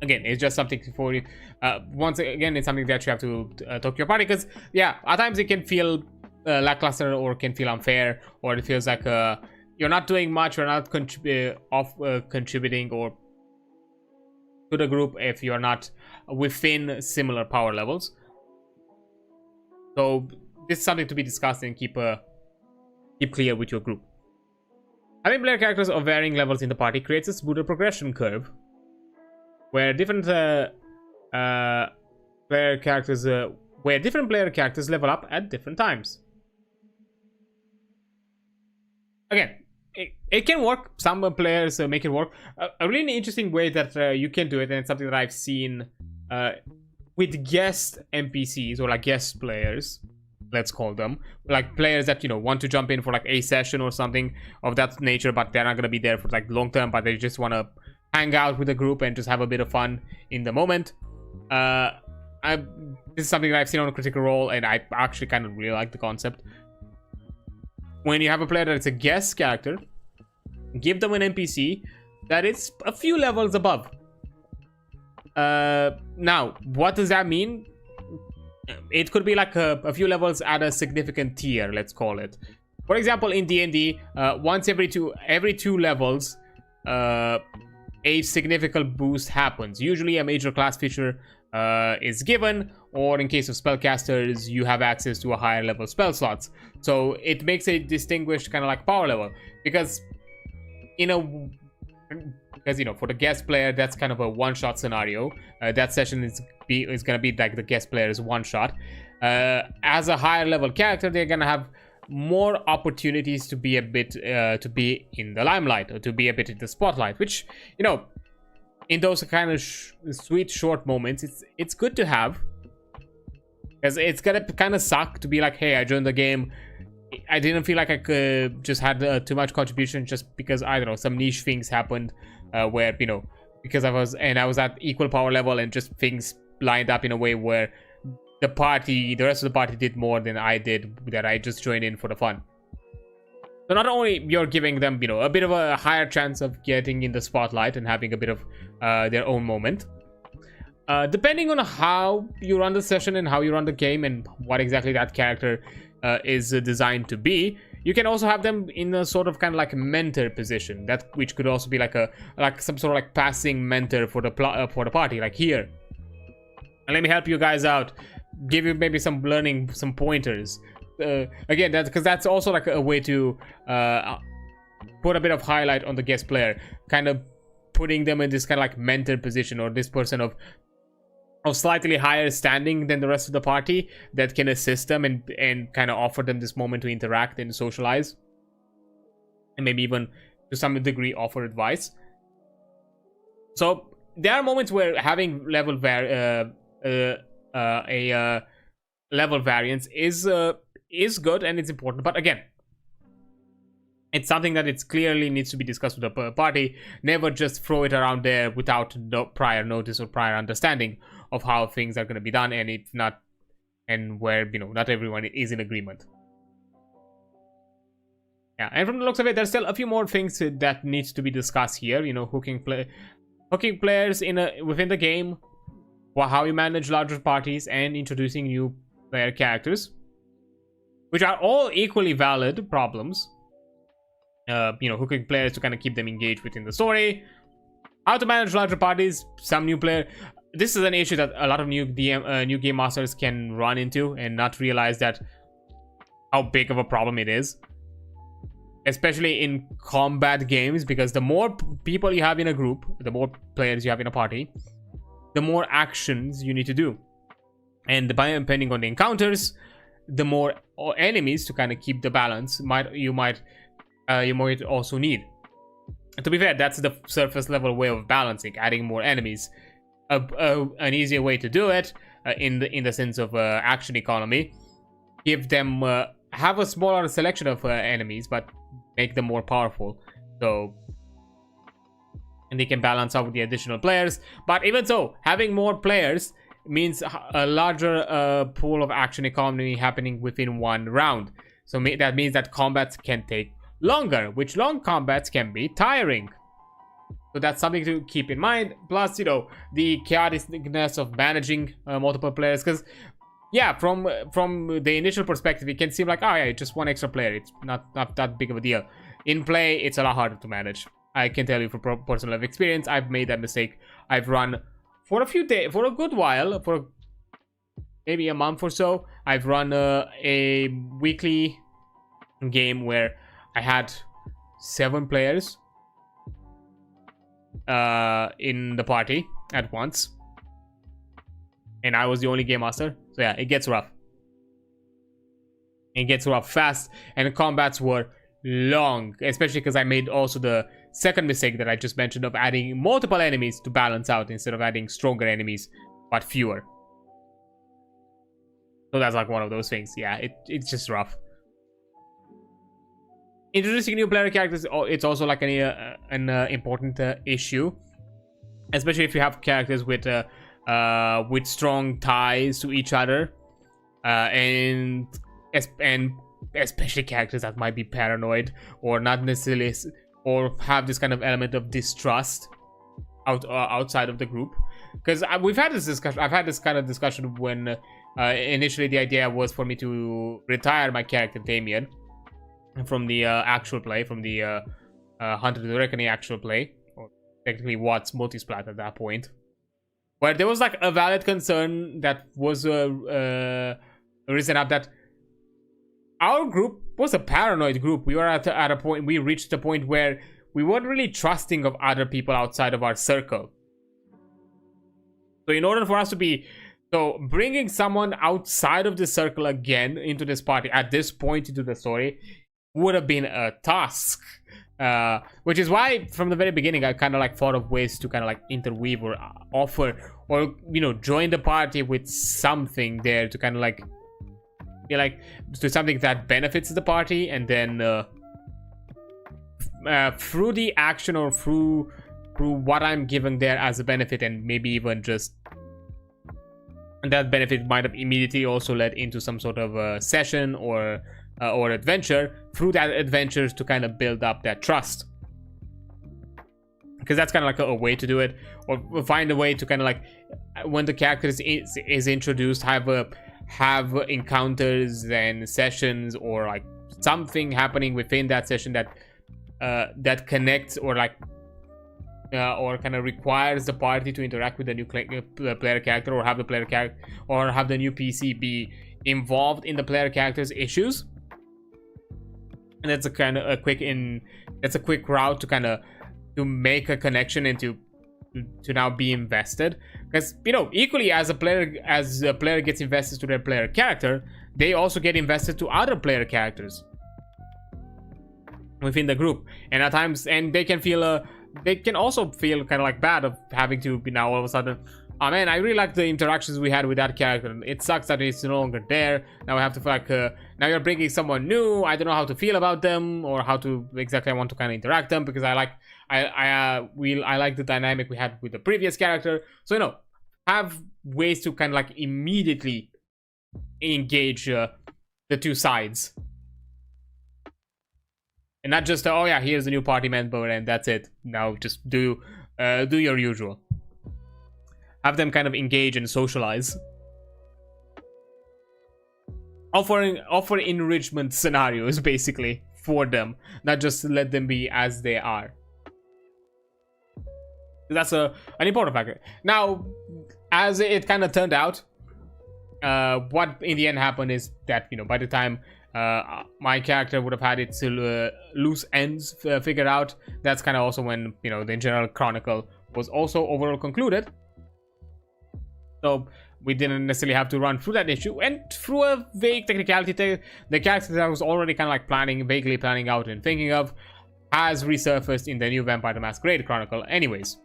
Again, it's just something for you. Once again, it's something that you have to talk to your party, because yeah, at times it can feel lackluster or can feel unfair, or it feels like you're not doing much, you're not contributing or to the group if you're not within similar power levels. So this is something to be discussed and keep clear with your group. Having player characters of varying levels in the party creates a smoother progression curve, where different player characters level up at different times. Again, it can work. Some players make it work. A really interesting way that you can do it, and it's something that I've seen with guest NPCs or like guest players, let's call them, like players that want to jump in for like a session or something of that nature, but they're not gonna be there for like long term, but they just want to hang out with the group and just have a bit of fun in the moment. This is something that I've seen on Critical Role, and I actually kind of really like the concept. When you have a player that's a guest character, give them an NPC that is a few levels above. Now, what does that mean? It could be like a few levels at a significant tier, let's call it. For example, in D&D, once every two levels, a significant boost happens. Usually a major class feature is given, or in case of spellcasters, you have access to a higher level spell slots. So it makes a distinguished kind of like power level, because for the guest player, that's kind of a one-shot scenario. That session is gonna be like the guest player's one-shot. As a higher level character, they're gonna have more opportunities to be a bit to be in the limelight, or to be a bit in the spotlight, which in those kind of sweet short moments, it's good to have, because it's gonna kind of suck to be like, hey, I joined the game, I didn't feel like I could just had too much contribution just because, I don't know, some niche things happened where, you know, because I was at equal power level and just things lined up in a way where the rest of the party did more than I did, that I just joined in for the fun. So not only you're giving them, you know, a bit of a higher chance of getting in the spotlight and having a bit of their own moment. Depending on how you run the session and how you run the game and what exactly that character is designed to be, you can also have them in a sort of kind of like mentor position, which could also be like some sort of like passing mentor for the party, like here. And let me help you guys out, give you maybe some pointers. Again, because that's also like a way to put a bit of highlight on the guest player, kind of putting them in this kind of like mentor position, or this person of slightly higher standing than the rest of the party that can assist them and kind of offer them this moment to interact and socialize, and maybe even to some degree offer advice. So there are moments where having level level variance is good and it's important, but again, it's something that it's clearly needs to be discussed with the party. Never just throw it around there without prior notice or prior understanding of how things are going to be done, and where, you know, not everyone is in agreement. Yeah, and from the looks of it, there's still a few more things that needs to be discussed here. You know, hooking players within the game, how you manage larger parties, and introducing new player characters, which are all equally valid problems. You know, hooking players to kind of keep them engaged within the story. How to manage larger parties, some new player. This is an issue that a lot of new game masters can run into and not realize that how big of a problem it is, especially in combat games, because the more people you have in a group, the more players you have in a party, the more actions you need to do, and depending on the encounters, the more enemies to kind of keep the balance you might also need. And to be fair, that's the surface level way of balancing, adding more enemies. An easier way to do it, in the sense of action economy, give them have a smaller selection of enemies, but make them more powerful, so and they can balance out with the additional players. But even so, having more players means a larger pool of action economy happening within one round. So that means that combats can take longer, which long combats can be tiring. So that's something to keep in mind. Plus, you know, the chaoticness of managing multiple players, because yeah, from the initial perspective, it can seem like, oh yeah, just one extra player, it's not that big of a deal. In play, it's a lot harder to manage. I can tell you from personal experience, I've made that mistake. I've run for a few days, for a good while, for maybe a month or so, I've run a weekly game where I had 7 players in the party at once, and I was the only game master. So yeah, it gets rough. It gets rough fast, and the combats were long, especially because I made also the second mistake that I just mentioned of adding multiple enemies to balance out instead of adding stronger enemies but fewer. So that's like one of those things. Yeah, it's just rough. Introducing new player characters, it's also like an important issue, especially if you have characters with strong ties to each other, and especially characters that might be paranoid or not necessarily, or have this kind of element of distrust outside of the group. Because we've had this discussion. I've had this kind of discussion when initially the idea was for me to retire my character Damien from the actual play, from the Hunter to the Reckoning actual play, or technically Watts multisplat at that point, where there was like a valid concern that was risen up that our group was a paranoid group. We were at a point, we reached a point where we weren't really trusting of other people outside of our circle. So in order for us to be, bringing someone outside of the circle again into this party at this point into the story would have been a task. Which is why from the very beginning I kind of like thought of ways to kind of like interweave or offer or, you know, join the party with something there to kind of like be like to something that benefits the party, and then through the action or through what I'm giving there as a benefit, and maybe even just that benefit might have immediately also led into some sort of a session or adventure, through that adventures to kind of build up that trust, because that's kind of like a way to do it, or find a way to kind of like when the character is introduced, have encounters and sessions, or like something happening within that session that that connects or like or kind of requires the party to interact with the new player character, or have the player character or have the new PC be involved in the player character's issues. And that's a kind of a quick route to kind of to make a connection and to now be invested, because, you know, equally as a player gets invested to their player character, they also get invested to other player characters within the group, and at times, and they can also feel kind of like bad of having to be now all of a sudden, oh man, I really like the interactions we had with that character. It sucks that it's no longer there. Now I have to feel like now you're bringing someone new. I don't know how to feel about them, or how to exactly I want to kind of interact them, because I like the dynamic we had with the previous character. So, you know, have ways to kind of like immediately engage the two sides, and not just oh yeah, here's a new party member and that's it. Now just do your usual. Have them kind of engage and socialize. Offer enrichment scenarios basically for them, not just let them be as they are. That's an important factor. Now, as it kind of turned out, what in the end happened is that, you know, by the time my character would have had its loose ends figured out, that's kind of also when, you know, the general chronicle was also overall concluded. So we didn't necessarily have to run through that issue, and through a vague technicality, the character that I was already kind of like vaguely planning out and thinking of, has resurfaced in the new Vampire the Masquerade Chronicle anyways.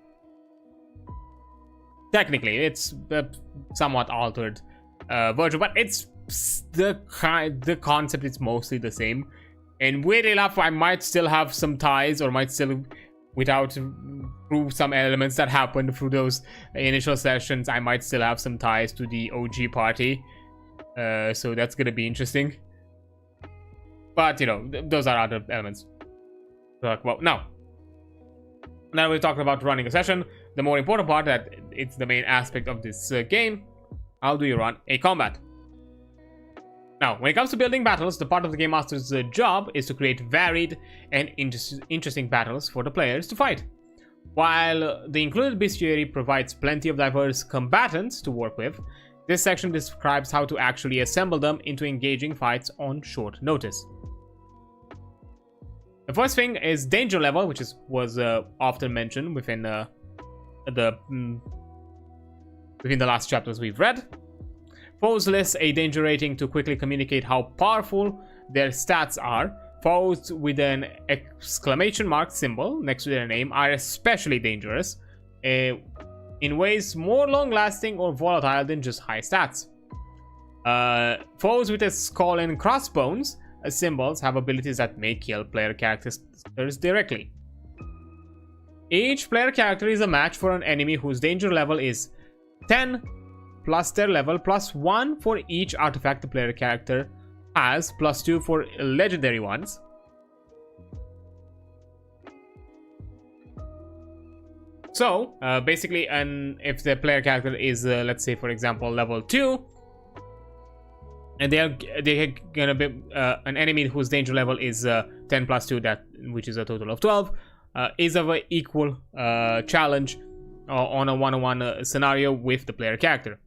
Technically, it's a somewhat altered version, but it's the concept is mostly the same. And weirdly enough, I might still have some ties, or might still, without through some elements that happened through those initial sessions, I might still have some ties to the OG party. So that's gonna be interesting. But, you know, those are other elements. Well, now we're talking about running a session. The more important part, that it's the main aspect of this game. How do you run a combat? Now, when it comes to building battles, the part of the Game Master's job is to create varied and interesting battles for the players to fight. While the included Bestiary provides plenty of diverse combatants to work with, this section describes how to actually assemble them into engaging fights on short notice. The first thing is danger level, which was often mentioned within the last chapters we've read. Foes list a danger rating to quickly communicate how powerful their stats are. Foes with an exclamation mark symbol next to their name are especially dangerous, in ways more long-lasting or volatile than just high stats. Foes with a skull and crossbones symbols have abilities that may kill player characters directly. Each player character is a match for an enemy whose danger level is 10 plus their level, plus 1 for each artifact the player character has, plus 2 for legendary ones. So, basically, if the player character is, let's say, for example, level 2, and they're gonna be an enemy whose danger level is 10 plus 2, which is a total of 12, is of an equal challenge on a one-on-one scenario with the player character.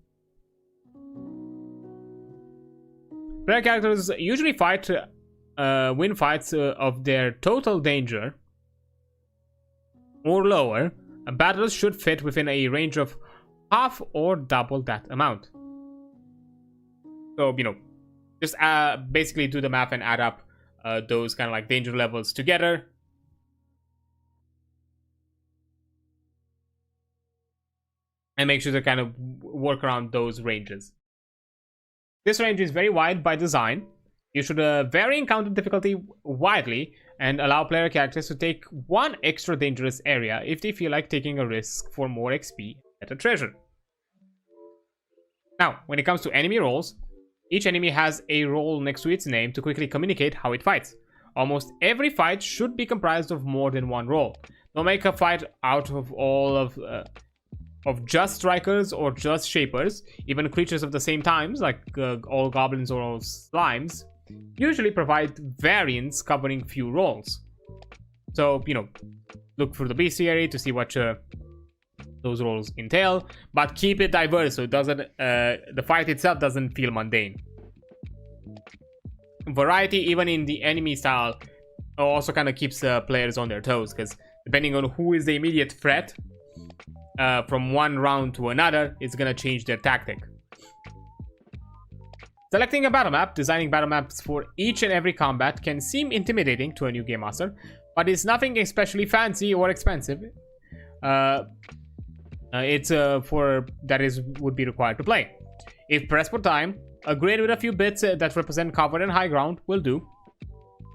Player characters usually win fights of their total danger or lower. Battles should fit within a range of half or double that amount. So, you know, just basically do the math and add up those kind of like danger levels together. And make sure to kind of work around those ranges. This range is very wide by design. You should vary encounter difficulty widely and allow player characters to take one extra dangerous area if they feel like taking a risk for more XP at a treasure. Now, when it comes to enemy roles, each enemy has a role next to its name to quickly communicate how it fights. Almost every fight should be comprised of more than one role. Don't make a fight out of all of just strikers or just shapers. Even creatures of the same times, like all goblins or all slimes, usually provide variants covering few roles. So, you know, look for the bestiary to see what those roles entail, but keep it diverse so it doesn't the fight itself doesn't feel mundane. Variety even in the enemy style also kind of keeps players on their toes, because depending on who is the immediate threat from one round to another, it's gonna change their tactic. Selecting a battle map, designing battle maps for each and every combat can seem intimidating to a new game master, but it's nothing especially fancy or expensive. Would be required to play. If pressed for time, a grid with a few bits that represent cover and high ground will do.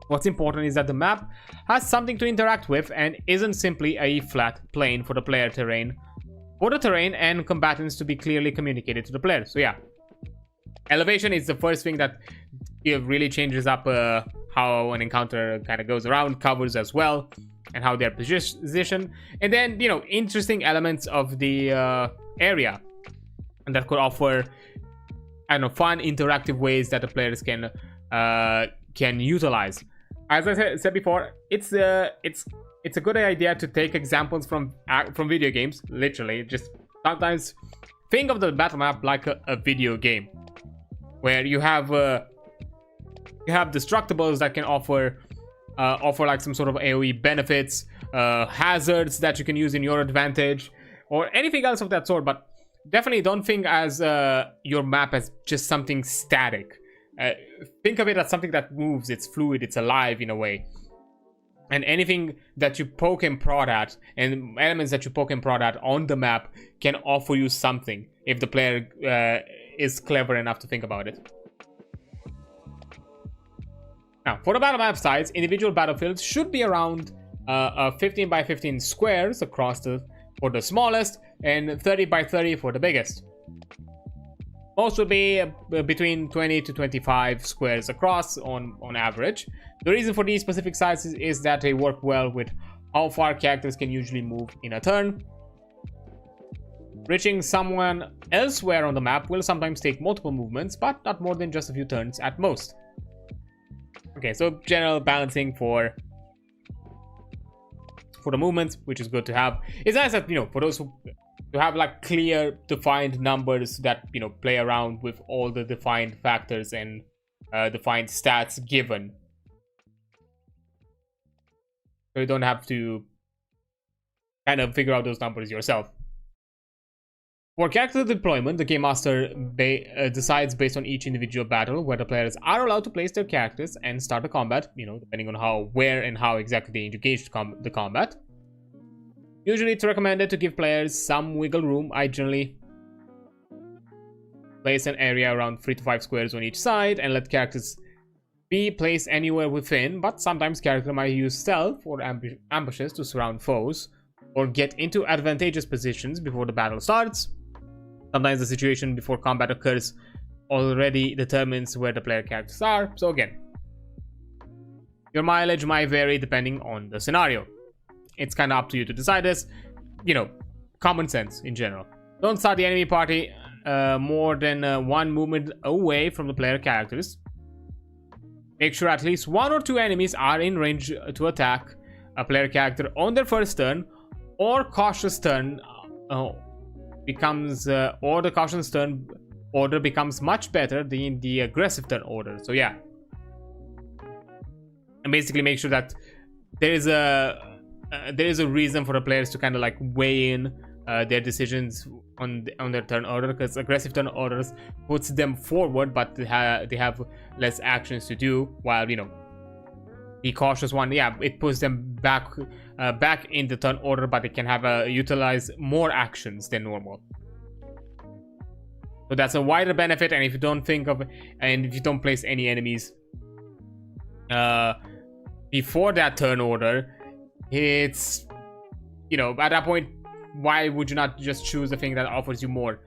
What's important is that the map has something to interact with and isn't simply a flat plane for the terrain and combatants to be clearly communicated to the player. So yeah, elevation is the first thing that really changes up how an encounter kind of goes around. Covers as well, and how they're positioned, and then, you know, interesting elements of the area, and that could offer, I don't know, fun interactive ways that the players can utilize. As I said before, it's a good idea to take examples from video games. Literally, just sometimes think of the battle map like a video game, where you have destructibles that can offer like some sort of AoE benefits, hazards that you can use in your advantage, or anything else of that sort. But definitely don't think as your map as just something static. Think of it as something that moves, it's fluid, it's alive in a way. And anything that you poke and prod at, and elements that you poke and prod at on the map, can offer you something if the player is clever enough to think about it. Now, for the battle map size, individual battlefields should be around 15 by 15 squares across for the smallest, and 30 by 30 for the biggest. Most would be between 20 to 25 squares across on average. The reason for these specific sizes is that they work well with how far characters can usually move in a turn. Reaching someone elsewhere on the map will sometimes take multiple movements, but not more than just a few turns at most. Okay, so general balancing for the movements, which is good to have. It's nice that, you know, for those who to have like clear defined numbers that, you know, play around with all the defined factors and defined stats given, so you don't have to kind of figure out those numbers yourself. For character deployment, the Game Master decides based on each individual battle where the players are allowed to place their characters and start the combat, you know, depending on where and how exactly they engage the combat. Usually it's recommended to give players some wiggle room. I generally place an area around 3 to 5 squares on each side and let characters be placed anywhere within, but sometimes characters might use stealth or ambushes to surround foes or get into advantageous positions before the battle starts. Sometimes the situation before combat occurs already determines where the player characters are. So again, your mileage might vary depending on the scenario. It's kind of up to you to decide this. You know, common sense in general. Don't start the enemy party more than one movement away from the player characters. Make sure at least 1 or 2 enemies are in range to attack a player character on their first turn, or cautious turn or the cautious turn order becomes much better than the aggressive turn order. So yeah, and basically make sure that there is a reason for the players to kind of like weigh in their decisions on their turn order, because aggressive turn orders puts them forward, but they have less actions to do, while, you know, the cautious one, yeah, it puts them back in the turn order, but they can have utilize more actions than normal. So that's a wider benefit. And if you don't if you don't place any enemies before that turn order, it's, you know, at that point, why would you not just choose the thing that offers you more?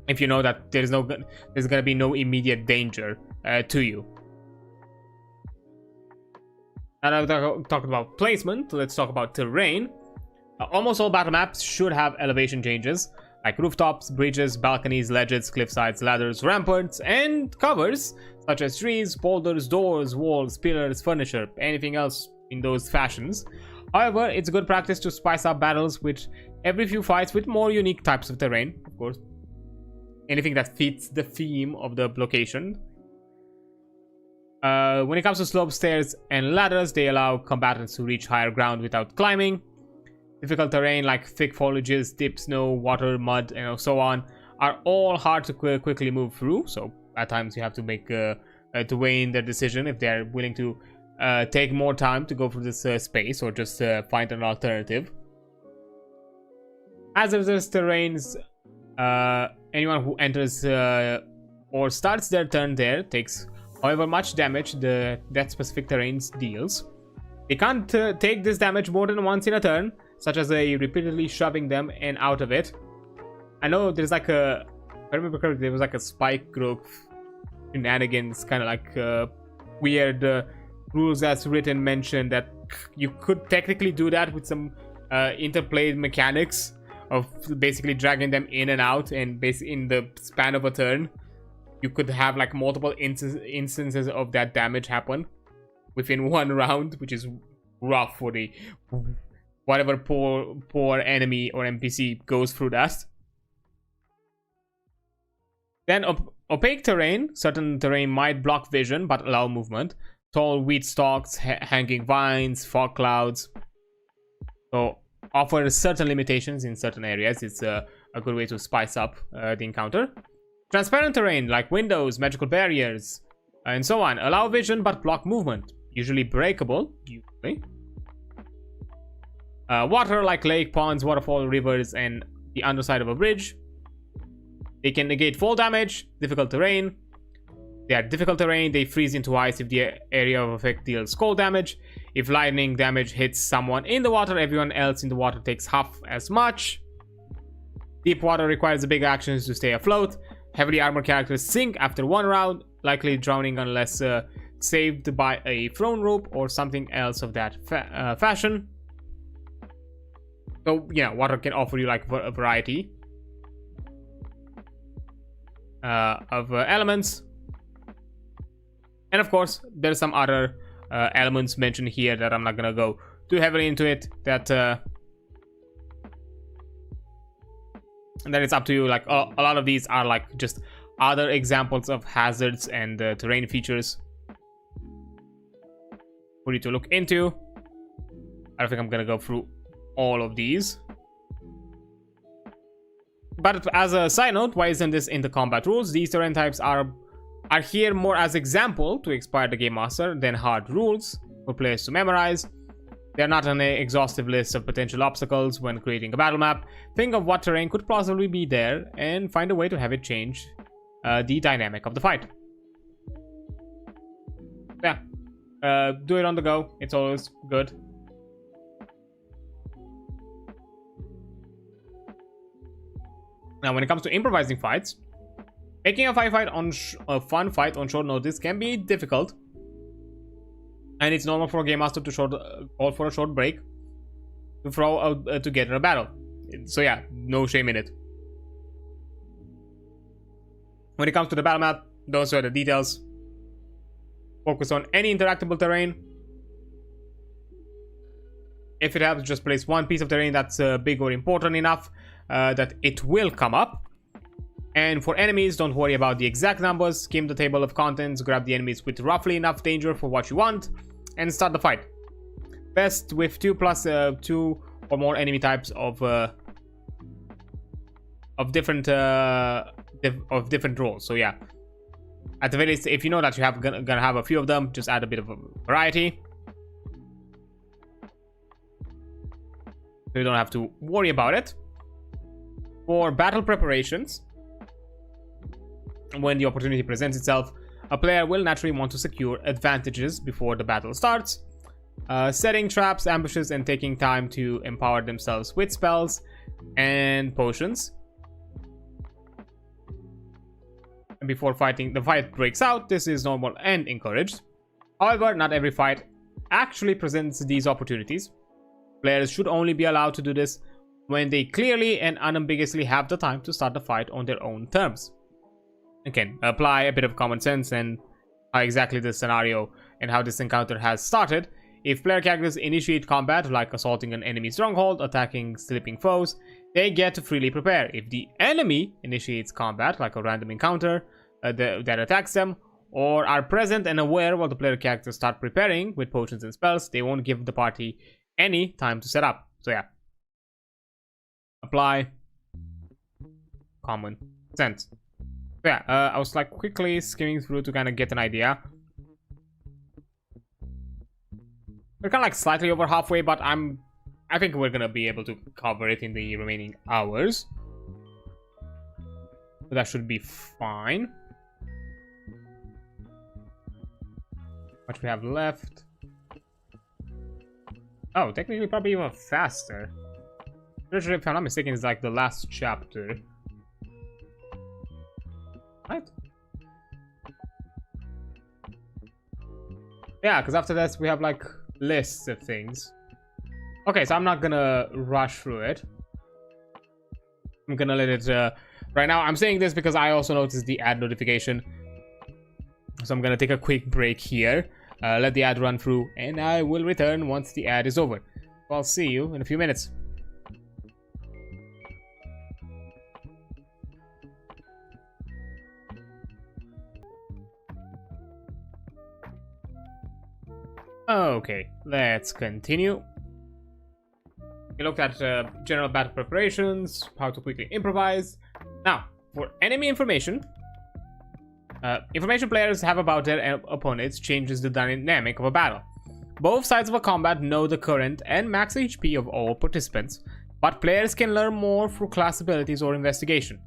If you know that there's gonna be no immediate danger to you. And I've talked about placement. Let's talk about terrain. Almost all battle maps should have elevation changes, like rooftops, bridges, balconies, ledges, cliffsides, ladders, ramparts, and covers, such as trees, boulders, doors, walls, pillars, furniture, anything else in those fashions. However, it's good practice to spice up battles with every few fights with more unique types of terrain, of course. Anything that fits the theme of the location. When it comes to slopes, stairs, and ladders, they allow combatants to reach higher ground without climbing. Difficult terrain like thick foliages, deep snow, water, mud, and so on are all hard to quickly move through. So at times you have to make to weigh in their decision if they're willing to take more time to go through this space, or just find an alternative. Hazardous terrains, anyone who enters or starts their turn there takes however much damage that specific terrains deals. They can't take this damage more than once in a turn, such as repeatedly shoving them and out of it. I know there's like if I remember correctly, there was like a spike growth shenanigans, kind of like weird rules that's written mentioned that you could technically do that with some interplayed mechanics of basically dragging them in and out, and basically in the span of a turn you could have like multiple instances of that damage happen within one round, which is rough for the whatever poor enemy or NPC goes through that. Then opaque terrain. Certain terrain might block vision but allow movement. Tall wheat stalks, hanging vines, fog clouds. So offer certain limitations in certain areas. It's a good way to spice up the encounter. Transparent terrain like windows, magical barriers, and so on allow vision but block movement. Usually breakable. Usually. Water like lake, ponds, waterfall, rivers, and the underside of a bridge. They can negate fall damage. Difficult terrain. They are difficult terrain. They freeze into ice if the area of effect deals cold damage. If lightning damage hits someone in the water, everyone else in the water takes half as much. Deep water requires big actions to stay afloat. Heavily armored characters sink after one round, likely drowning unless saved by a thrown rope or something else of that fashion. So, yeah, water can offer you like a variety of elements. And of course, there's some other elements mentioned here that I'm not gonna go too heavily into it. And then it's up to you. Like a lot of these are like just other examples of hazards and terrain features for you to look into. I don't think I'm gonna go through all of these. But as a side note, why isn't this in the combat rules? These terrain types are here more as example to inspire the game master than hard rules for players to memorize. They're not an exhaustive list of potential obstacles when creating a battle map. Think of what terrain could plausibly be there and find a way to have it change the dynamic of the fight. Yeah, do it on the go. It's always good. Now, when it comes to improvising fights, making a fun fight on short notice can be difficult. And it's normal for a game master to call for a short break to throw out together a battle. So yeah, no shame in it. When it comes to the battle map, those are the details. Focus on any interactable terrain. If it helps, just place one piece of terrain that's big or important enough that it will come up. And for enemies, don't worry about the exact numbers. Skim the table of contents, grab the enemies with roughly enough danger for what you want, and start the fight. Best with 2 plus 2 or more enemy types of different roles. So yeah, At the very least, if you know that you have gonna have a few of them, just add a bit of a variety. So you don't have to worry about it. For battle preparations, when the opportunity presents itself, a player will naturally want to secure advantages before the battle starts, setting traps, ambushes, and taking time to empower themselves with spells and potions. And before the fight breaks out, this is normal and encouraged. However, not every fight actually presents these opportunities. Players should only be allowed to do this when they clearly and unambiguously have the time to start the fight on their own terms. Again, apply a bit of common sense and how exactly this scenario and how this encounter has started. If player characters initiate combat, like assaulting an enemy stronghold, attacking sleeping foes, they get to freely prepare. If the enemy initiates combat, like a random encounter that attacks them, or are present and aware while the player characters start preparing with potions and spells, they won't give the party any time to set up. So yeah, apply common sense. So yeah, I was like quickly skimming through to kind of get an idea. We're kind of like slightly over halfway, but I think we're gonna be able to cover it in the remaining hours. So that should be fine. What we have left? Oh, technically probably even faster. Treasure, if I'm not mistaken, is like the last chapter. Right? Yeah, because after this we have like lists of things. Okay, so I'm not gonna rush through it. I'm gonna let it right now. I'm saying this because I also noticed the ad notification, so I'm gonna take a quick break here, let the ad run through, and I will return once the ad is over. So I'll see you in a few minutes. Okay, let's continue. We looked at general battle preparations, how to quickly improvise. Now, for enemy information, information players have about their opponents changes the dynamic of a battle. Both sides of a combat know the current and max HP of all participants, but players can learn more through class abilities or investigation.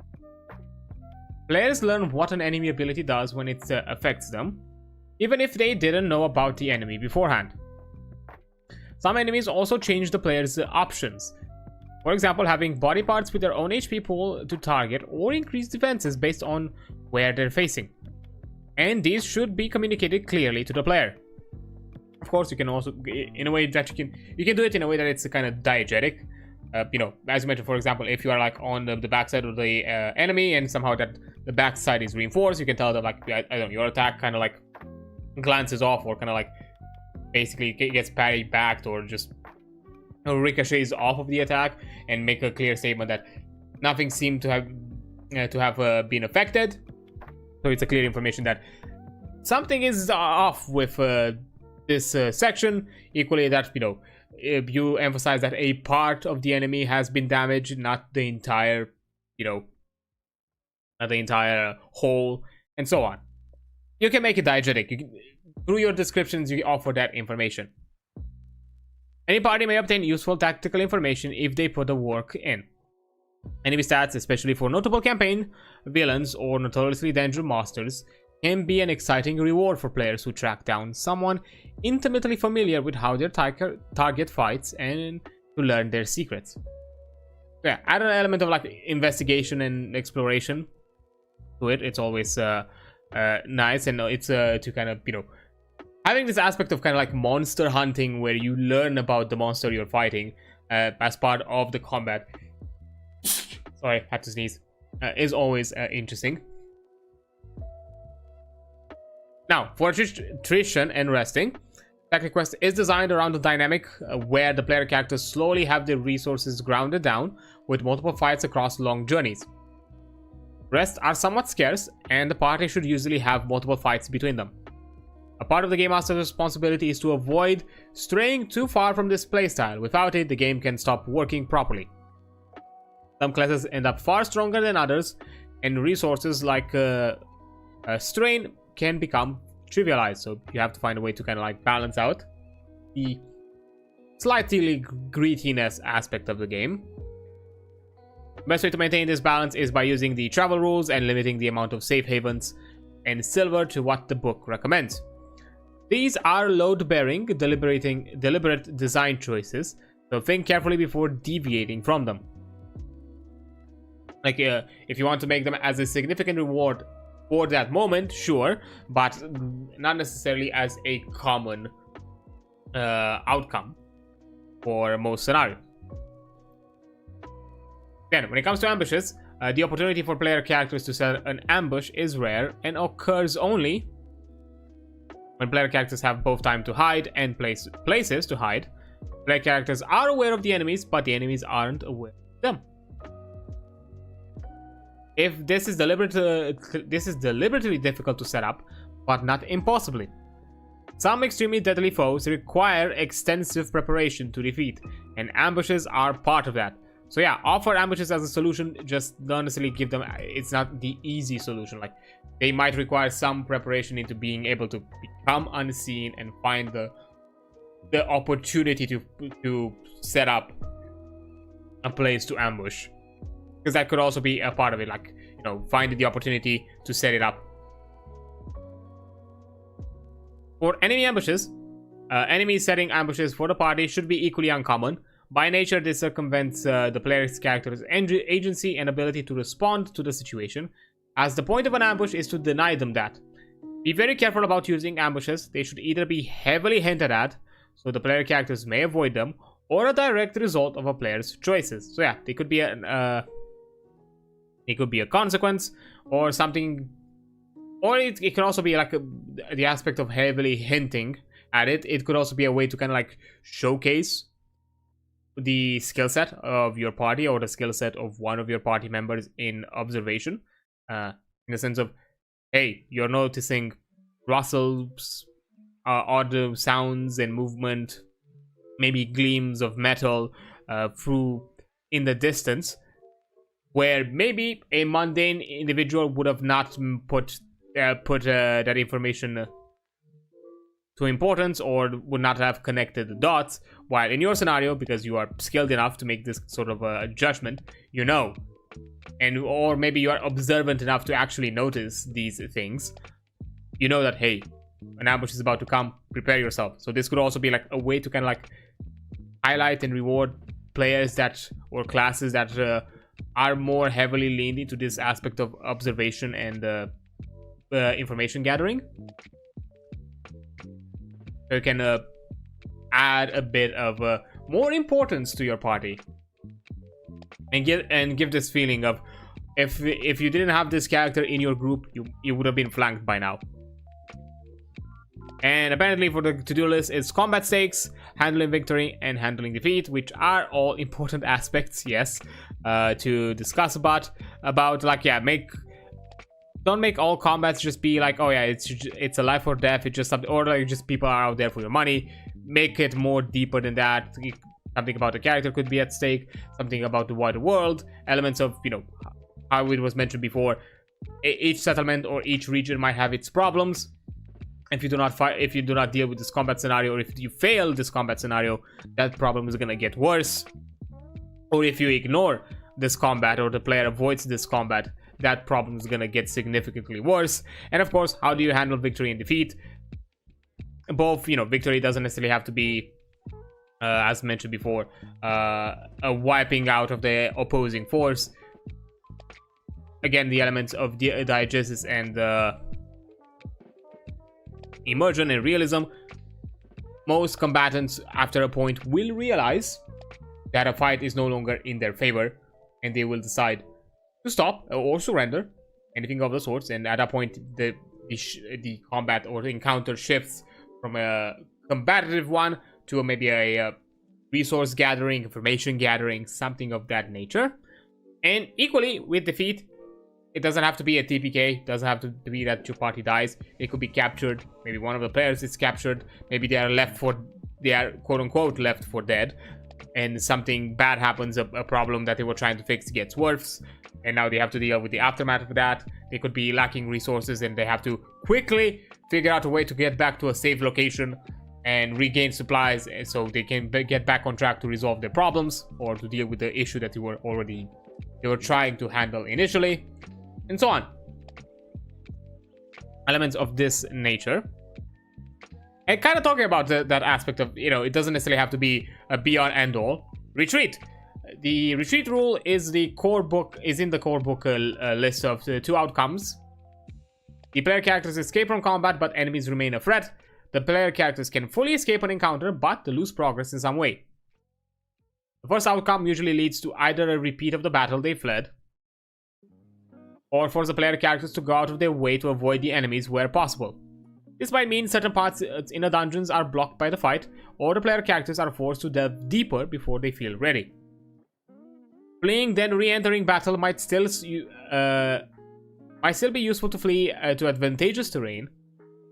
Players learn what an enemy ability does when it affects them, even if they didn't know about the enemy beforehand. Some enemies also change the player's options. For example, having body parts with their own HP pool to target or increase defenses based on where they're facing. And these should be communicated clearly to the player. Of course, you can also, in a way that you can do it in a way that it's kind of diegetic. You know, as you mentioned, for example, if you are like on the backside of the enemy and somehow that the backside is reinforced, you can tell that like, I don't know, your attack kind of like glances off or kind of like basically gets parried back or just ricochets off of the attack, and make a clear statement that nothing seemed to have been affected. So it's a clear information that something is off with this section. Equally, that, you know, if you emphasize that a part of the enemy has been damaged, not the entire, you know, not the entire whole, and so on. You can make it diegetic. Through your descriptions, you offer that information. Any party may obtain useful tactical information if they put the work in. Enemy stats, especially for notable campaign villains or notoriously dangerous monsters, can be an exciting reward for players who track down someone intimately familiar with how their target fights and to learn their secrets. Yeah, add an element of like investigation and exploration to it. It's always nice, and it's to kind of, you know, having this aspect of kind of like monster hunting where you learn about the monster you're fighting as part of the combat. Sorry, had to sneeze. Is always interesting. Now, for attrition and resting, Tactiquest is designed around the dynamic where the player characters slowly have their resources grounded down with multiple fights across long journeys. Rests are somewhat scarce, and the party should usually have multiple fights between them. A part of the Game Master's responsibility is to avoid straying too far from this playstyle. Without it, the game can stop working properly. Some classes end up far stronger than others, and resources like strain can become trivialized. So you have to find a way to kind of like balance out the slightly grittiness aspect of the game. Best way to maintain this balance is by using the travel rules and limiting the amount of safe havens and silver to what the book recommends. These are load-bearing, deliberate design choices, so think carefully before deviating from them. Like, if you want to make them as a significant reward for that moment, sure, but not necessarily as a common outcome for most scenarios. Then, when it comes to ambushes, the opportunity for player characters to set an ambush is rare and occurs only when player characters have both time to hide and places to hide. Player characters are aware of the enemies, but the enemies aren't aware of them. If this is deliberately difficult to set up, but not impossibly. Some extremely deadly foes require extensive preparation to defeat, and ambushes are part of that. So yeah, offer ambushes as a solution, just don't necessarily give them, it's not the easy solution. Like, they might require some preparation into being able to become unseen and find the opportunity to set up a place to ambush. Because that could also be a part of it, like, you know, finding the opportunity to set it up. For enemy ambushes, enemies setting ambushes for the party should be equally uncommon. By nature, this circumvents the player's character's agency and ability to respond to the situation, as the point of an ambush is to deny them that. Be very careful about using ambushes. They should either be heavily hinted at, so the player characters may avoid them, or a direct result of a player's choices. So yeah, they could be it could be a consequence or something, or it can also be like the aspect of heavily hinting at it. It could also be a way to kind of like showcase the skill set of your party or the skill set of one of your party members in observation, in the sense of, hey, you're noticing rustles, odd sounds and movement, maybe gleams of metal through in the distance, where maybe a mundane individual would have not put that information to importance, or would not have connected the dots, while in your scenario, because you are skilled enough to make this sort of a judgment, you know, and or maybe you are observant enough to actually notice these things, you know that, hey, an ambush is about to come, prepare yourself. So this could also be like a way to kind of like highlight and reward players that, or classes that are more heavily leaned into this aspect of observation and information gathering. So you can add a bit of more importance to your party, and give this feeling of, if you didn't have this character in your group, you would have been flanked by now. And apparently for the to-do list is combat stakes, handling victory, and handling defeat, which are all important aspects, yes, to discuss about like, yeah, don't make all combats just be like, oh yeah, it's a life or death, it's just something, or like just people are out there for your money. Make it more deeper than that. Something about the character could be at stake, something about the wider world, elements of, you know, how it was mentioned before, each settlement or each region might have its problems. If you do not deal with this combat scenario, or if you fail this combat scenario, that problem is gonna get worse. Or if you ignore this combat, or the player avoids this combat, that problem is gonna get significantly worse. And of course, how do you handle victory and defeat? Both, you know, victory doesn't necessarily have to be, as mentioned before, a wiping out of the opposing force. Again, the elements of diegesis and immersion and realism. Most combatants, after a point, will realize that a fight is no longer in their favor, and they will decide to stop or surrender, anything of the sorts. And at that point, the combat or the encounter shifts from a combative one to maybe a resource gathering, information gathering, something of that nature. And equally with defeat, it doesn't have to be a TPK, it doesn't have to be that your party dies. It could be captured, maybe one of the players is captured, maybe they are quote-unquote left for dead, and something bad happens, a problem that they were trying to fix gets worse. and now they have to deal with the aftermath of that. They could be lacking resources, and they have to quickly figure out a way to get back to a safe location and regain supplies so they can get back on track to resolve their problems or to deal with the issue that they were trying to handle initially, and so on. Elements of this nature. And kind of talking about that aspect of, it doesn't necessarily have to be a be-all end-all. Retreat. The retreat rule is in the core book list of the 2 outcomes. The player characters escape from combat, but enemies remain a threat. The player characters can fully escape an encounter, but lose progress in some way. The first outcome usually leads to either a repeat of the battle they fled, or force the player characters to go out of their way to avoid the enemies where possible. This might mean certain parts in the dungeons are blocked by the fight, or the player characters are forced to delve deeper before they feel ready. Fleeing, then re-entering battle might still be useful to flee to advantageous terrain,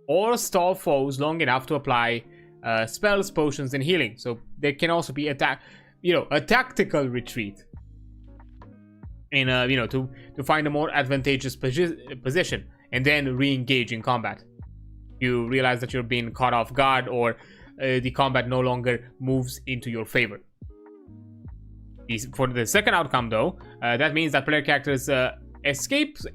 or stall foes long enough to apply spells, potions, and healing. So there can also be a tactical retreat in to find a more advantageous position and then re-engage in combat. You realize that you're being caught off guard, or the combat no longer moves into your favor. For the second outcome, though, that means that player characters escape the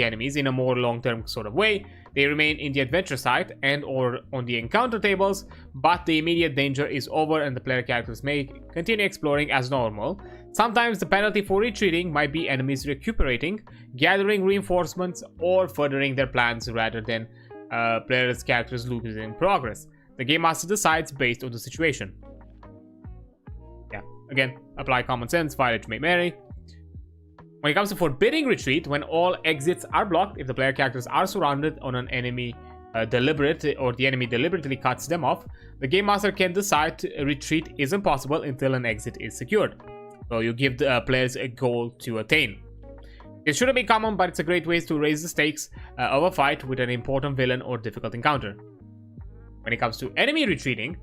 enemies in a more long-term sort of way. They remain in the adventure site and or on the encounter tables, but the immediate danger is over and the player characters may continue exploring as normal. Sometimes the penalty for retreating might be enemies recuperating, gathering reinforcements, or furthering their plans rather than players' characters losing progress. The game master decides based on the situation. Yeah, again, apply common sense, fire it may marry. When it comes to forbidding retreat, when all exits are blocked, if the player characters are surrounded on an enemy the enemy deliberately cuts them off, the game master can decide a retreat is impossible until an exit is secured. So you give the players a goal to attain. It shouldn't be common, but it's a great way to raise the stakes of a fight with an important villain or difficult encounter. When it comes to enemy retreating,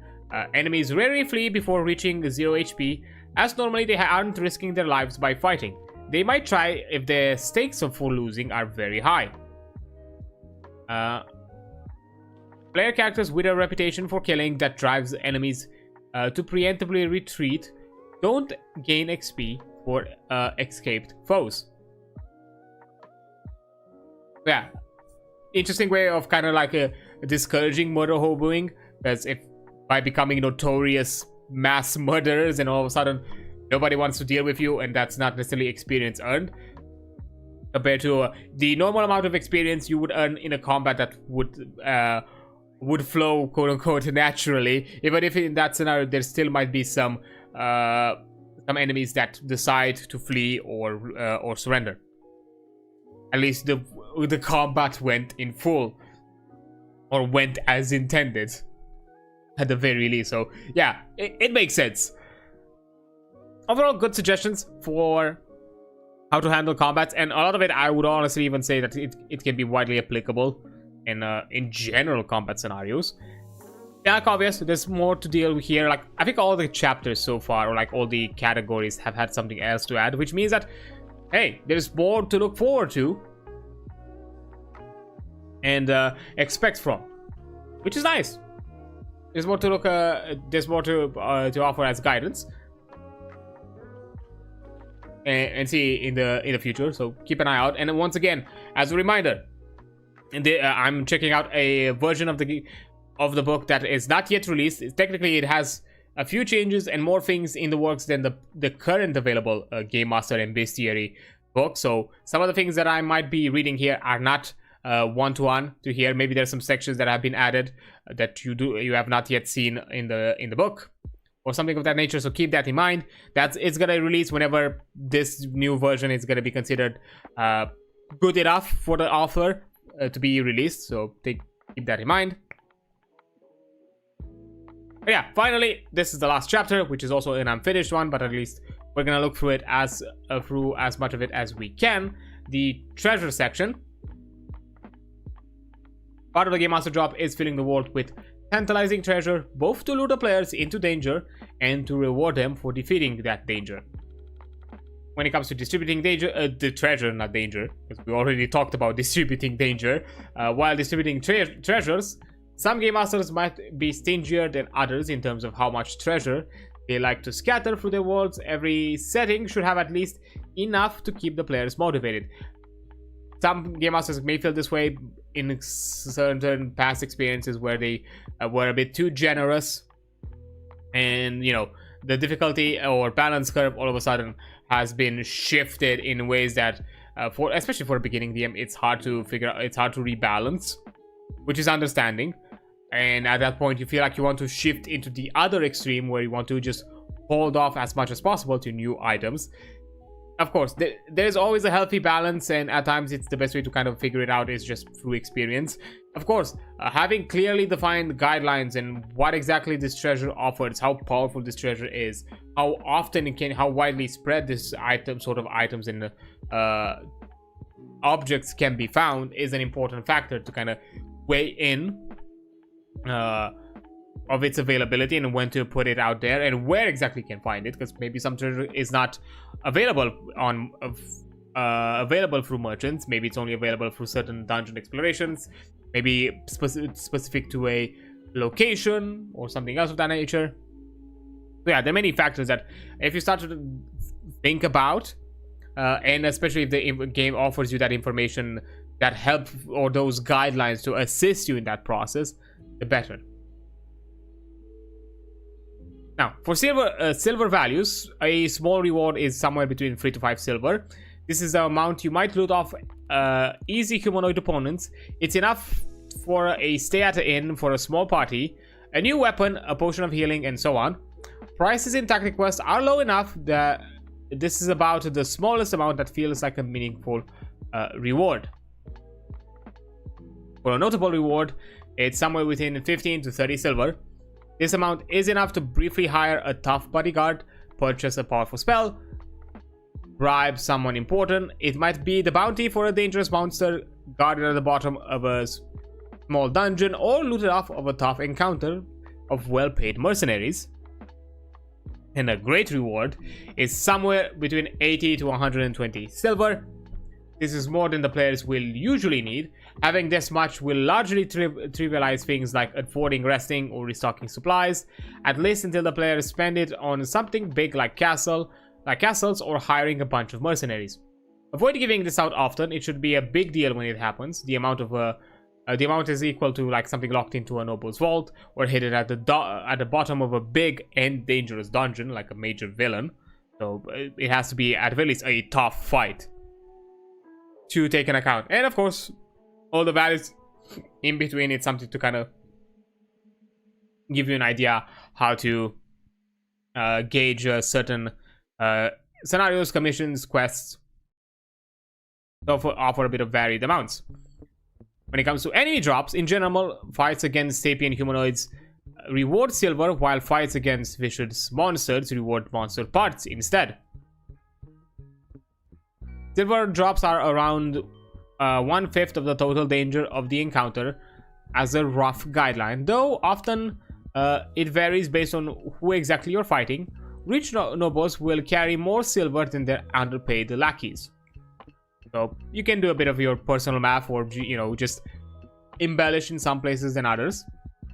enemies rarely flee before reaching 0 HP, as normally they aren't risking their lives by fighting. They might try if the stakes for losing are very high. Player characters with a reputation for killing that drives enemies to preemptively retreat don't gain XP for escaped foes. Yeah, interesting way of kind of like discouraging murder hoboing, because if by becoming notorious mass murderers and all of a sudden nobody wants to deal with you, and that's not necessarily experience earned compared to the normal amount of experience you would earn in a combat that would flow quote unquote naturally. Even if in that scenario there still might be some enemies that decide to flee or surrender. At least the combat went in full, or went as intended at the very least. So yeah, it makes sense. Overall, good suggestions for how to handle combats, and a lot of it I would honestly even say that it can be widely applicable in general combat scenarios. Yeah, like obvious, there's more to deal with here. Like I think all the chapters so far, or like all the categories, have had something else to add, which means that hey, there's more to look forward to and expect from, which is nice. There's more to look. There's more to offer as guidance and see in the future. So keep an eye out. And once again, as a reminder, I'm checking out a version of the book that is not yet released. Technically, it has a few changes and more things in the works than the current available Game Master and Bestiary book. So some of the things that I might be reading here are not one-to-one to here. Maybe there's some sections that have been added that you have not yet seen in the book, or something of that nature. So keep that in mind. It's gonna release whenever this new version is gonna be considered good enough for the author to be released. So keep that in mind. But yeah, finally, this is the last chapter, which is also an unfinished one, but at least we're gonna look through it through as much of it as we can. The treasure section. Part of the Game Master job is filling the world with tantalizing treasure, both to lure the players into danger and to reward them for defeating that danger. when it comes to distributing danger, the treasure, not danger, because we already talked about distributing danger. While distributing treasures, some game masters might be stingier than others in terms of how much treasure they like to scatter through their worlds. Every setting should have at least enough to keep the players motivated. Some game masters may feel this way in certain past experiences where they were a bit too generous, and you know, the difficulty or balance curve all of a sudden has been shifted in ways that especially for a beginning DM, it's hard to figure out, it's hard to rebalance, which is understanding. And at that point you feel like you want to shift into the other extreme where you want to just hold off as much as possible to new items. Of course, there's always a healthy balance, and at times it's the best way to kind of figure it out is just through experience. Of course, having clearly defined guidelines and what exactly this treasure offers, how powerful this treasure is, how often it can, how widely spread this items and objects can be found, is an important factor to kind of weigh in of its availability and when to put it out there and where exactly you can find it, because maybe some treasure is not available on available through merchants. Maybe it's only available through certain dungeon explorations, maybe specific to a location or something else of that nature. So yeah, there are many factors that if you start to think about, and especially if the game offers you that information that help or those guidelines to assist you in that process, the better. Now, for silver values, a small reward is somewhere between 3 to 5 silver. This is the amount you might loot off easy humanoid opponents. It's enough for a stay at the inn for a small party, a new weapon, a potion of healing, and so on. Prices in Tactiquest are low enough that this is about the smallest amount that feels like a meaningful reward. For a notable reward, it's somewhere within 15 to 30 silver. This amount is enough to briefly hire a tough bodyguard, purchase a powerful spell, bribe someone important. It might be the bounty for a dangerous monster guarded at the bottom of a small dungeon, or looted off of a tough encounter of well-paid mercenaries. And a great reward is somewhere between 80 to 120 silver. This is more than the players will usually need. Having this much will largely trivialize things like affording resting or restocking supplies, at least until the players spend it on something big like castles or hiring a bunch of mercenaries. Avoid giving this out often. It should be a big deal when it happens. The amount is equal to like something locked into a noble's vault or hidden at the bottom of a big and dangerous dungeon like a major villain. So it has to be at very least a tough fight to take an account. And of course, all the values in between, it's something to kind of give you an idea how to gauge certain scenarios, commissions, quests, offer a bit of varied amounts. When it comes to enemy drops, in general, fights against sapient humanoids reward silver, while fights against vicious monsters reward monster parts instead. Silver drops are around 1/5 of the total danger of the encounter as a rough guideline, though often it varies based on who exactly you're fighting. Rich nobles will carry more silver than their underpaid lackeys. So you can do a bit of your personal math, or just embellish in some places than others.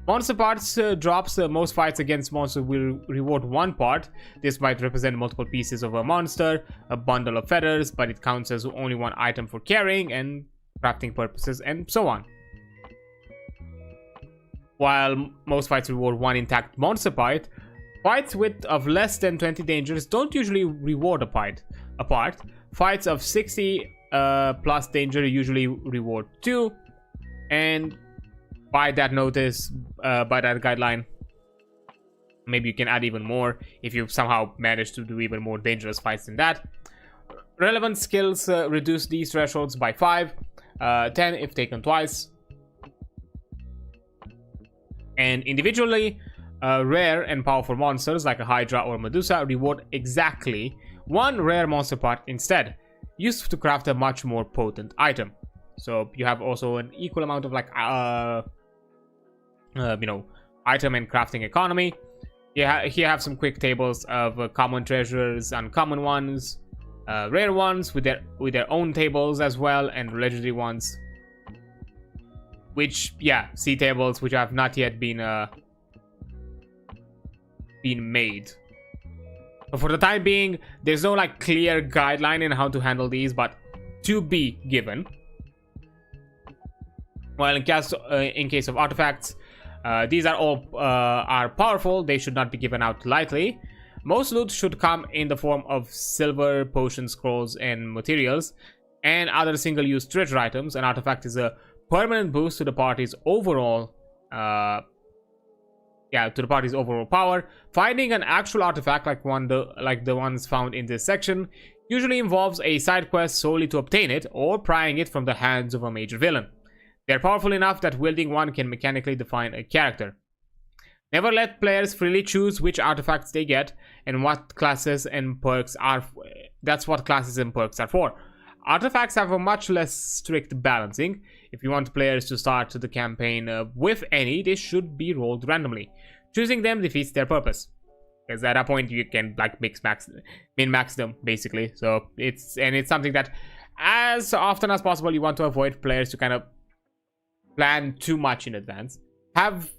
Monster parts drops. Most fights against monsters will reward 1 part. This might represent multiple pieces of a monster, a bundle of feathers, but it counts as only 1 item for carrying and crafting purposes, and so on. While most fights reward 1 intact monster part, fights of less than 20 dangers don't usually reward a part. Fights of 60 plus danger usually reward 2, and by that guideline, maybe you can add even more if you somehow manage to do even more dangerous fights than that. Relevant skills reduce these thresholds by 5, 10 if taken twice. And individually, rare and powerful monsters like a Hydra or Medusa reward exactly 1 rare monster part instead, used to craft a much more potent item. So you have also an equal amount of item and crafting economy. Here have some quick tables of common treasures, uncommon ones, rare ones with their own tables as well, and legendary ones, which, yeah, C tables which have not yet been made. But for the time being, there's no like clear guideline in how to handle these, but to be given. Well, in case of artifacts, these are all are powerful. They should not be given out lightly. Most loot should come in the form of silver, potions, scrolls, and materials, and other single-use treasure items. An artifact is a permanent boost to the party's overall power. Finding an actual artifact like the ones found in this section usually involves a side quest solely to obtain it, or prying it from the hands of a major villain. They're powerful enough that wielding one can mechanically define a character. Never let players freely choose which artifacts they get and what classes and perks are. That's what classes and perks are for. Artifacts have a much less strict balancing. If you want players to start the campaign with any, they should be rolled randomly. Choosing them defeats their purpose, because at that point you can like min-max them basically. So it's something that, as often as possible, you want to avoid players to kind of plan too much in advance. Have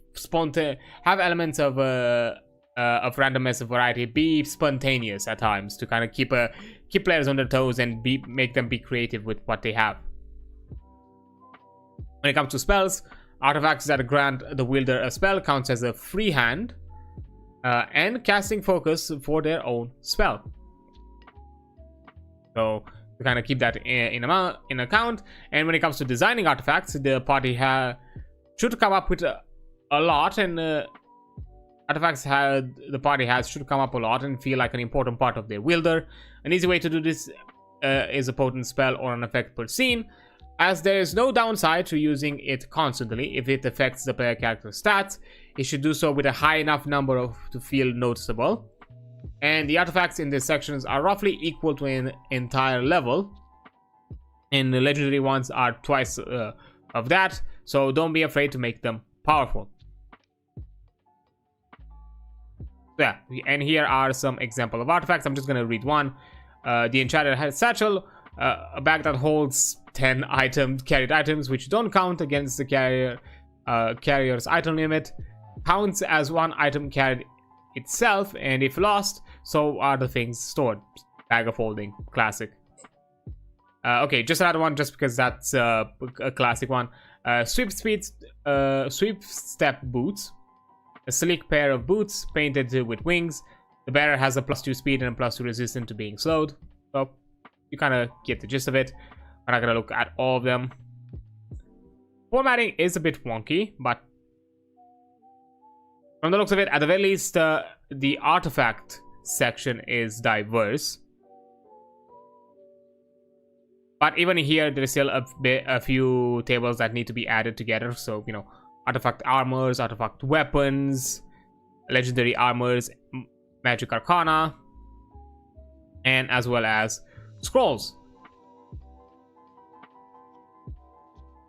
elements of randomness and variety. Be spontaneous at times to kind of keep players on their toes and make them be creative with what they have. When it comes to spells, artifacts that grant the wielder a spell counts as a free hand, and casting focus for their own spell. So to kind of keep that in account. And when it comes to designing artifacts, the party should come up with a lot, and artifacts the party has should come up a lot and feel like an important part of their wielder. An easy way to do this is a potent spell or an effect per scene, as there is no downside to using it constantly. If it affects the player character's stats, it should do so with a high enough number to feel noticeable. And the artifacts in these sections are roughly equal to an entire level, and the legendary ones are twice of that, so don't be afraid to make them powerful. Yeah, and here are some example of artifacts. I'm just gonna read one. The Enchanted Satchel, a bag that holds 10 carried items, which don't count against the carrier's item limit, counts as one item carried itself, and if lost, so are the things stored. Bag of holding, classic. Okay, just another one, just because that's a classic one. Sweep step boots, a sleek pair of boots painted with wings. The bearer has a +2 speed and a +2 resistance to being slowed. So you kind of get the gist of it. We're not gonna look at all of them. Formatting is a bit wonky, but from the looks of it, at the very least, the artifact section is diverse. But even here, there is still a few tables that need to be added together. So, you know, artifact armors, artifact weapons, legendary armors, magic arcana, and as well as scrolls.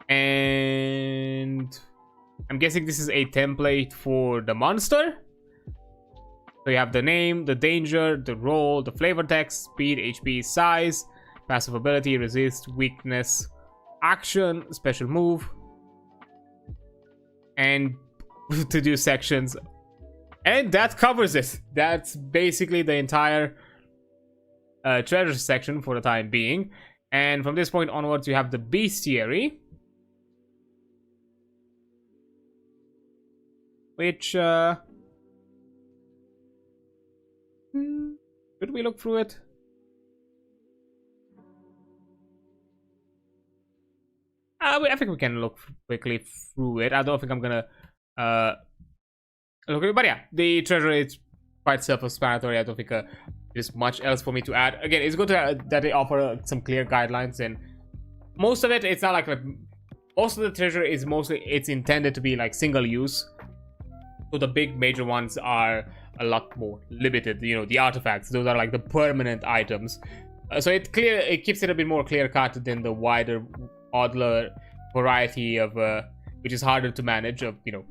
And I'm guessing this is a template for the monster. So you have the name, the danger, the role, the flavor text, speed, HP, size, passive ability, resist, weakness, action, special move, and to do sections. And that covers it. That's basically the entire treasure section for the time being. And from this point onwards, you have the Bestiary, which should we look through it? I think we can look quickly through it. I don't think I'm gonna look at it, but yeah, the treasure is quite self-explanatory. I don't think there's much else for me to add. Again, it's good that they offer some clear guidelines, and most of it, it's not like most of the treasure is it's intended to be like single use. So the big major ones are a lot more limited. You know, the artifacts, those are like the permanent items. So it keeps it a bit more clear cut than the wider oddler variety of which is harder to manage, of, you know,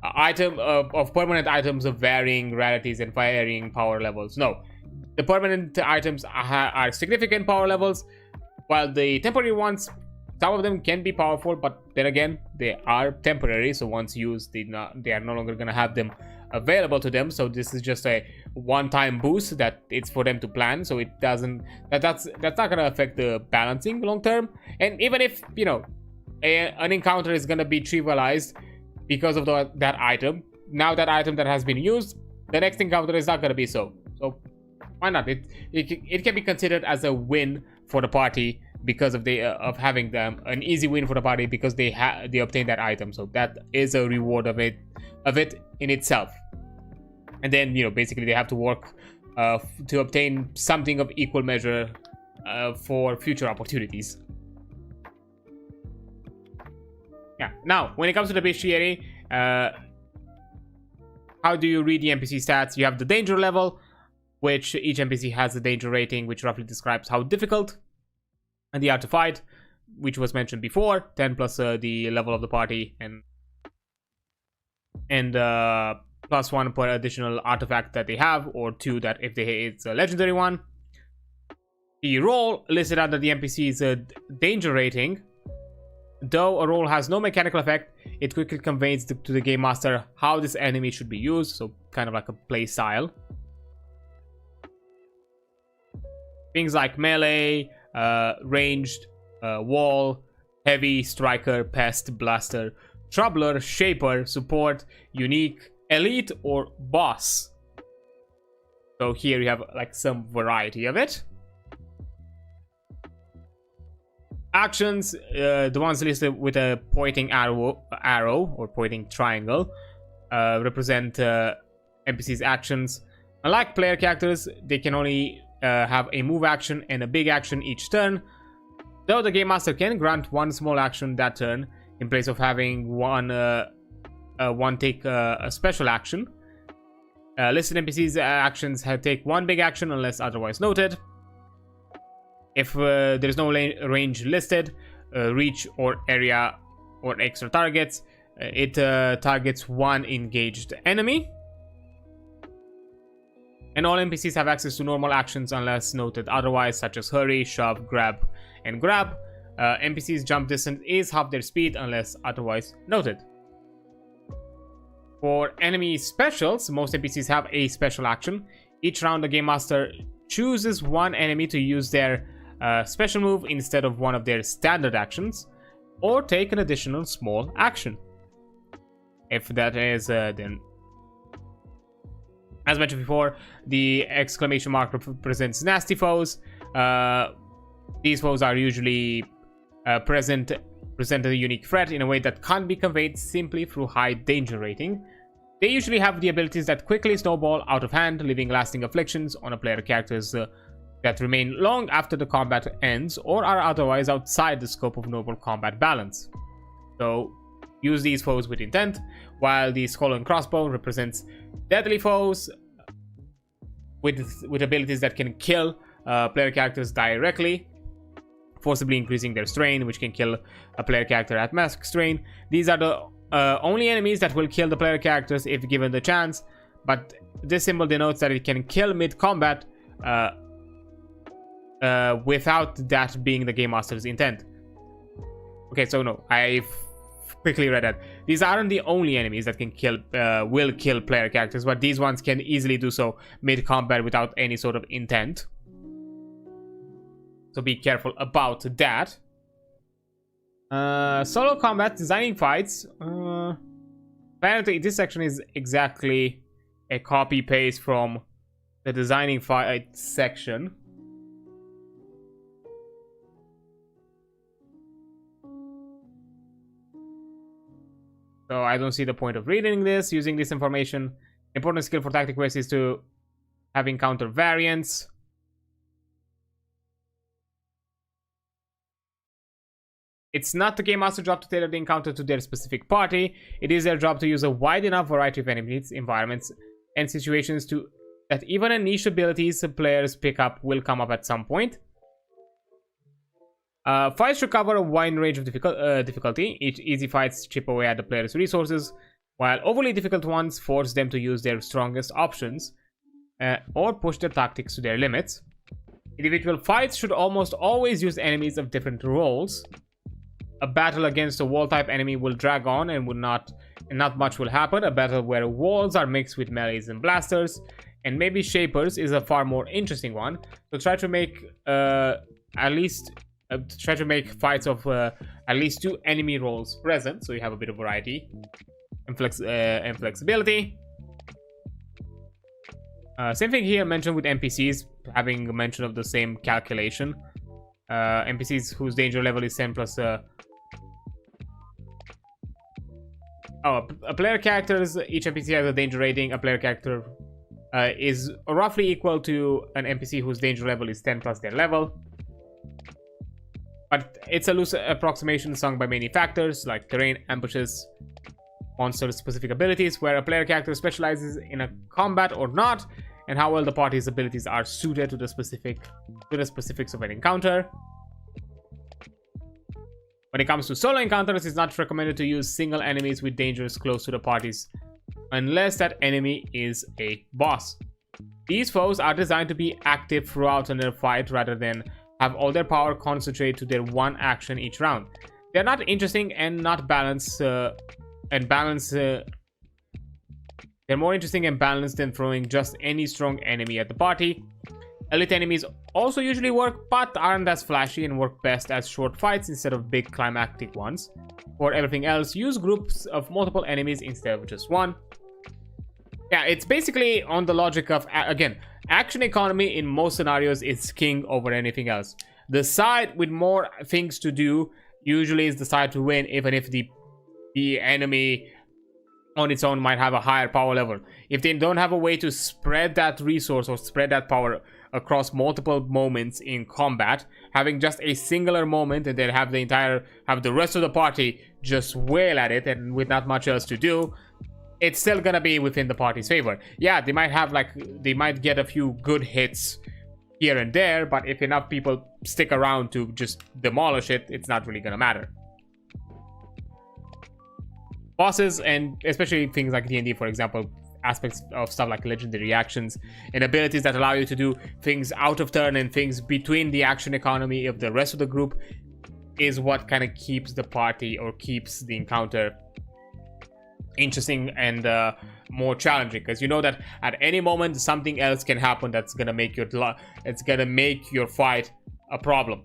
of permanent items of varying rarities and varying power levels. No, The permanent items are significant power levels, while the temporary ones, some of them can be powerful, but then again, they are temporary. So once used, they are no longer gonna have them available to them. So this is just a one-time boost that it's for them to plan. So it doesn't that's not gonna affect the balancing long term. And even if, you know, an encounter is gonna be trivialized because of that item, now that item that has been used, the next encounter is not gonna be so. So why not? It can be considered as a win for the party because of having them, an easy win for the party because they obtain that item. So that is a reward of it in itself. And then, you know, basically they have to work to obtain something of equal measure for future opportunities. Yeah. Now, when it comes to the bestiary, how do you read the NPC stats? You have the danger level, which each NPC has a danger rating, which roughly describes how difficult and they are to fight, which was mentioned before. 10 plus the level of the party, and plus 1 per additional artifact that they have, or 2 that if it's a legendary one. The role listed under the NPC's danger rating. Though a role has no mechanical effect, it quickly conveys to the game master how this enemy should be used, so kind of like a play style. Things like melee, ranged, wall, heavy, striker, pest, blaster, troubler, shaper, support, unique, elite, or boss. So here you have like some variety of it. Actions, the ones listed with a pointing arrow or pointing triangle, represent NPC's actions. Unlike player characters, they can only have a move action and a big action each turn, though the game master can grant one small action that turn in place of having one take a special action. Listed NPC's actions take one big action unless otherwise noted. If there is no range listed, reach or area or extra targets, it targets one engaged enemy. And all NPCs have access to normal actions unless noted otherwise, such as hurry, shove, grab, and grab. NPCs' jump distance is half their speed unless otherwise noted. For enemy specials, most NPCs have a special action. Each round, the game master chooses one enemy to use their special move instead of one of their standard actions, or take an additional small action. If that is then, as mentioned before, the exclamation mark represents nasty foes. These foes are usually present a unique threat in a way that can't be conveyed simply through high danger rating. They usually have the abilities that quickly snowball out of hand, leaving lasting afflictions on a player character's that remain long after the combat ends or are otherwise outside the scope of normal combat balance. So use these foes with intent, while the skull and crossbow represents deadly foes with abilities that can kill player characters directly, forcibly increasing their strain, which can kill a player character at max strain. These are the only enemies that will kill the player characters if given the chance, but this symbol denotes that it can kill mid-combat without that being the game master's intent. Okay, so no, I've quickly read that. These aren't the only enemies that can will kill player characters, but these ones can easily do so mid-combat without any sort of intent. So be careful about that. Solo combat, designing fights. Apparently this section is exactly a copy-paste from the designing fight section. So I don't see the point of reading this, using this information. Important skill for Tactiquest is to have encounter variants. It's not the game master's job to tailor the encounter to their specific party. It is their job to use a wide enough variety of enemies, environments, and situations that even a niche abilities players pick up will come up at some point. Fights should cover a wide range of difficulty. Easy fights chip away at the player's resources, while overly difficult ones force them to use their strongest options. or push their tactics to their limits. Individual fights should almost always use enemies of different roles. A battle against a wall-type enemy will drag on and not much will happen. A battle where walls are mixed with melees and blasters, and maybe shapers, is a far more interesting one. So try to make fights of at least 2 enemy roles present, so you have a bit of variety and flexibility. Same thing here, mentioned with NPCs, having a mention of the same calculation. NPCs whose danger level is 10 plus... player characters, each NPC has a danger rating. A player character is roughly equal to an NPC whose danger level is 10 plus their level. But it's a loose approximation sung by many factors, like terrain, ambushes, monster-specific abilities, where a player character specializes in a combat or not, and how well the party's abilities are suited to the specifics of an encounter. When it comes to solo encounters, it's not recommended to use single enemies with dangers close to the parties, unless that enemy is a boss. These foes are designed to be active throughout their fight rather than have all their power concentrate to their one action each round. They're not interesting and not balanced they're more interesting and balanced than throwing just any strong enemy at the party. Elite enemies also usually work, but aren't as flashy and work best as short fights instead of big climactic ones. For everything else, use groups of multiple enemies instead of just one. Yeah, it's basically on the logic of, again, action economy in most scenarios is king over anything else. The side with more things to do usually is the side to win, even if the enemy on its own might have a higher power level. If they don't have a way to spread that resource or spread that power across multiple moments in combat, having just a singular moment and then have the rest of the party just wail at it and with not much else to do, it's still gonna be within the party's favor. Yeah, they might get a few good hits here and there, but if enough people stick around to just demolish it, it's not really gonna matter. Bosses, and especially things like D&D, for example, aspects of stuff like legendary actions and abilities that allow you to do things out of turn and things between the action economy of the rest of the group, is what kind of keeps the party or keeps the encounter interesting and more challenging, because you know that at any moment something else can happen that's gonna make your fight a problem.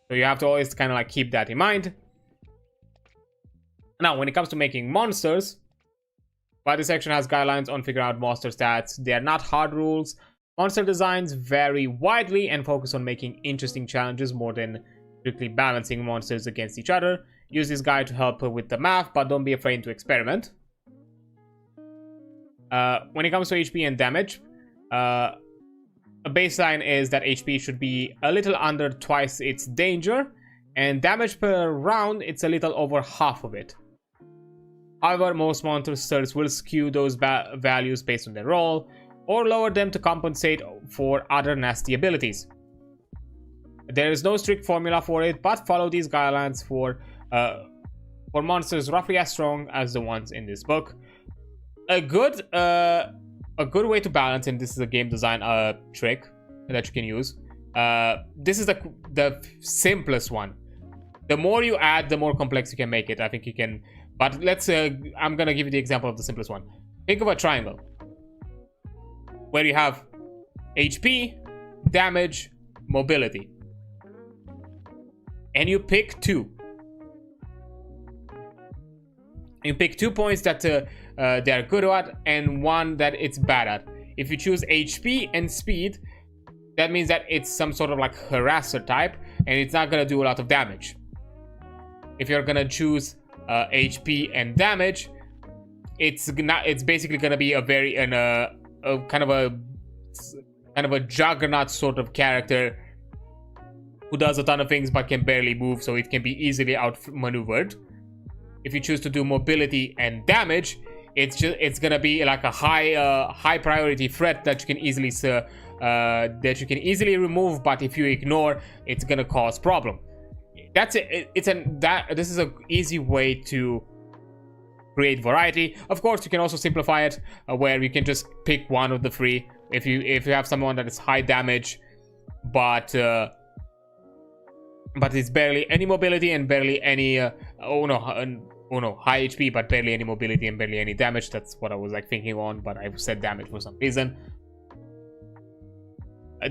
So you have to always kind of like keep that in mind. Now, when it comes to making monsters, while this section has guidelines on figuring out monster stats, they are not hard rules. Monster designs vary widely and focus on making interesting challenges more than strictly balancing monsters against each other. Use this guide to help with the math, but don't be afraid to experiment. When it comes to HP and damage, a baseline is that HP should be a little under twice its danger, and damage per round, it's a little over half of it. However, most monsters will skew those values based on their role, or lower them to compensate for other nasty abilities. There is no strict formula for it, but follow these guidelines for monsters roughly as strong as the ones in this book. A good way to balance, and this is a game design trick that you can use. This is the simplest one. The more you add, the more complex you can make it. I think you can, but I'm gonna give you the example of the simplest one. Think of a triangle where you have HP, damage, mobility, and you pick two. You pick 2 points that they're good at and one that it's bad at. If you choose HP and speed, that means that it's some sort of like harasser type and it's not gonna do a lot of damage. If you're gonna choose HP and damage, it's basically gonna be a very kind of a juggernaut sort of character who does a ton of things but can barely move, so it can be easily outmaneuvered. If you choose to do mobility and damage, it's gonna be like a high priority threat that you can easily remove, but if you ignore, it's gonna cause problem. That's it. This is an easy way to create variety. Of course, you can also simplify it where you can just pick one of the three. If you have someone that is high damage, but it's barely any mobility and barely any high HP, but barely any mobility and barely any damage. That's what I was like thinking on, but I said damage for some reason.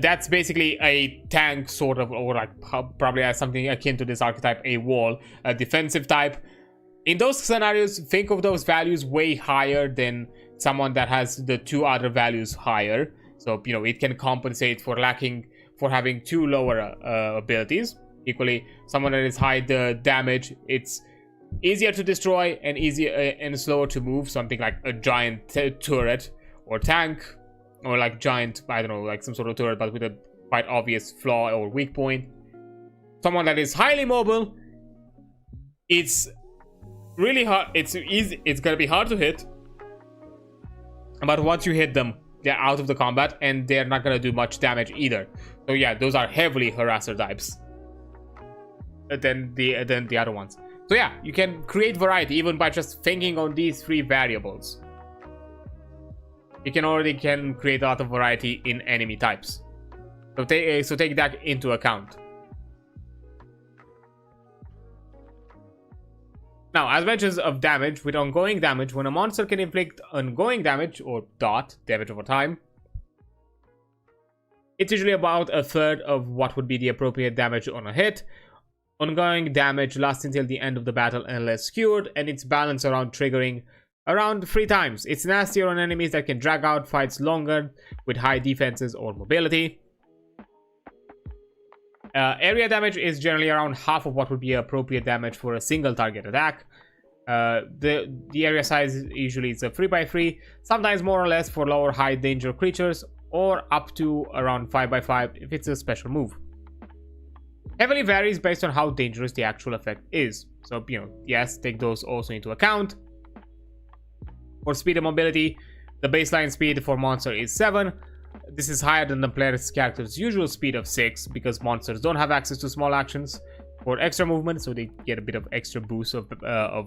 That's basically a tank sort of, or like probably has something akin to this archetype, a wall, a defensive type. In those scenarios, think of those values way higher than someone that has the two other values higher. So, you know, it can compensate for having two lower abilities. Equally, someone that is high the damage, it's easier to destroy and easier and slower to move. Something like a giant turret or tank, or like giant, I don't know, like some sort of turret but with a quite obvious flaw or weak point. Someone that is highly mobile, it's really hard, it's gonna be hard to hit, but once you hit them, they're out of the combat and they're not gonna do much damage either. So yeah, those are heavily harasser types than the other ones. So yeah, you can create variety even by just thinking on these three variables. You can already create a lot of variety in enemy types. So take that into account. Now, as mentions of damage, with ongoing damage, when a monster can inflict ongoing damage, or dot, damage over time, it's usually about a third of what would be the appropriate damage on a hit. Ongoing damage lasts until the end of the battle unless cured, and it's balanced around triggering around 3 times. It's nastier on enemies that can drag out fights longer with high defenses or mobility. Area damage is generally around half of what would be appropriate damage for a single target attack. The area size usually is a 3x3, sometimes more or less for lower high danger creatures, or up to around 5x5 if it's a special move. Heavily varies based on how dangerous the actual effect is. So, you know, yes, take those also into account. For speed and mobility, the baseline speed for monster is 7. This is higher than the player's character's usual speed of 6 because monsters don't have access to small actions or extra movement, so they get a bit of extra boost of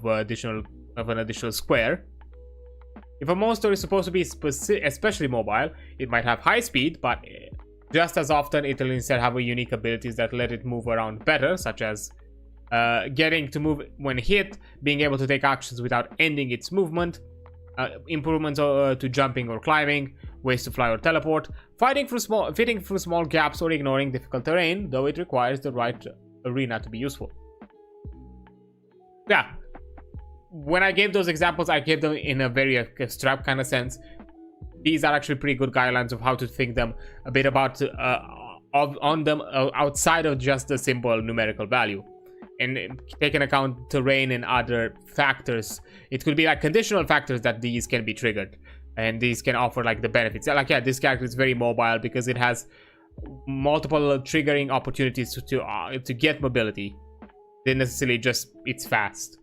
an additional square. If a monster is supposed to be especially mobile, it might have high speed, but just as often it will instead have a unique abilities that let it move around better, such as getting to move when hit, being able to take actions without ending its movement, improvements to jumping or climbing, ways to fly or teleport, fitting through small gaps or ignoring difficult terrain, though it requires the right arena to be useful. Yeah, when I gave those examples, I gave them in a very abstract kind of sense. These are actually pretty good guidelines of how to think them a bit about on them outside of just the simple numerical value, and take into account terrain and other factors. It could be like conditional factors that these can be triggered, and these can offer like the benefits. Like, yeah, this character is very mobile because it has multiple triggering opportunities to get mobility. Then necessarily just it's fast.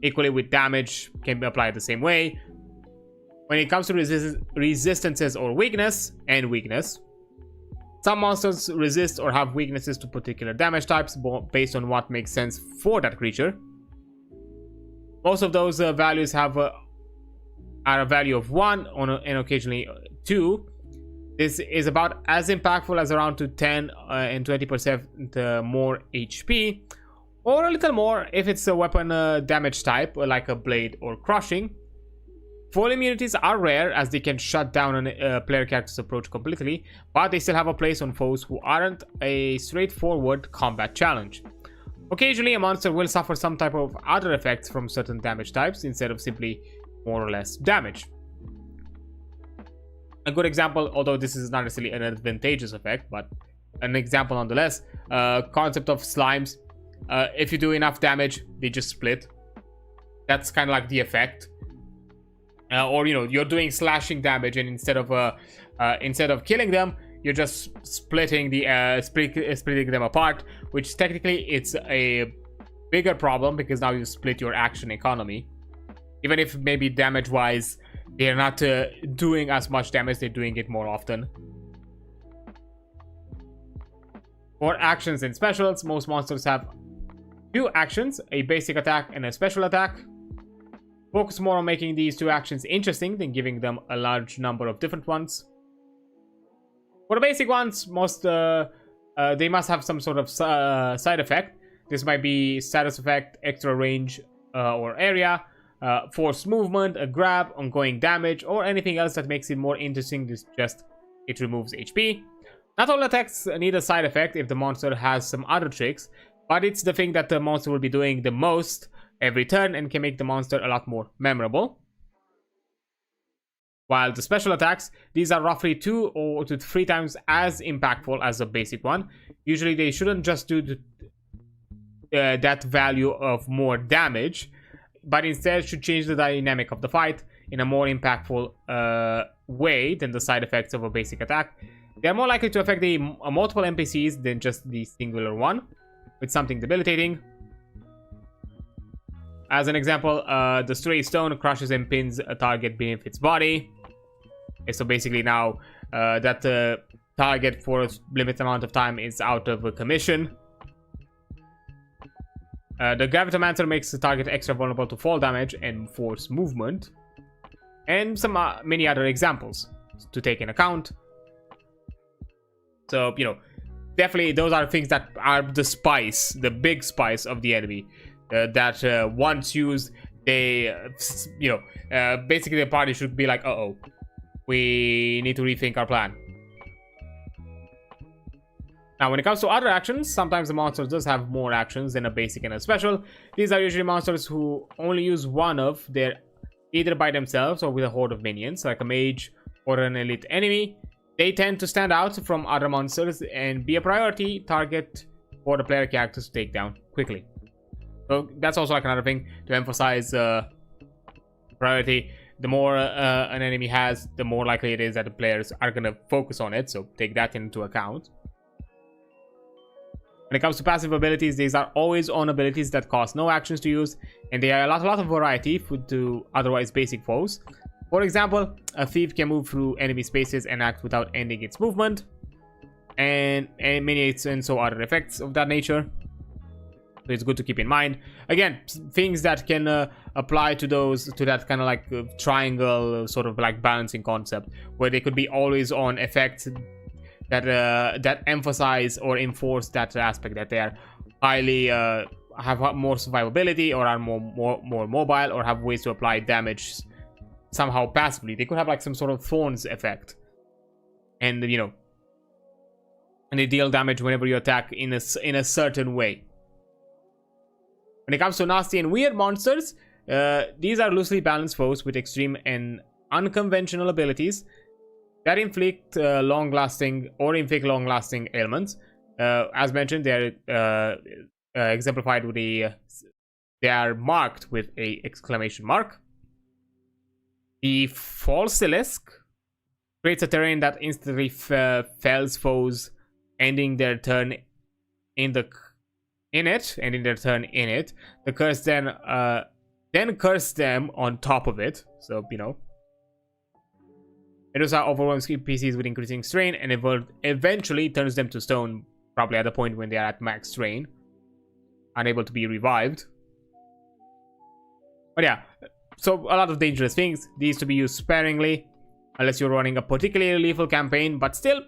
Equally with damage can be applied the same way. When it comes to resistances or weakness, some monsters resist or have weaknesses to particular damage types based on what makes sense for that creature. Most of those values are a value of 1 and occasionally 2. This is about as impactful as around to 10 and 20% more HP, or a little more if it's a weapon damage type like a blade or crushing. Full immunities are rare as they can shut down a player character's approach completely, but they still have a place on foes who aren't a straightforward combat challenge. Occasionally, a monster will suffer some type of other effects from certain damage types instead of simply more or less damage. A good example, although this is not necessarily an advantageous effect, but an example nonetheless, concept of slimes. If you do enough damage, they just split. That's kind of like the effect. Or, you know, you're doing slashing damage, and instead of killing them, you're just splitting them apart, which technically it's a bigger problem because now you split your action economy. Even if maybe damage wise they're not doing as much damage, they're doing it more often. For actions and specials, most monsters have 2 actions, a basic attack and a special attack. Focus more on making these 2 actions interesting than giving them a large number of different ones. For the basic ones, they must have some sort of side effect. This might be status effect, extra range or area, forced movement, a grab, ongoing damage, or anything else that makes it more interesting. It removes HP. Not all attacks need a side effect if the monster has some other tricks, but it's the thing that the monster will be doing the most every turn and can make the monster a lot more memorable. While the special attacks, these are roughly 2 to 3 times as impactful as the basic one. Usually they shouldn't just do that value of more damage, but instead should change the dynamic of the fight in a more impactful way than the side effects of a basic attack. They are more likely to affect the multiple NPCs than just the singular one, with something debilitating. As an example, the stray stone crushes and pins a target beneath its body. So basically now that the target for a limited amount of time is out of commission. The Gravitomancer makes the target extra vulnerable to fall damage and force movement. And some many other examples to take in account. So, you know, definitely those are things that are the spice, the big spice of the enemy. That once used, they, basically the party should be like, uh-oh, we need to rethink our plan. Now, when it comes to other actions, sometimes the monster does have more actions than a basic and a special. These are usually monsters who only use one of their, either by themselves or with a horde of minions, like a mage or an elite enemy. They tend to stand out from other monsters and be a priority target for the player characters to take down quickly. So that's also like another thing to emphasize priority. The more an enemy has, the more likely it is that the players are going to focus on it. So take that into account. When it comes to passive abilities, these are always on abilities that cost no actions to use, and they are a lot of variety to otherwise basic foes. For example, a thief can move through enemy spaces and act without ending its movement, and many and so other effects of that nature. So it's good to keep in mind. Again, things that can apply to that kind of like triangle sort of like balancing concept, where they could be always on effects that emphasize or enforce that aspect, that they are highly have more survivability, or are more mobile, or have ways to apply damage somehow passively. They could have like some sort of thorns effect, and and they deal damage whenever you attack in a certain way. When it comes to nasty and weird monsters, these are loosely balanced foes with extreme and unconventional abilities that inflict long-lasting ailments. As mentioned, they're exemplified with they are marked with a exclamation mark. The Falsilisk creates a terrain that instantly fells foes, ending their turn in it. The curse then curse them on top of it. So, Medusa overwhelms PCs with increasing strain and eventually turns them to stone, probably at the point when they are at max strain, unable to be revived. But yeah, so a lot of dangerous things. These to be used sparingly, unless you're running a particularly lethal campaign, but still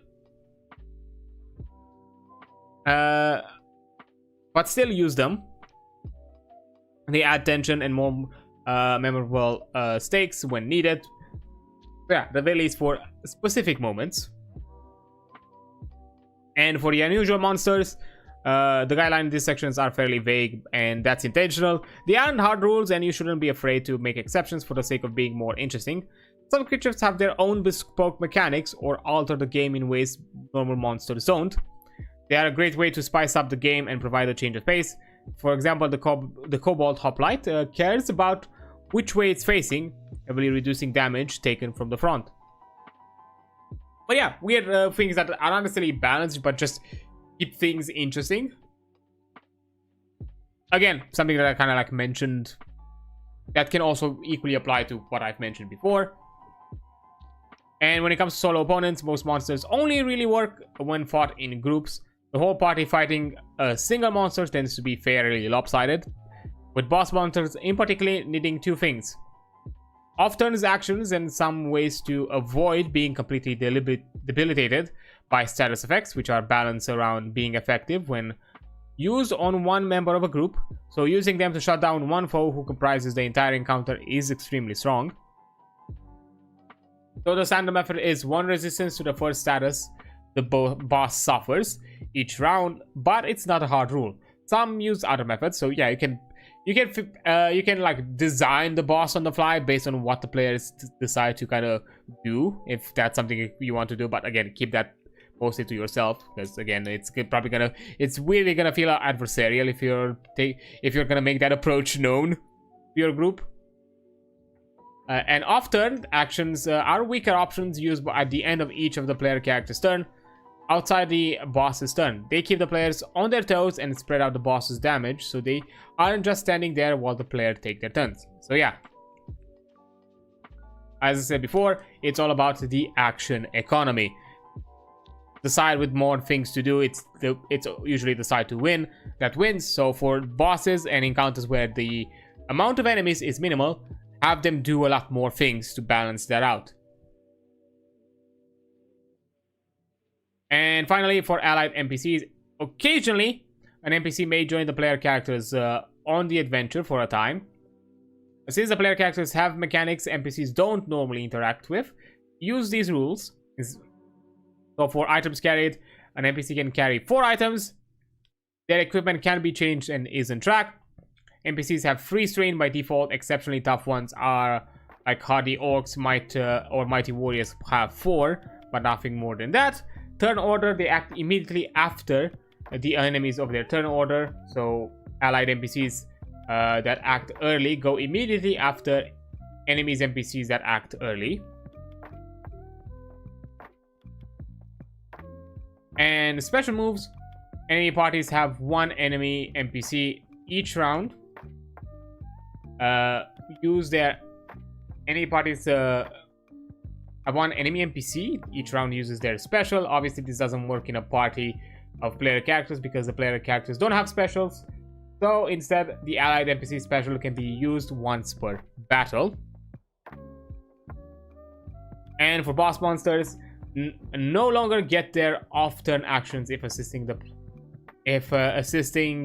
use them. They add tension and more memorable stakes when needed. Yeah, the very least for specific moments. And for the unusual monsters, the guidelines in these sections are fairly vague, and that's intentional. They aren't hard rules, and you shouldn't be afraid to make exceptions for the sake of being more interesting. Some creatures have their own bespoke mechanics or alter the game in ways normal monsters don't. They are a great way to spice up the game and provide a change of pace. For example, the Cobalt Hoplite cares about which way it's facing, heavily reducing damage taken from the front. But yeah, weird things that are not necessarily balanced, but just keep things interesting. Again, something that I kind of like mentioned that can also equally apply to what I've mentioned before. And when it comes to solo opponents, most monsters only really work when fought in groups. The whole party fighting a single monster tends to be fairly lopsided, with boss monsters in particular needing two things: off-turn actions and some ways to avoid being completely debilitated by status effects, which are balanced around being effective when used on one member of a group. So using them to shut down one foe who comprises the entire encounter is extremely strong. So the standard method is one resistance to the first status the boss suffers each round, but it's not a hard rule. Some use other methods, so yeah, you can like design the boss on the fly based on what the players decide to kind of do, if that's something you want to do. But again, keep that mostly to yourself, because again, it's really gonna feel adversarial if you're gonna make that approach known to your group. And off-turn actions are weaker options used at the end of each of the player character's turn, outside the boss's turn. They keep the players on their toes and spread out the boss's damage, so they aren't just standing there while the player take their turns. So yeah, as I said before, it's all about the action economy. The side with more things to do, it's usually the side to win that wins. So for bosses and encounters where the amount of enemies is minimal, have them do a lot more things to balance that out. And finally, for allied NPCs, occasionally an NPC may join the player characters on the adventure for a time. Since the player characters have mechanics NPCs don't normally interact with, use these rules. So for items carried, an NPC can carry 4 items. Their equipment can be changed and isn't tracked. NPCs have free strain by default. Exceptionally tough ones are like hardy orcs, or mighty warriors have 4, but nothing more than that. Turn order, they act immediately after the enemies of their turn order. So allied NPCs that act early go immediately after enemies NPCs that act early. And special moves, enemy parties have 1 enemy NPC each round. Use their enemy parties have 1 enemy NPC each round uses their special. Obviously this doesn't work in a party of player characters because the player characters don't have specials. So instead, the allied NPC special can be used once per battle. And for boss monsters, no longer get their off-turn actions if assisting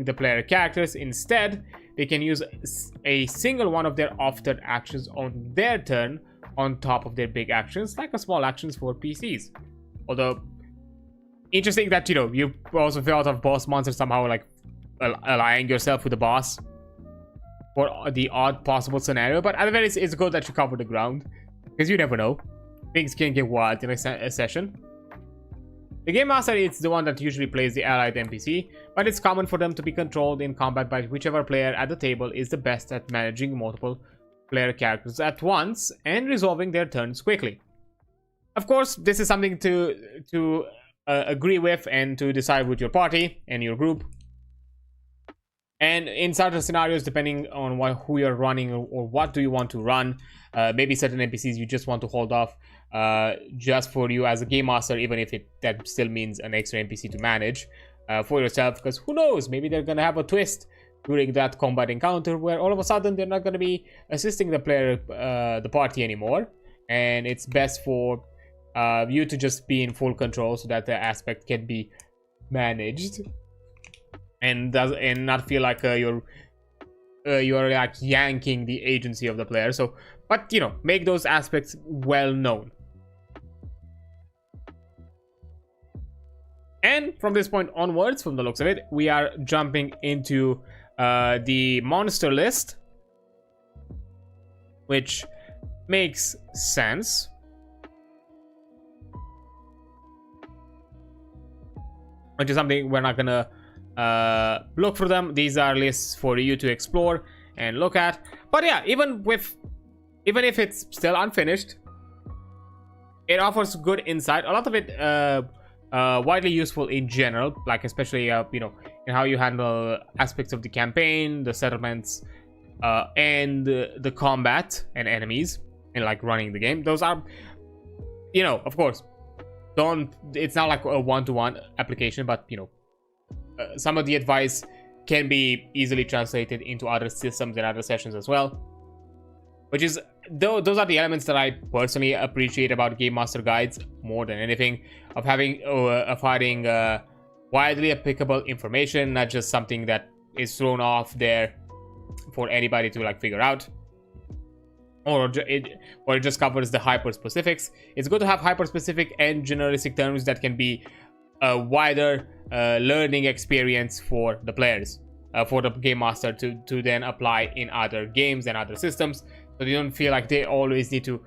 the player characters. Instead, they can use a single one of their off-turn actions on their turn on top of their big actions, like a small actions for PCs. Although, interesting that, you know, you also thought of boss monsters somehow like allying yourself with the boss for the odd possible scenario. But at the very least, it's good that you cover the ground, because you never know. Things can get wild in a session. The Game Master is the one that usually plays the allied NPC, but it's common for them to be controlled in combat by whichever player at the table is the best at managing multiple player characters at once and resolving their turns quickly. Of course, this is something to agree with and to decide with your party and your group. And in certain scenarios, depending on who you're running or what do you want to run, maybe certain NPCs you just want to hold off just for you as a game master, even if that still means an extra NPC to manage for yourself, because who knows, maybe they're gonna have a twist during that combat encounter where all of a sudden they're not gonna be assisting the player, the party anymore, and it's best for you to just be in full control so that the aspect can be managed and not feel like you're like yanking the agency of the player. So, but you know, make those aspects well known. And from this point onwards, from the looks of it, we are jumping into the monster list, which makes sense. Which is something we're not gonna look for them. These are lists for you to explore and look at. But yeah, even if it's still unfinished, it offers good insight. A lot of it widely useful in general, like especially you know, in how you handle aspects of the campaign, the settlements, and the combat and enemies, and like running the game. Those are, you know, of course, it's not like a one-to-one application, but you know, some of the advice can be easily translated into other systems and other sessions as well, which is those are the elements that I personally appreciate about game master guides more than anything, of having widely applicable information, not just something that is thrown off there for anybody to like figure out, or it just covers the hyper specifics. It's good to have hyper specific and generalistic terms that can be a wider learning experience for the players, for the game master to then apply in other games and other systems, so they don't feel like they always need to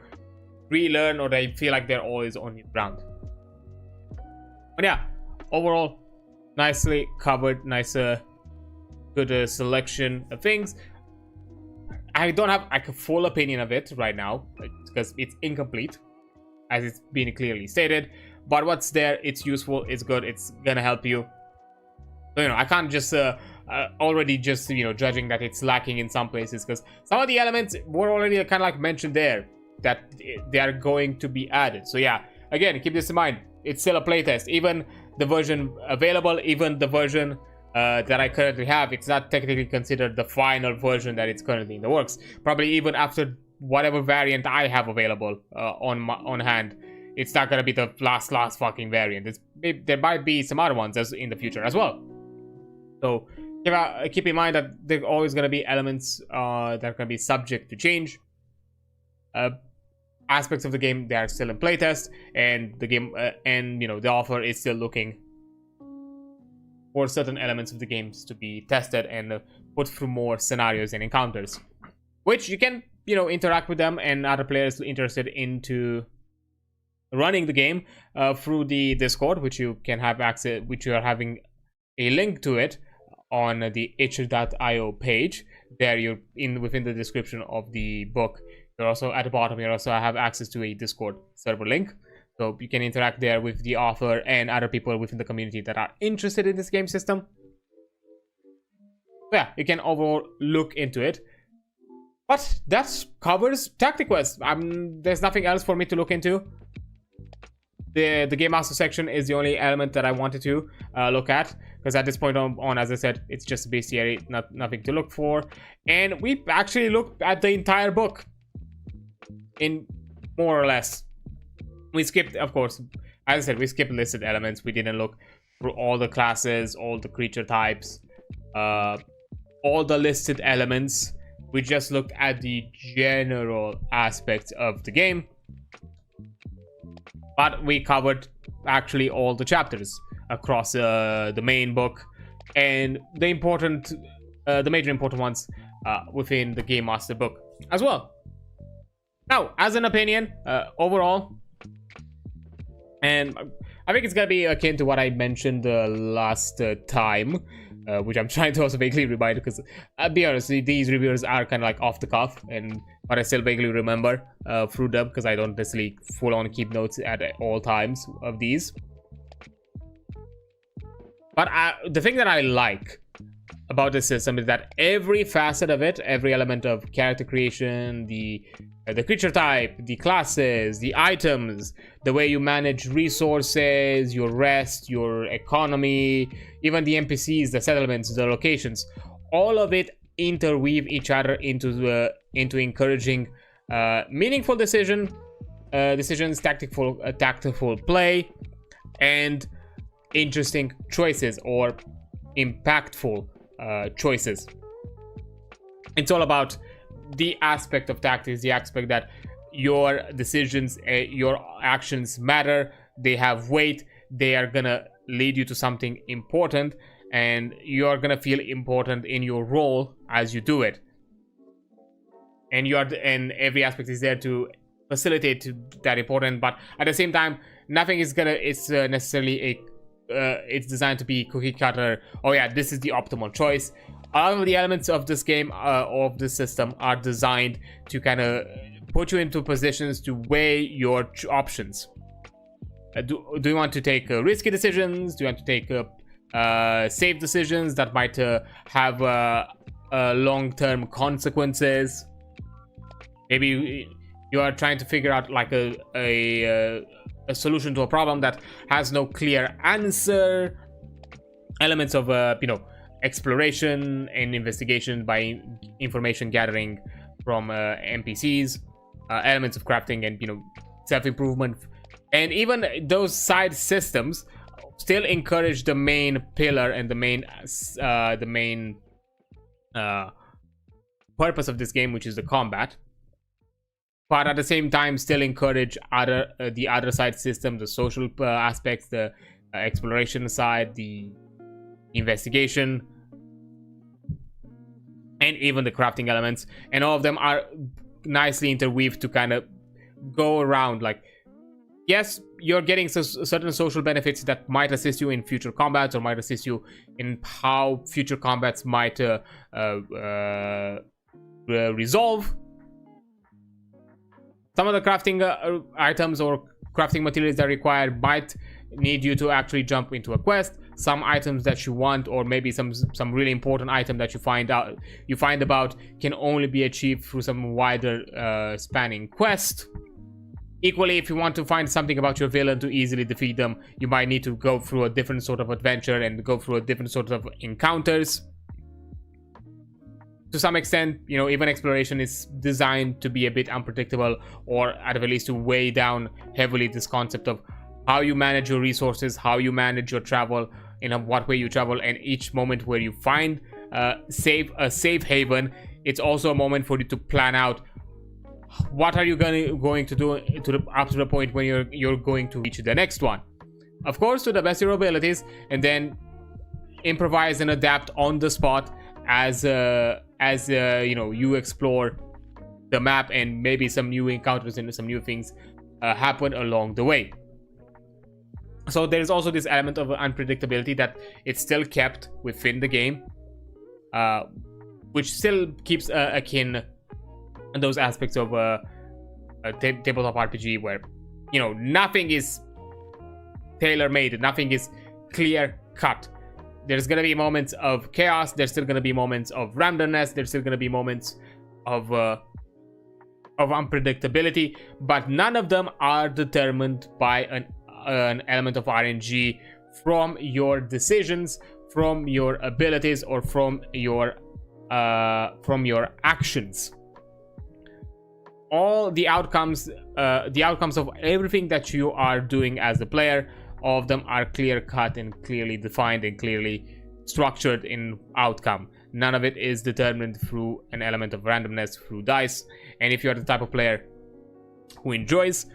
relearn, or they feel like they're always on new ground. But yeah, overall, nicely covered, nice good selection of things. I don't have like a full opinion of it right now because it's incomplete, as it's been clearly stated. But what's there, it's useful, it's good, it's gonna help you. So, you know, I can't just already just, you know, judging that it's lacking in some places, because some of the elements were already kind of like mentioned there that they are going to be added. So yeah, again, keep this in mind. It's still a playtest. Even the version available, even the version that I currently have, it's not technically considered the final version that it's currently in the works. Probably even after whatever variant I have available on hand, it's not gonna be the last fucking variant. There might be some other ones in the future as well. So keep in mind that there are always gonna be elements that are gonna be subject to change. Aspects of the game, they are still in playtest, and the game and you know, the author is still looking for certain elements of the games to be tested and put through more scenarios and encounters, which you can, you know, interact with them and other players interested into running the game through the Discord, which you can have access, which you are having a link to it on the itch.io page. There, you're within the description of the book. You're also at the bottom. You also have access to a Discord server link, so you can interact there with the author and other people within the community that are interested in this game system. So yeah, you can overall look into it. But that covers Tactiquest. There's nothing else for me to look into. The Game Master section is the only element that I wanted to look at, because at this point on, as I said, it's just a bestiary, nothing to look for. And we actually looked at the entire book, in more or less. We skipped, of course, as I said, we skipped listed elements. We didn't look through all the classes, all the creature types, all the listed elements. We just looked at the general aspects of the game. But we covered actually all the chapters across the main book and the major important ones within the Game Master book as well. Now, as an opinion, overall, and I think it's gonna be akin to what I mentioned last time, which I'm trying to also vaguely remind, because I'll be honest, these reviews are kind of like off the cuff, but I still vaguely remember through them, because I don't necessarily full on keep notes at all times of these. But the thing that I like about this system is that every facet of it, every element of character creation, the creature type, the classes, the items, the way you manage resources, your rest, your economy, even the NPCs, the settlements, the locations, all of it interweave each other into encouraging meaningful decisions, tactful play, and interesting choices, or impactful choices. It's all about the aspect of tactics, the aspect that your decisions, your actions matter, they have weight, they are gonna lead you to something important, and you're gonna feel important in your role as you do it. And every aspect is there to facilitate that important, but at the same time, nothing is necessarily it's designed to be cookie cutter. Oh yeah, this is the optimal choice. All of the elements of this game, of this system, are designed to kind of put you into positions to weigh your options. Do you want to take risky decisions? Do you want to take safe decisions that might have long-term consequences? Maybe you are trying to figure out like a solution to a problem that has no clear answer. elements of exploration and investigation by information gathering from NPCs, elements of crafting and self-improvement, and even those side systems still encourage the main pillar and the main purpose of this game, which is the combat, but at the same time still encourage the other side system, the social aspects, the exploration side, the investigation, and even the crafting elements, and all of them are nicely interweaved to kind of go around. Like, yes, you're getting certain social benefits that might assist you in future combats or might assist you in how future combats might resolve. Some of the crafting items or crafting materials that are required might need you to actually jump into a quest. Some items that you want, or maybe some really important item that you find about, can only be achieved through some wider spanning quest. Equally, if you want to find something about your villain to easily defeat them, you might need to go through a different sort of adventure and go through a different sort of encounters. To some extent, even exploration is designed to be a bit unpredictable, or at the very least to weigh down heavily this concept of how you manage your resources, how you manage your travel, in what way you travel, and each moment where you find a safe haven, it's also a moment for you to plan out what are you going to do up to the point when you're going to reach the next one. Of course, to the best of your abilities, and then improvise and adapt on the spot as you explore the map, and maybe some new encounters and some new things happen along the way. So there's also this element of unpredictability that it's still kept within the game, which still keeps akin in those aspects of tabletop RPG, where nothing is tailor-made, nothing is clear-cut. There's gonna be moments of chaos, there's still gonna be moments of randomness, there's still gonna be moments of unpredictability, but none of them are determined by an element of RNG from your decisions, from your abilities, or from your actions. All the outcomes of everything that you are doing as a player, all of them are clear cut and clearly defined and clearly structured in outcome. None of it is determined through an element of randomness through dice. And if you're the type of player who enjoys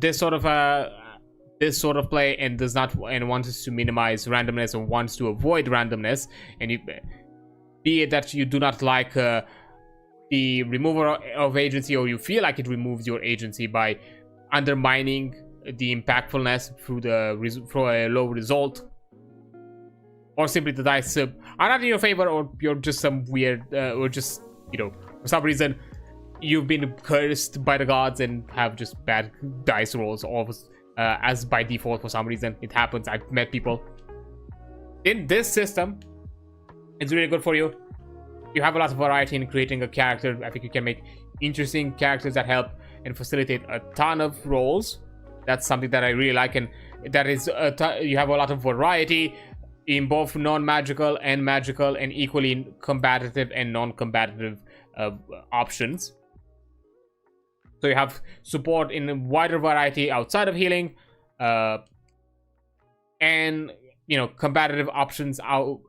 this sort of play and does not and wants to minimize randomness or wants to avoid randomness, and be it that you do not like the removal of agency, or you feel like it removes your agency by undermining the impactfulness through a low result, or simply the dice are not in your favor, or you're just some weird or just for some reason you've been cursed by the gods and have just bad dice rolls as by default. For some reason it happens. I've met people in this system. It's really good for you. You have a lot of variety in creating a character. I think you can make interesting characters that help and facilitate a ton of roles. That's something that I really like, and that is you have a lot of variety in both non-magical and magical, and equally combative and non-combative options. So you have support in a wider variety outside of healing, and combative options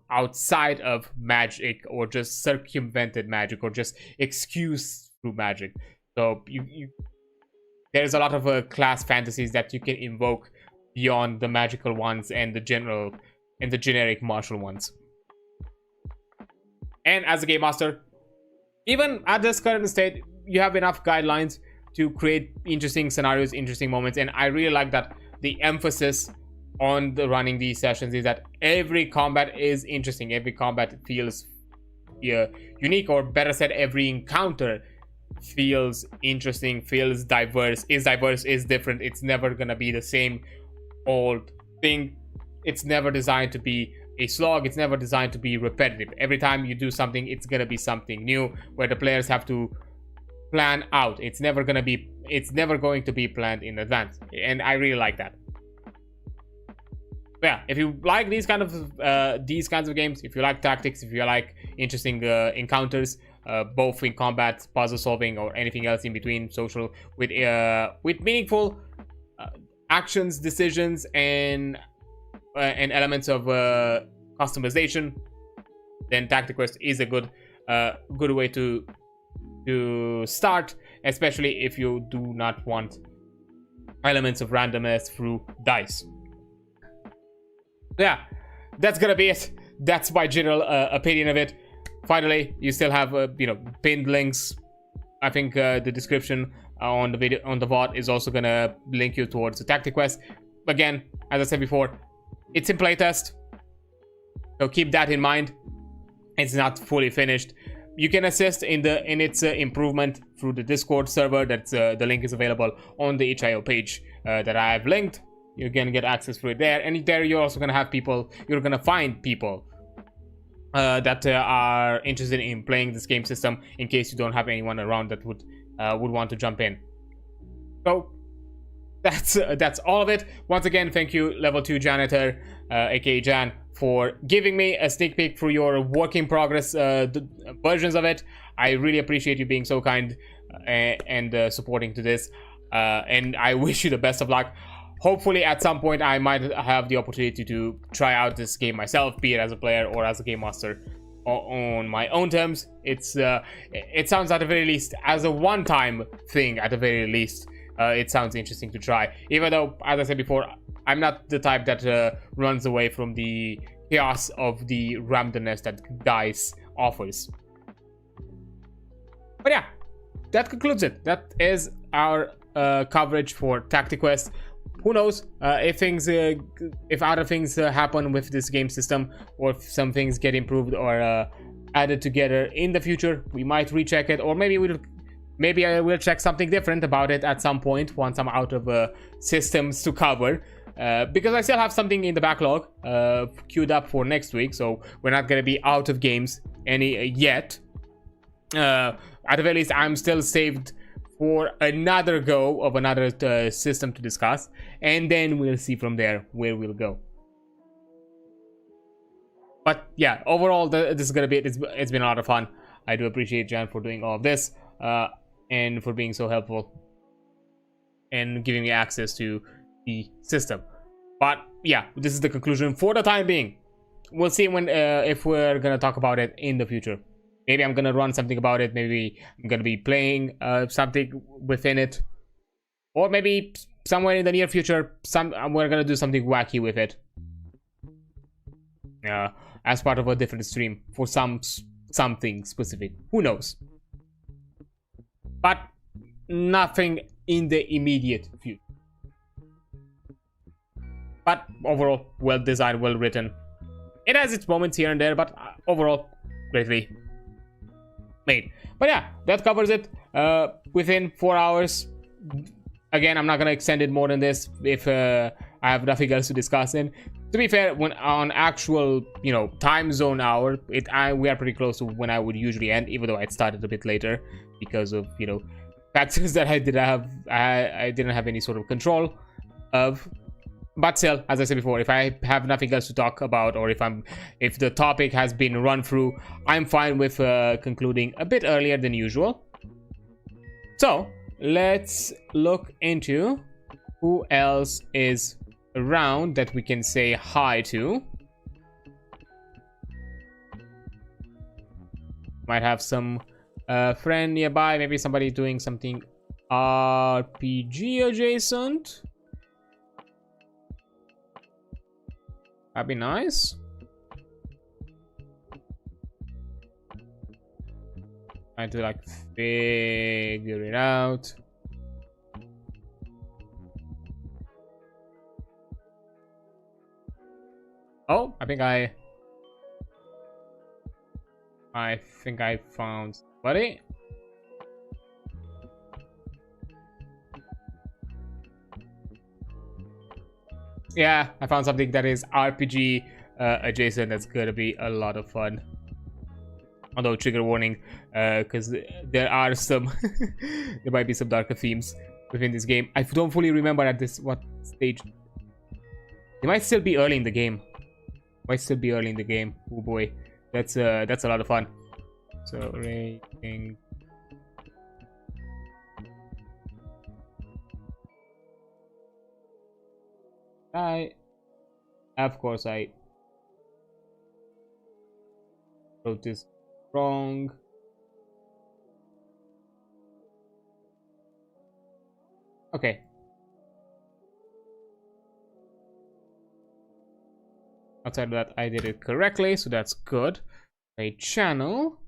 outside of magic, or just circumvented magic, or just excuse through magic. So there's a lot of class fantasies that you can invoke beyond the magical ones and the generic martial ones. And as a game master, even at this current state, you have enough guidelines to create interesting scenarios, interesting moments. And I really like that the emphasis on running these sessions is that every combat is interesting. Every combat feels unique, or better said, every encounter feels interesting, feels diverse, is different. It's never gonna be the same old thing. It's never designed to be a slog. It's never designed to be repetitive. Every time you do something, it's gonna be something new, where the players have to plan out. It's never going to be planned in advance, and I really like that. yeah, if you like these kinds of games, if you like tactics, if you like interesting encounters, both in combat, puzzle solving, or anything else in between, social with meaningful actions, decisions, and elements of customization, then Tactiquest is a good way to start, especially if you do not want elements of randomness through dice. Yeah, that's gonna be it. That's my general opinion of it. Finally, you still have pinned links. I think the description on the video on the VOD is also gonna link you towards the Tactiquest. Again, as I said before, it's in playtest, so keep that in mind. It's not fully finished. You can assist in its improvement through the Discord server. That's the link is available on the itch.io page that I have linked. You're gonna get access to it there, and there you're also gonna have people. You're gonna find people that are interested in playing this game system, in case you don't have anyone around that would want to jump in. So that's all of it. Once again, thank you, Level 2 Janitor, aka Jan, for giving me a sneak peek through your work in progress versions of it. I really appreciate you being so kind and supporting to this, and I wish you the best of luck. Hopefully at some point I might have the opportunity to try out this game myself, be it as a player or as a game master on my own terms. It sounds, at the very least, as a one-time thing, at the very least, it sounds interesting to try. Even though, as I said before, I'm not the type that runs away from the chaos of the randomness that dice offers. But yeah, that concludes it. That is our coverage for Tactiquest. Who knows if other things happen with this game system, or if some things get improved or added together in the future. We might recheck it, or maybe I will check something different about it at some point once I'm out of systems to cover, because I still have something in the backlog queued up for next week, so we're not going to be out of games yet. At the very least, I'm still saved for another go of another system to discuss, and then we'll see from there where we'll go. But yeah, overall, this is gonna be it. It's been a lot of fun. I do appreciate Jan for doing all of this, and for being so helpful and giving me access to the system. But yeah, this is the conclusion for the time being. We'll see when if we're gonna talk about it in the future. Maybe I'm gonna run something about it. Maybe I'm gonna be playing something within it, or maybe somewhere in the near future, we're gonna do something wacky with it, as part of a different stream for something specific. Who knows? But nothing in the immediate future. But overall, well designed, well written. It has its moments here and there, but overall, greatly made. But yeah, that covers it within 4 hours. Again, I'm not gonna extend it more than this if I have nothing else to discuss. And to be fair, when on actual time zone hour, we are pretty close to when I would usually end, even though I started a bit later because of factors that I didn't have any sort of control of. But still, as I said before, if I have nothing else to talk about, or if the topic has been run through, I'm fine with concluding a bit earlier than usual. So let's look into who else is around that we can say hi to. Might have some friend nearby, maybe somebody doing something RPG adjacent. That'd be nice. Trying to figure it out. Oh, I think I found somebody. Yeah, I found something that is RPG adjacent. That's gonna be a lot of fun. Although, trigger warning, because there are some there might be some darker themes within this game. I don't fully remember at what stage It might still be early in the game. Oh boy, that's a lot of fun. So rating. Of course I wrote this wrong. Okay. Outside of that, I did it correctly, so that's good. A channel.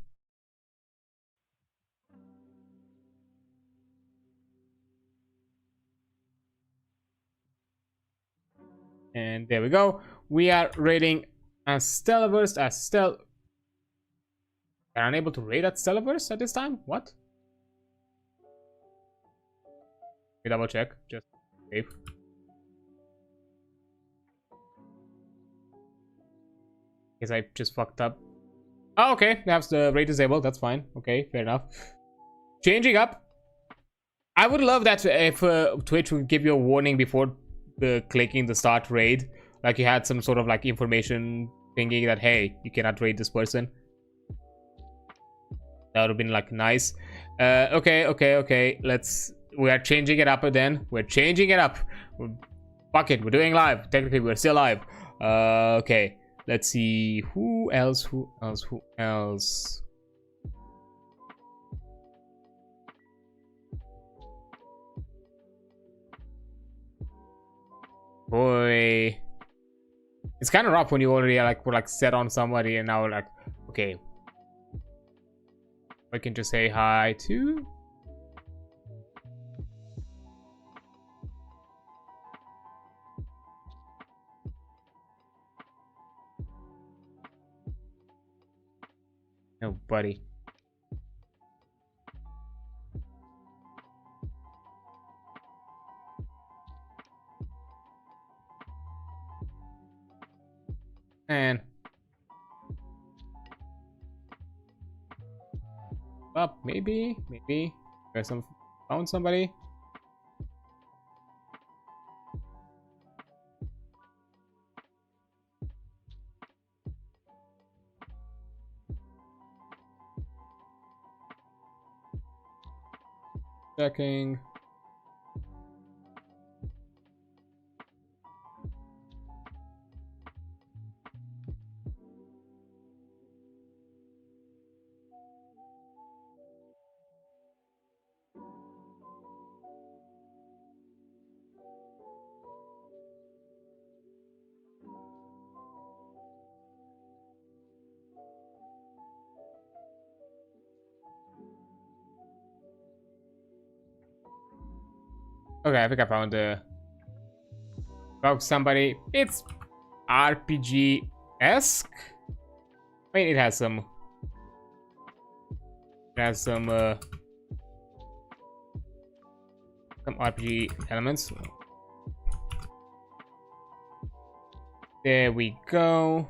And there we go. We are rating as Stellaverse as Stel. Are unable to rate at Stellaverse at this time? What? Okay, double check. Just save. Guess I just fucked up. Oh, okay. That's the rate disabled. That's fine. Okay, fair enough. Changing up. I would love that if Twitch would give you a warning before clicking the start raid. Like you had some sort of like information thingy that, hey, you cannot raid this person. That would have been like nice. Okay. We are changing it up then. We're changing it up. Fuck it. We're doing live. Technically, we're still live. Okay. Let's see. Who else? Boy. It's kind of rough when you already were like set on somebody and now like, okay. I can just say hi to. No, buddy. And up, maybe there's found somebody. Checking. Okay, I think I found somebody. It's RPG-esque. I mean, it has some RPG elements. There we go.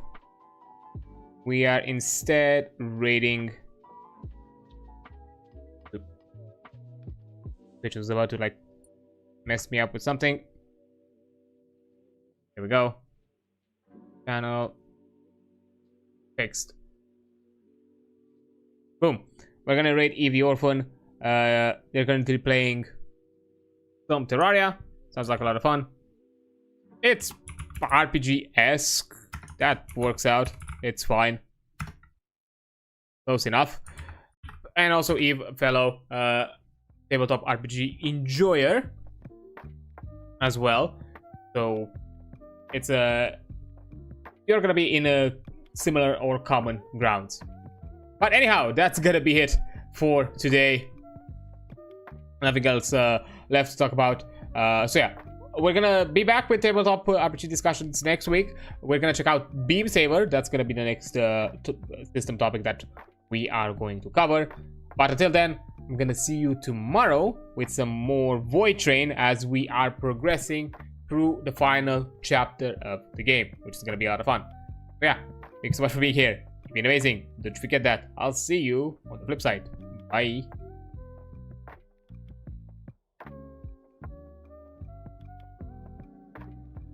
We are instead rating. Which was about to like mess me up with something. There we go. Channel fixed. Boom. We're gonna rate Eevee Orphan. They're currently playing some Terraria. Sounds like a lot of fun. It's RPG-esque. That works out. It's fine. Close enough. And also Eve, fellow tabletop RPG enjoyer as well. So it's you're gonna be in a similar or common grounds. But anyhow, that's gonna be it for today. Nothing else left to talk about. So yeah, we're gonna be back with tabletop RPG discussions next week. We're gonna check out Beam Saber. That's gonna be the next system topic that we are going to cover. But until then, I'm gonna see you tomorrow with some more Void Train as we are progressing through the final chapter of the game, which is gonna be a lot of fun. So yeah, thanks so much for being here. You've been amazing. Don't forget that. I'll see you on the flip side. Bye.